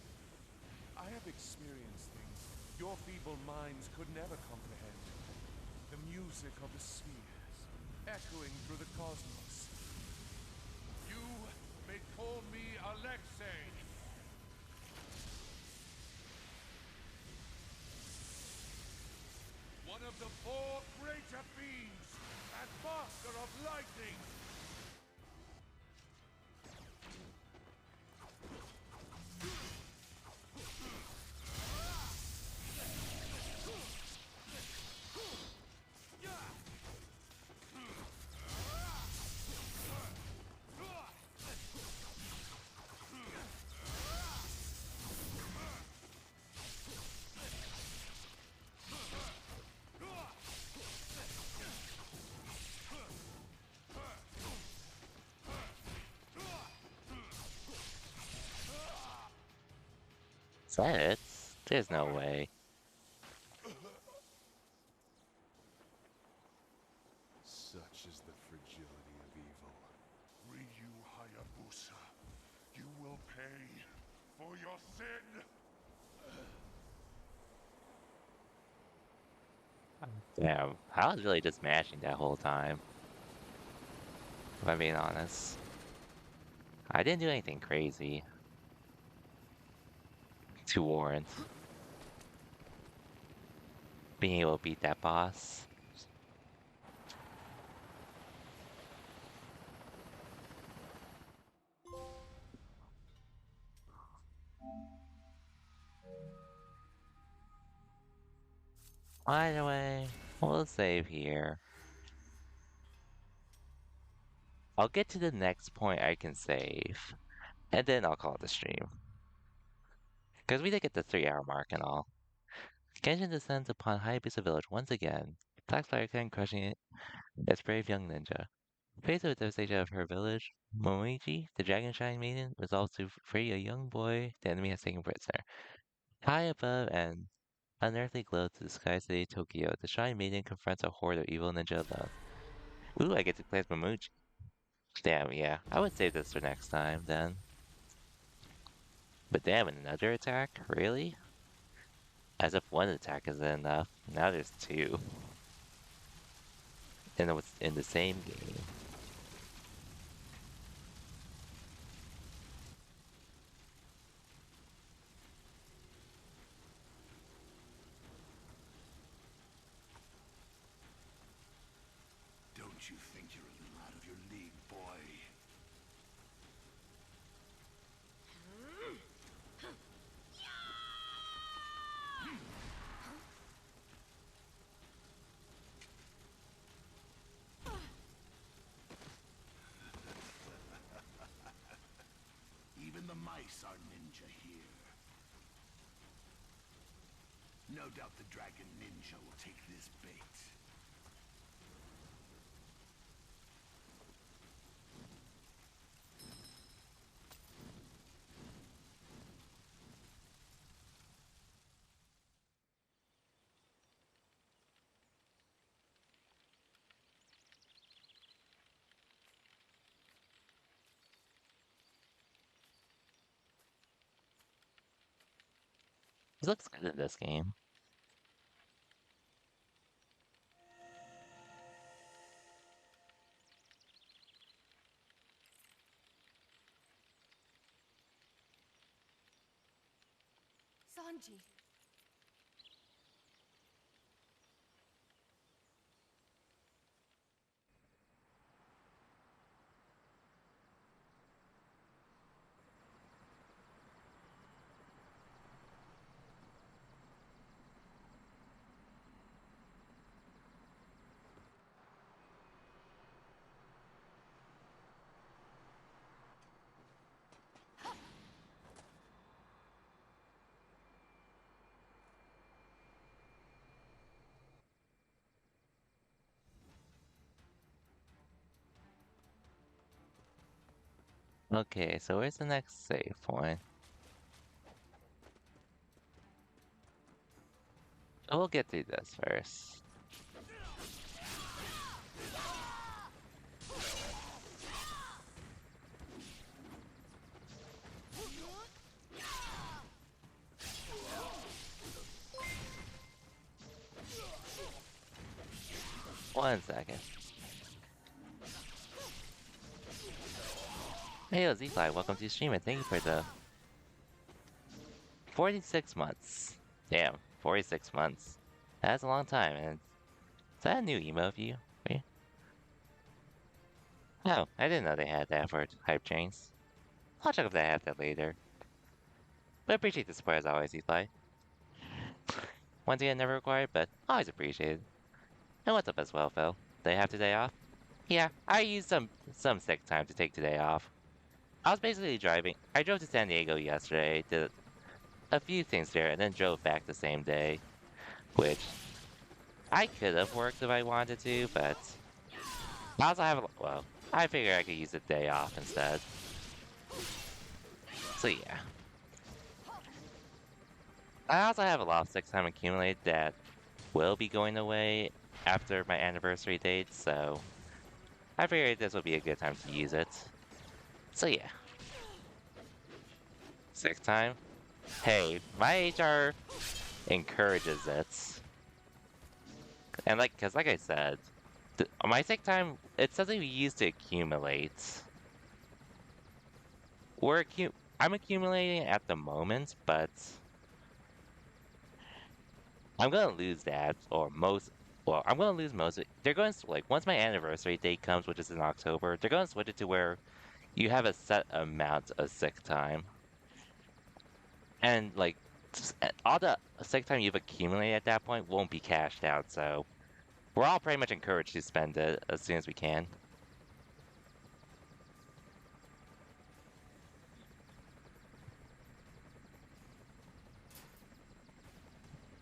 I have experienced things your feeble minds could never comprehend. The music of the spheres, echoing through the cosmos. You may call me Alexei. One of the four greater beings, and master of lightning. Is that it? There's no way. Such is the fragility of evil. Ryu Hayabusa, you will pay for your sin. Damn, I was really just mashing that whole time. If I'm being honest. I didn't do anything crazy to warrant being able to beat that boss. By the way, we'll save here. I'll get to the next point I can save, and then I'll call it the stream. Because we did get the 3-hour mark and all. Genshin descends upon Hayabusa Village once again, Black Fire Clan crushing it, its brave young ninja. Faced with the devastation of her village, Momiji, the Dragon Shine Maiden, resolves to free a young boy the enemy has taken prisoner. High above an unearthly glow to the sky city Tokyo, the Shine Maiden confronts a horde of evil ninja alone. Ooh, I get to play as Momiji. Damn, yeah. I would save this for next time, then. But damn, another attack? Really? As if one attack isn't enough. Now there's two. And it was in the same game. Don't you think you're a little out of your league, boy? Even the mice are ninja here. No doubt the dragon ninja will take this bait. It looks good in this game. Sanji. Okay, so where's the next save point? Oh, we'll get through this first. 1 second. Hey, yo, Z-Fly, welcome to the stream and thank you for the 46 months. Damn, 46 months. That's a long time, and is that a new emo of you? Wait. Oh, I didn't know they had that for hype trains. I'll check if they have that later. But I appreciate the support as always, Z-Fly. Once again, never required, but always appreciated. And what's up as well, Phil? They have today off? Yeah, I used some sick time to take today off. I was basically driving. I drove to San Diego yesterday, did a few things there, and then drove back the same day. Which I could have worked if I wanted to, but I also have well, I figured I could use a day off instead. So yeah. I also have a lot of sick time accumulated that will be going away after my anniversary date, so I figured this would be a good time to use it. So yeah. Sick time? Hey, my HR encourages it. And cause like I said, my sick time, it's something we use to accumulate. I'm accumulating at the moment, but I'm gonna lose that, well, I'm gonna lose most of it. They're going to, once my anniversary date comes, which is in October, they're gonna switch it to where you have a set amount of sick time. And, all the sick time you've accumulated at that point won't be cashed out, so we're all pretty much encouraged to spend it as soon as we can.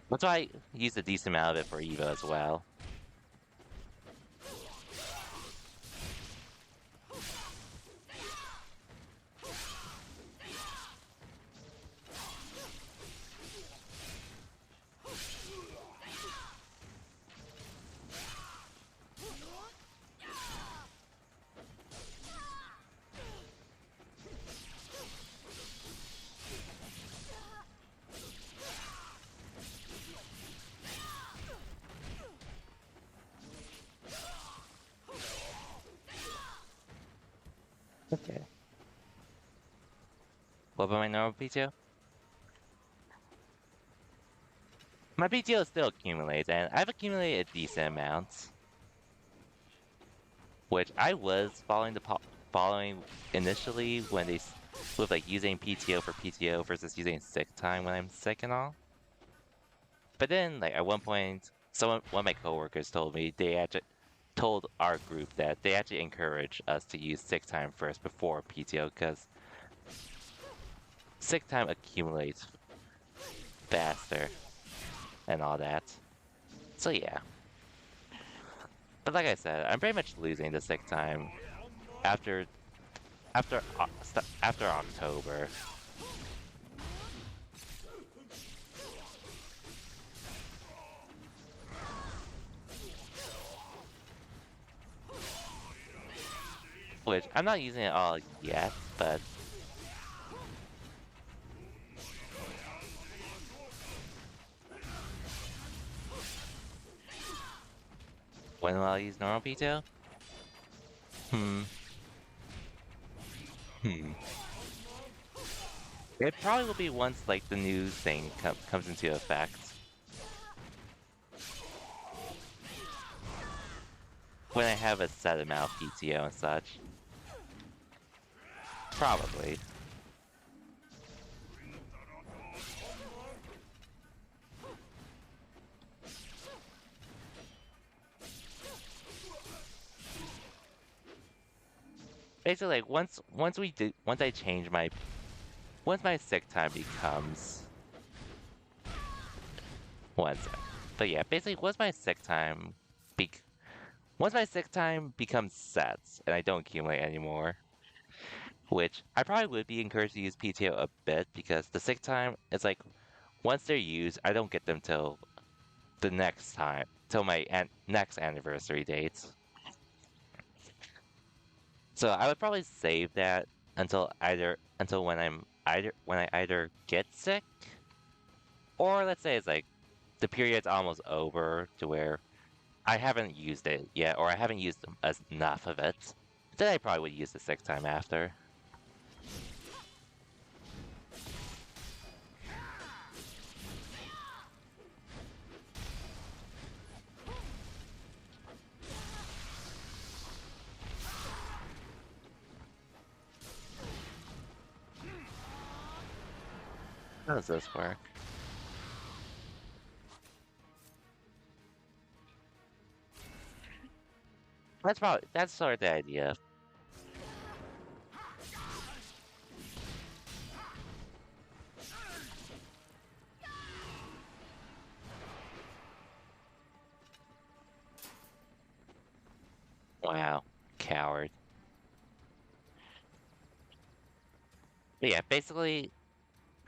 That's why I used a decent amount of it for Evo as well. Okay. What about my normal PTO? My PTO still accumulates, and I've accumulated a decent amount. Which I was following initially when with using PTO for PTO versus using sick time when I'm sick and all. But then at one point, one of my coworkers told me they actually told our group that they actually encourage us to use sick time first before PTO because sick time accumulates faster and all that. So yeah. But like I said, I'm pretty much losing the sick time after October. Which I'm not using it all yet, but when will I use normal PTO? It probably will be once the new thing comes into effect. When I have a set amount of PTO and such. Probably. Basically, once I change once my sick time becomes 1 sec. But yeah, basically once my sick time becomes set and I don't accumulate anymore, which I probably would be encouraged to use PTO a bit because the sick time is once they're used, I don't get them till the next time, till my next anniversary dates. So I would probably save that until when I either get sick, or let's say it's the period's almost over to where I haven't used it yet, or I haven't used enough of it. Then I probably would use the sixth time after. How does this work? That's sort of the idea. Wow, coward. But yeah, basically,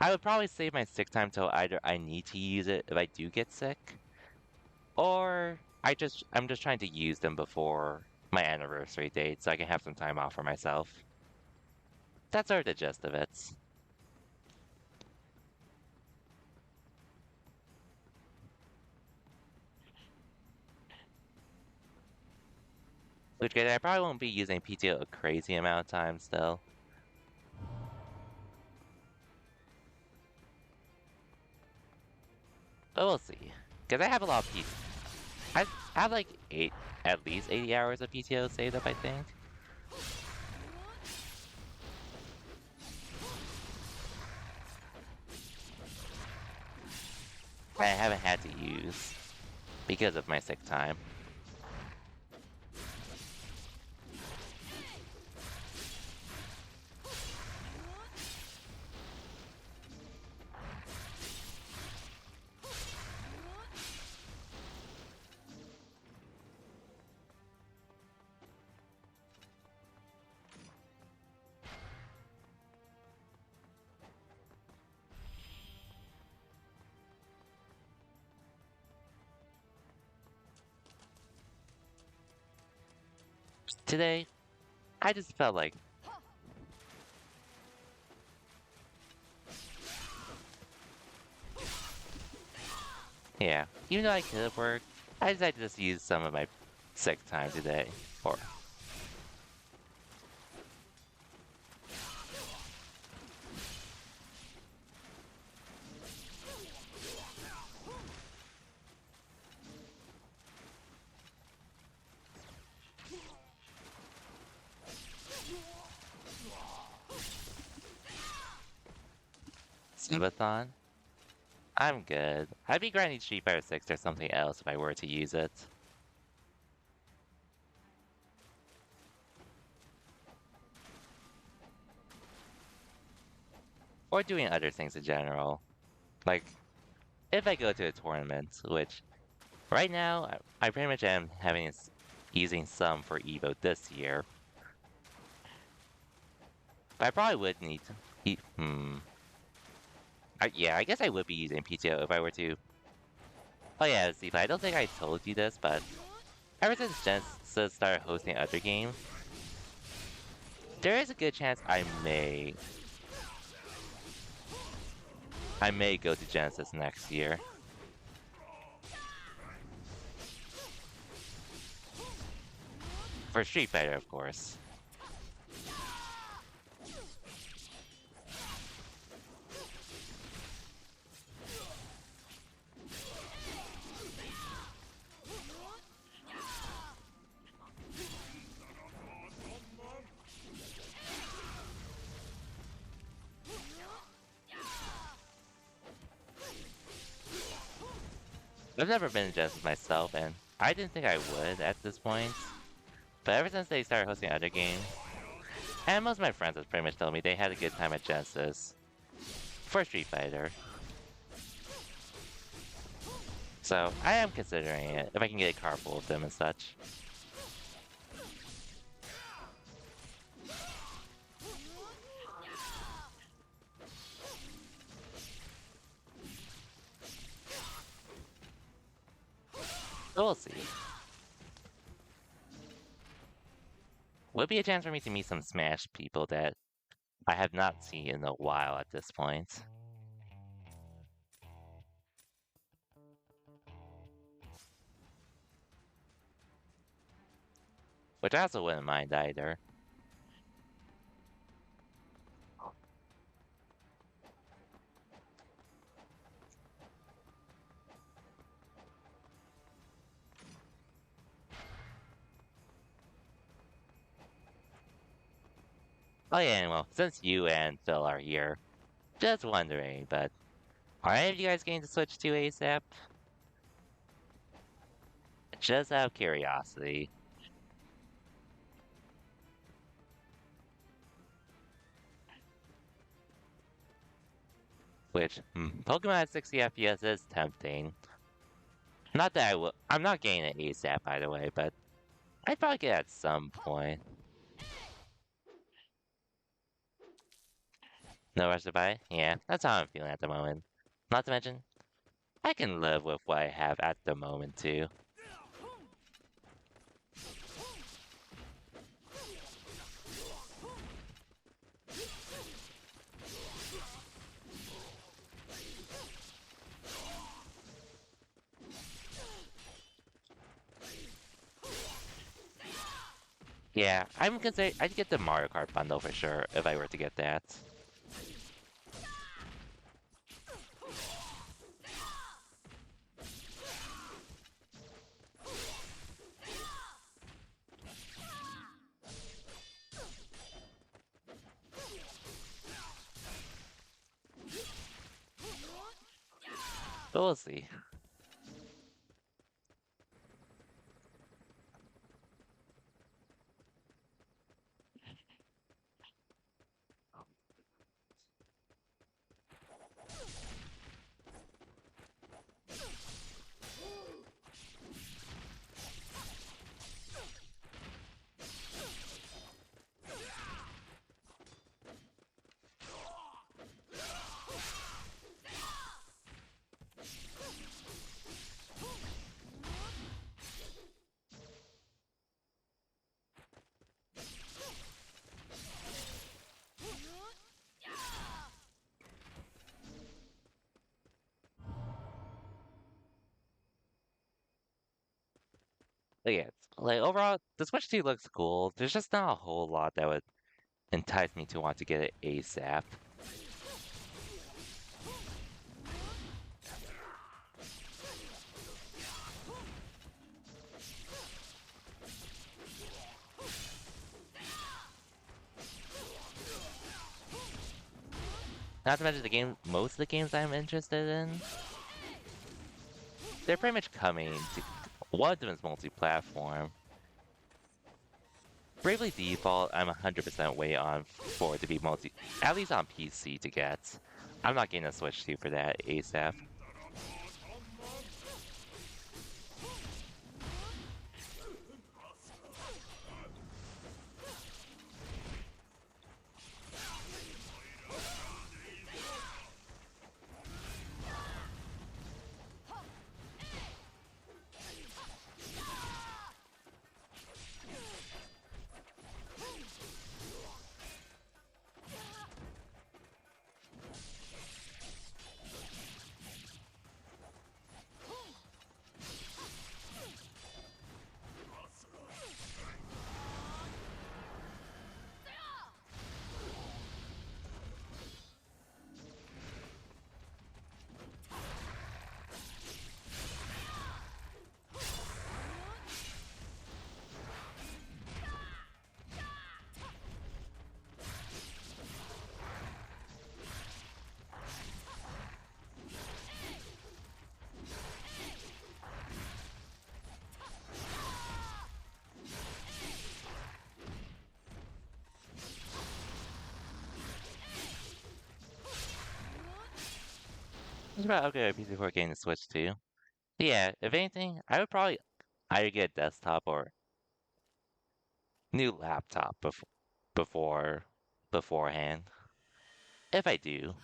I would probably save my sick time till either I need to use it if I do get sick, or I'm just trying to use them before my anniversary date so I can have some time off for myself. That's sort of the gist of it. Which I probably won't be using PTO a crazy amount of times still. But we'll see. Because I have a lot of I have like at least 80 hours of PTO saved up, I think. I haven't had to use because of my sick time. Today, I just felt like, yeah, even though I could have worked, I decided to just use some of my sick time today. Or Subathon. I'm good. I'd be grinding Street Fighter 6 or something else if I were to use it. Or doing other things in general. Like, if I go to a tournament, which right now, I pretty much am using some for Evo this year. But I probably would need to. Yeah, I guess I would be using PTO if I were to. Oh yeah, Zipa, I don't think I told you this, but ever since Genesis started hosting other games, there is a good chance I may go to Genesis next year. For Street Fighter, of course. I've never been to Genesis myself, and I didn't think I would at this point. But ever since they started hosting other games, and most of my friends have pretty much told me they had a good time at Genesis for Street Fighter. So I am considering it, if I can get a car full of them and such. So we'll see. Would be a chance for me to meet some Smash people that I have not seen in a while at this point. which I also wouldn't mind either. Oh yeah, and well, since you and Phil are here, just wondering, but are any of you guys going to switch to ASAP? Just out of curiosity. Which, Pokemon at 60 FPS is tempting. Not that I'm not getting it ASAP, by the way, but I'd probably get it at some point. No rush to buy? Yeah, that's how I'm feeling at the moment. Not to mention, I can live with what I have at the moment, too. Yeah, I'm considering I'd get the Mario Kart bundle for sure if I were to get that. But we'll see. But yeah, like overall, the Switch 2 looks cool. There's just not a whole lot that would entice me to want to get it ASAP. Not to mention most of the games I'm interested in, they're pretty much coming to, one of them is multi-platform. Bravely Default, I'm 100% waiting on for it to be at least on PC to get. I'm not getting a Switch 2 for that ASAP. It's about okay a PC before getting the Switch 2. Yeah, if anything, I would probably either get a desktop or new laptop beforehand. If I do.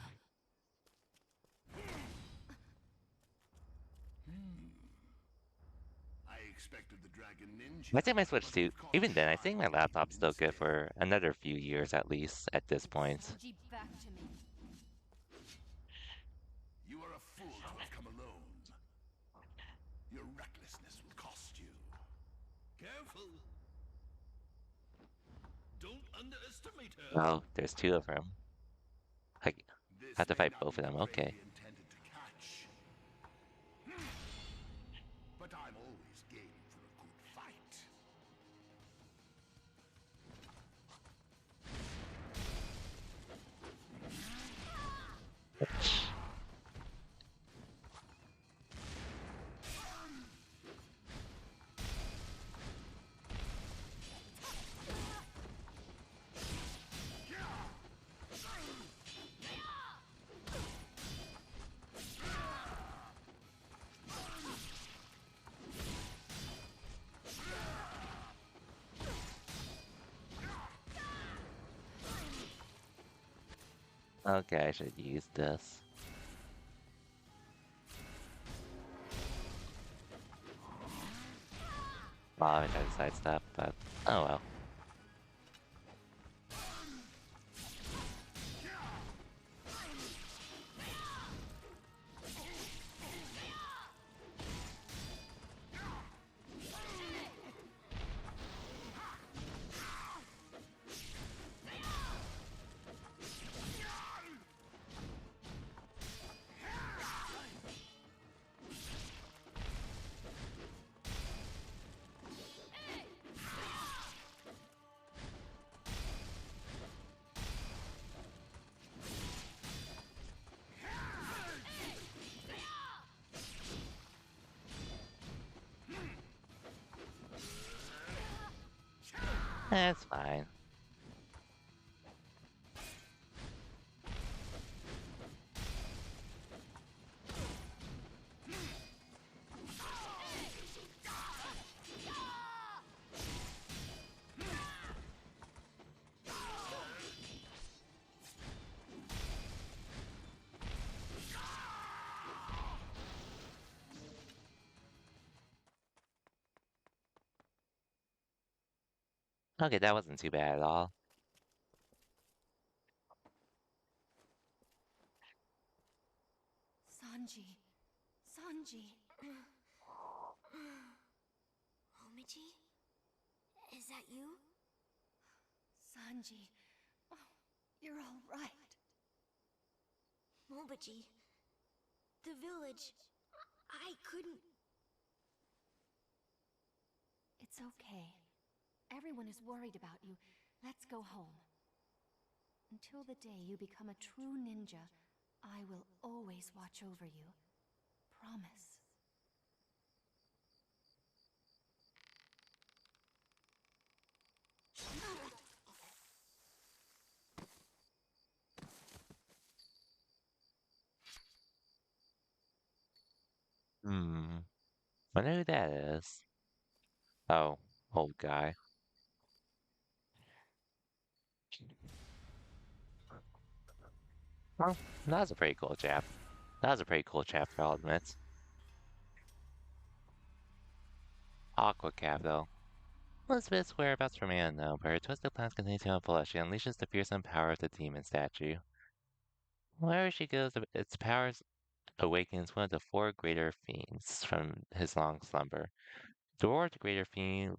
I expected the Dragon Ninja, I think my Switch but 2, you've caught even me then, I hard think my with laptop's Gaiden still good instead. for another few years at least at this point. Sanji, back to me. You are a fool to have come alone. Your recklessness will cost you. Careful! underestimate her. Oh, there's two of them. I This have to may fight not both be of the them. prey Okay. we intended to catch. But I'm always game for a good fight. Okay, I should use this. Well, I tried to sidestep, but oh well. That's fine. Okay, that wasn't too bad at all. Sanji. Sanji. Momiji? Is that you? Sanji. Oh, you're all right. Momiji. The village. I couldn't. It's okay. Everyone is worried about you. Let's go home. Until the day you become a true ninja, I will always watch over you. Promise. Hmm. Wonder who that is. Oh, old guy. Well, that was a pretty cool chap. That was a pretty cool chapter, I'll admit. Awkward cap, though. Elizabeth's whereabouts remain unknown, but her twisted plans continue to unfold as she unleashes the fearsome power of the demon statue. Wherever she goes, its powers awakens one of the four greater fiends from his long slumber. The roar of the greater fiend,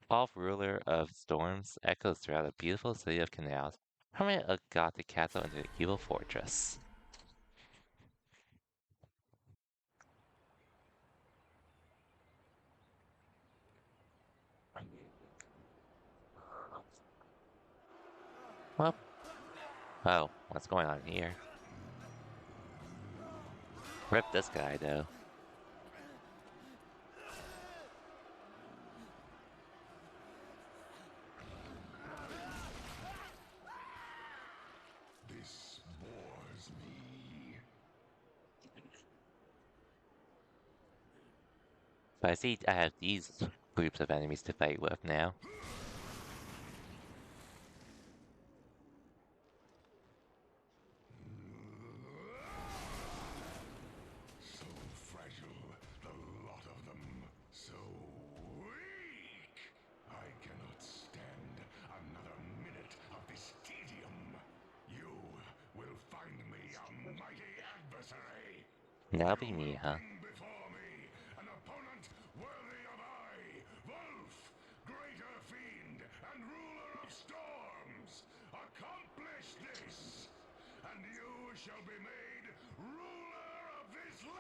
Valve, ruler of storms, echoes throughout the beautiful city of canals, permanent a gothic castle into an evil fortress. Well, oh, what's going on here? Rip this guy, though. This bores me. So I see I have these groups of enemies to fight with now. So fragile, the lot of them. So weak! I cannot stand another minute of this tedium. You will find me a mighty adversary. That'll You be me, will huh? bring before me an opponent worthy of I, Wolf, greater fiend and shall be made ruler of this land!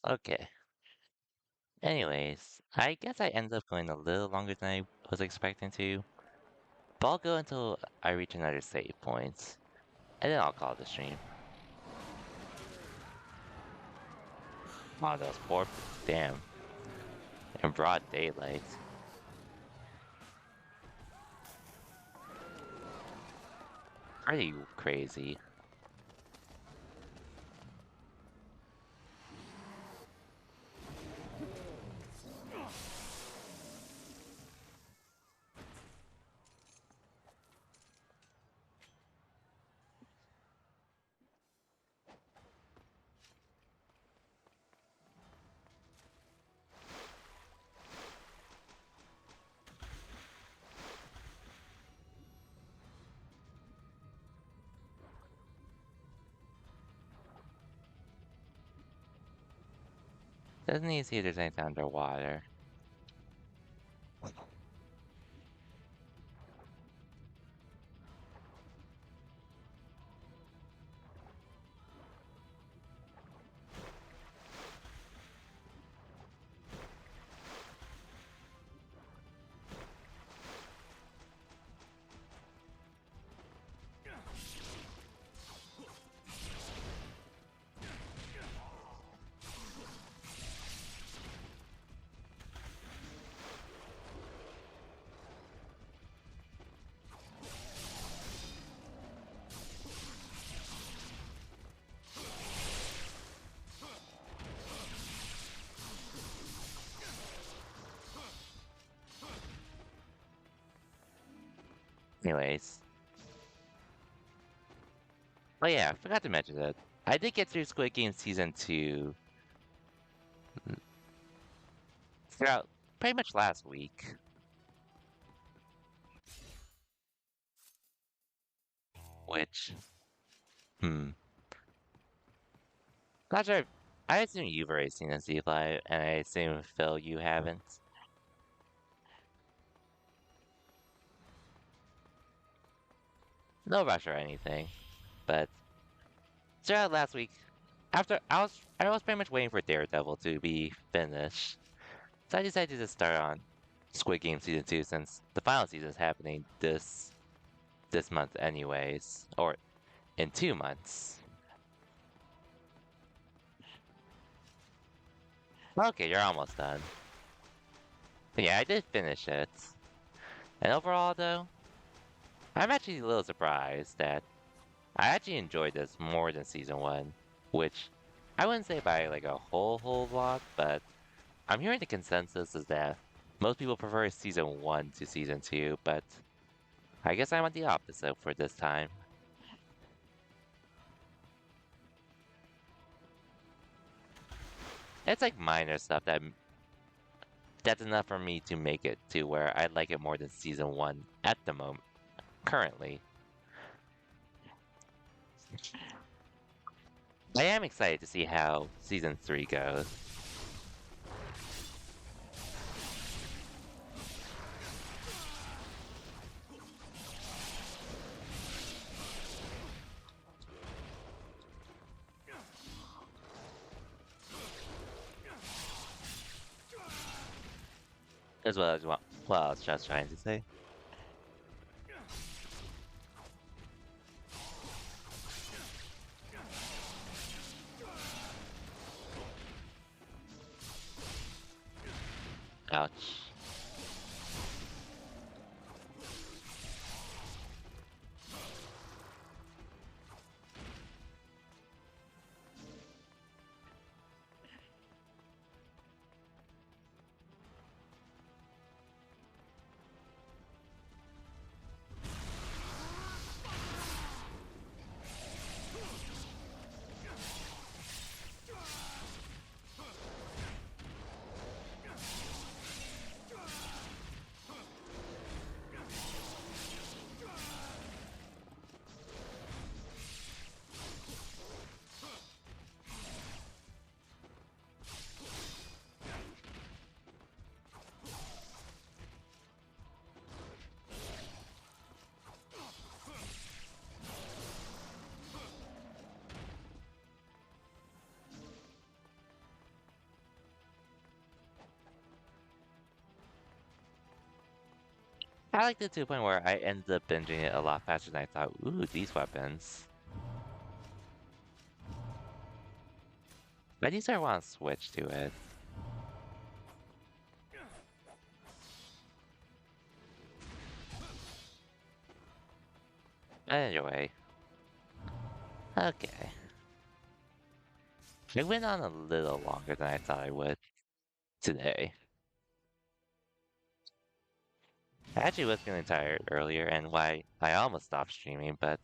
Okay. Anyways, I guess I ended up going a little longer than I was expecting to, but I'll go until I reach another save point, and then I'll call it a stream. Oh, those poor, damn, in broad daylight. Pretty crazy. Doesn't need to see if there's anything underwater. Anyways. Oh yeah, I forgot to mention that. I did get through Squid Game Season 2 throughout pretty much last week. Which, hmm. Not sure. I assume you've already seen this Z5, and I assume, Phil, you haven't. No rush or anything. But throughout last week, after I was pretty much waiting for Daredevil to be finished. So I decided to just start on Squid Game Season 2 since the final season is happening this month anyways. Or in 2 months. Okay, you're almost done. But yeah, I did finish it. And overall though, I'm actually a little surprised that I actually enjoyed this more than Season 1. Which I wouldn't say by like a whole lot, but I'm hearing the consensus is that most people prefer Season 1 to Season 2, but I guess I'm on the opposite for this time. It's like minor stuff that's enough for me to make it to where I like it more than Season 1 at the moment, currently. I am excited to see how Season 3 goes. As well as what I was just trying to say. Ouch. I liked it to the point where I ended up binging it a lot faster than I thought. Ooh, these weapons. I do start want to switch to it. Anyway. Okay. I went on a little longer than I thought I would today. I actually was feeling tired earlier and why I almost stopped streaming, but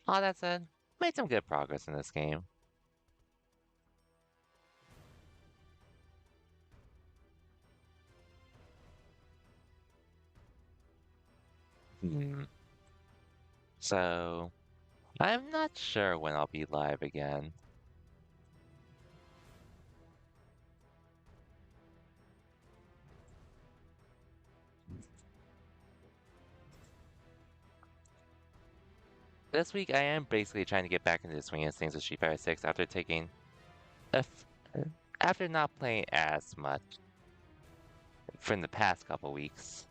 all that said, made some good progress in this game. Hmm. So, I'm not sure when I'll be live again. This week, I am basically trying to get back into the swing of things with Street Fighter 6 after taking after not playing as much from the past couple weeks.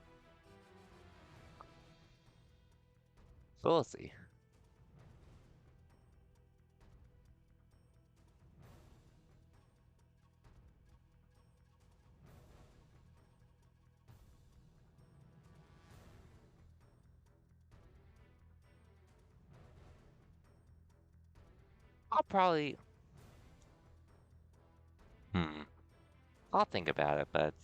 So we'll see. I'll probably hmm. I'll think about it, but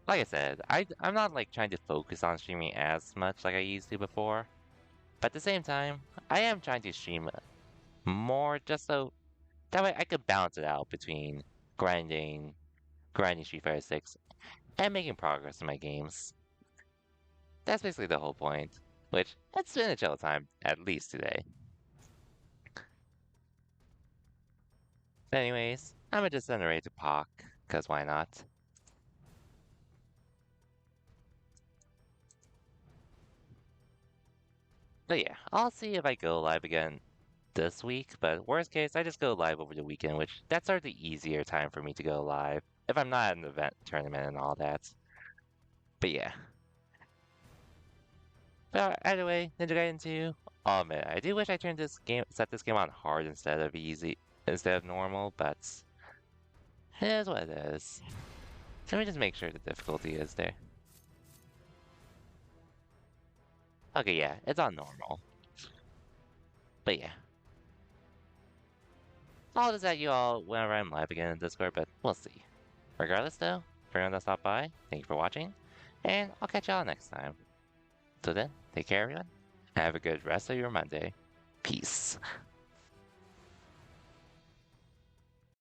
like I said, I'm not like trying to focus on streaming as much like I used to before. But at the same time, I am trying to stream more just so that way I could balance it out between grinding Street Fighter 6 and making progress in my games. That's basically the whole point. Which it's been a chill time, at least today. Anyways, I'ma just send it right to Pock, cause why not? But yeah, I'll see if I go live again this week, but worst case, I just go live over the weekend, which that's sort of the easier time for me to go live if I'm not at an event, tournament, and all that. But yeah. But either way, Ninja Gaiden 2, oh man, I do wish I set this game on hard instead of normal, but it is what it is. Let me just make sure the difficulty is there. Okay, yeah, it's on normal. But yeah. I'll just at you all whenever I'm live again in Discord, but we'll see. Regardless though, for anyone that stopped by, thank you for watching, and I'll catch y'all next time. Till then, take care everyone, have a good rest of your Monday. Peace.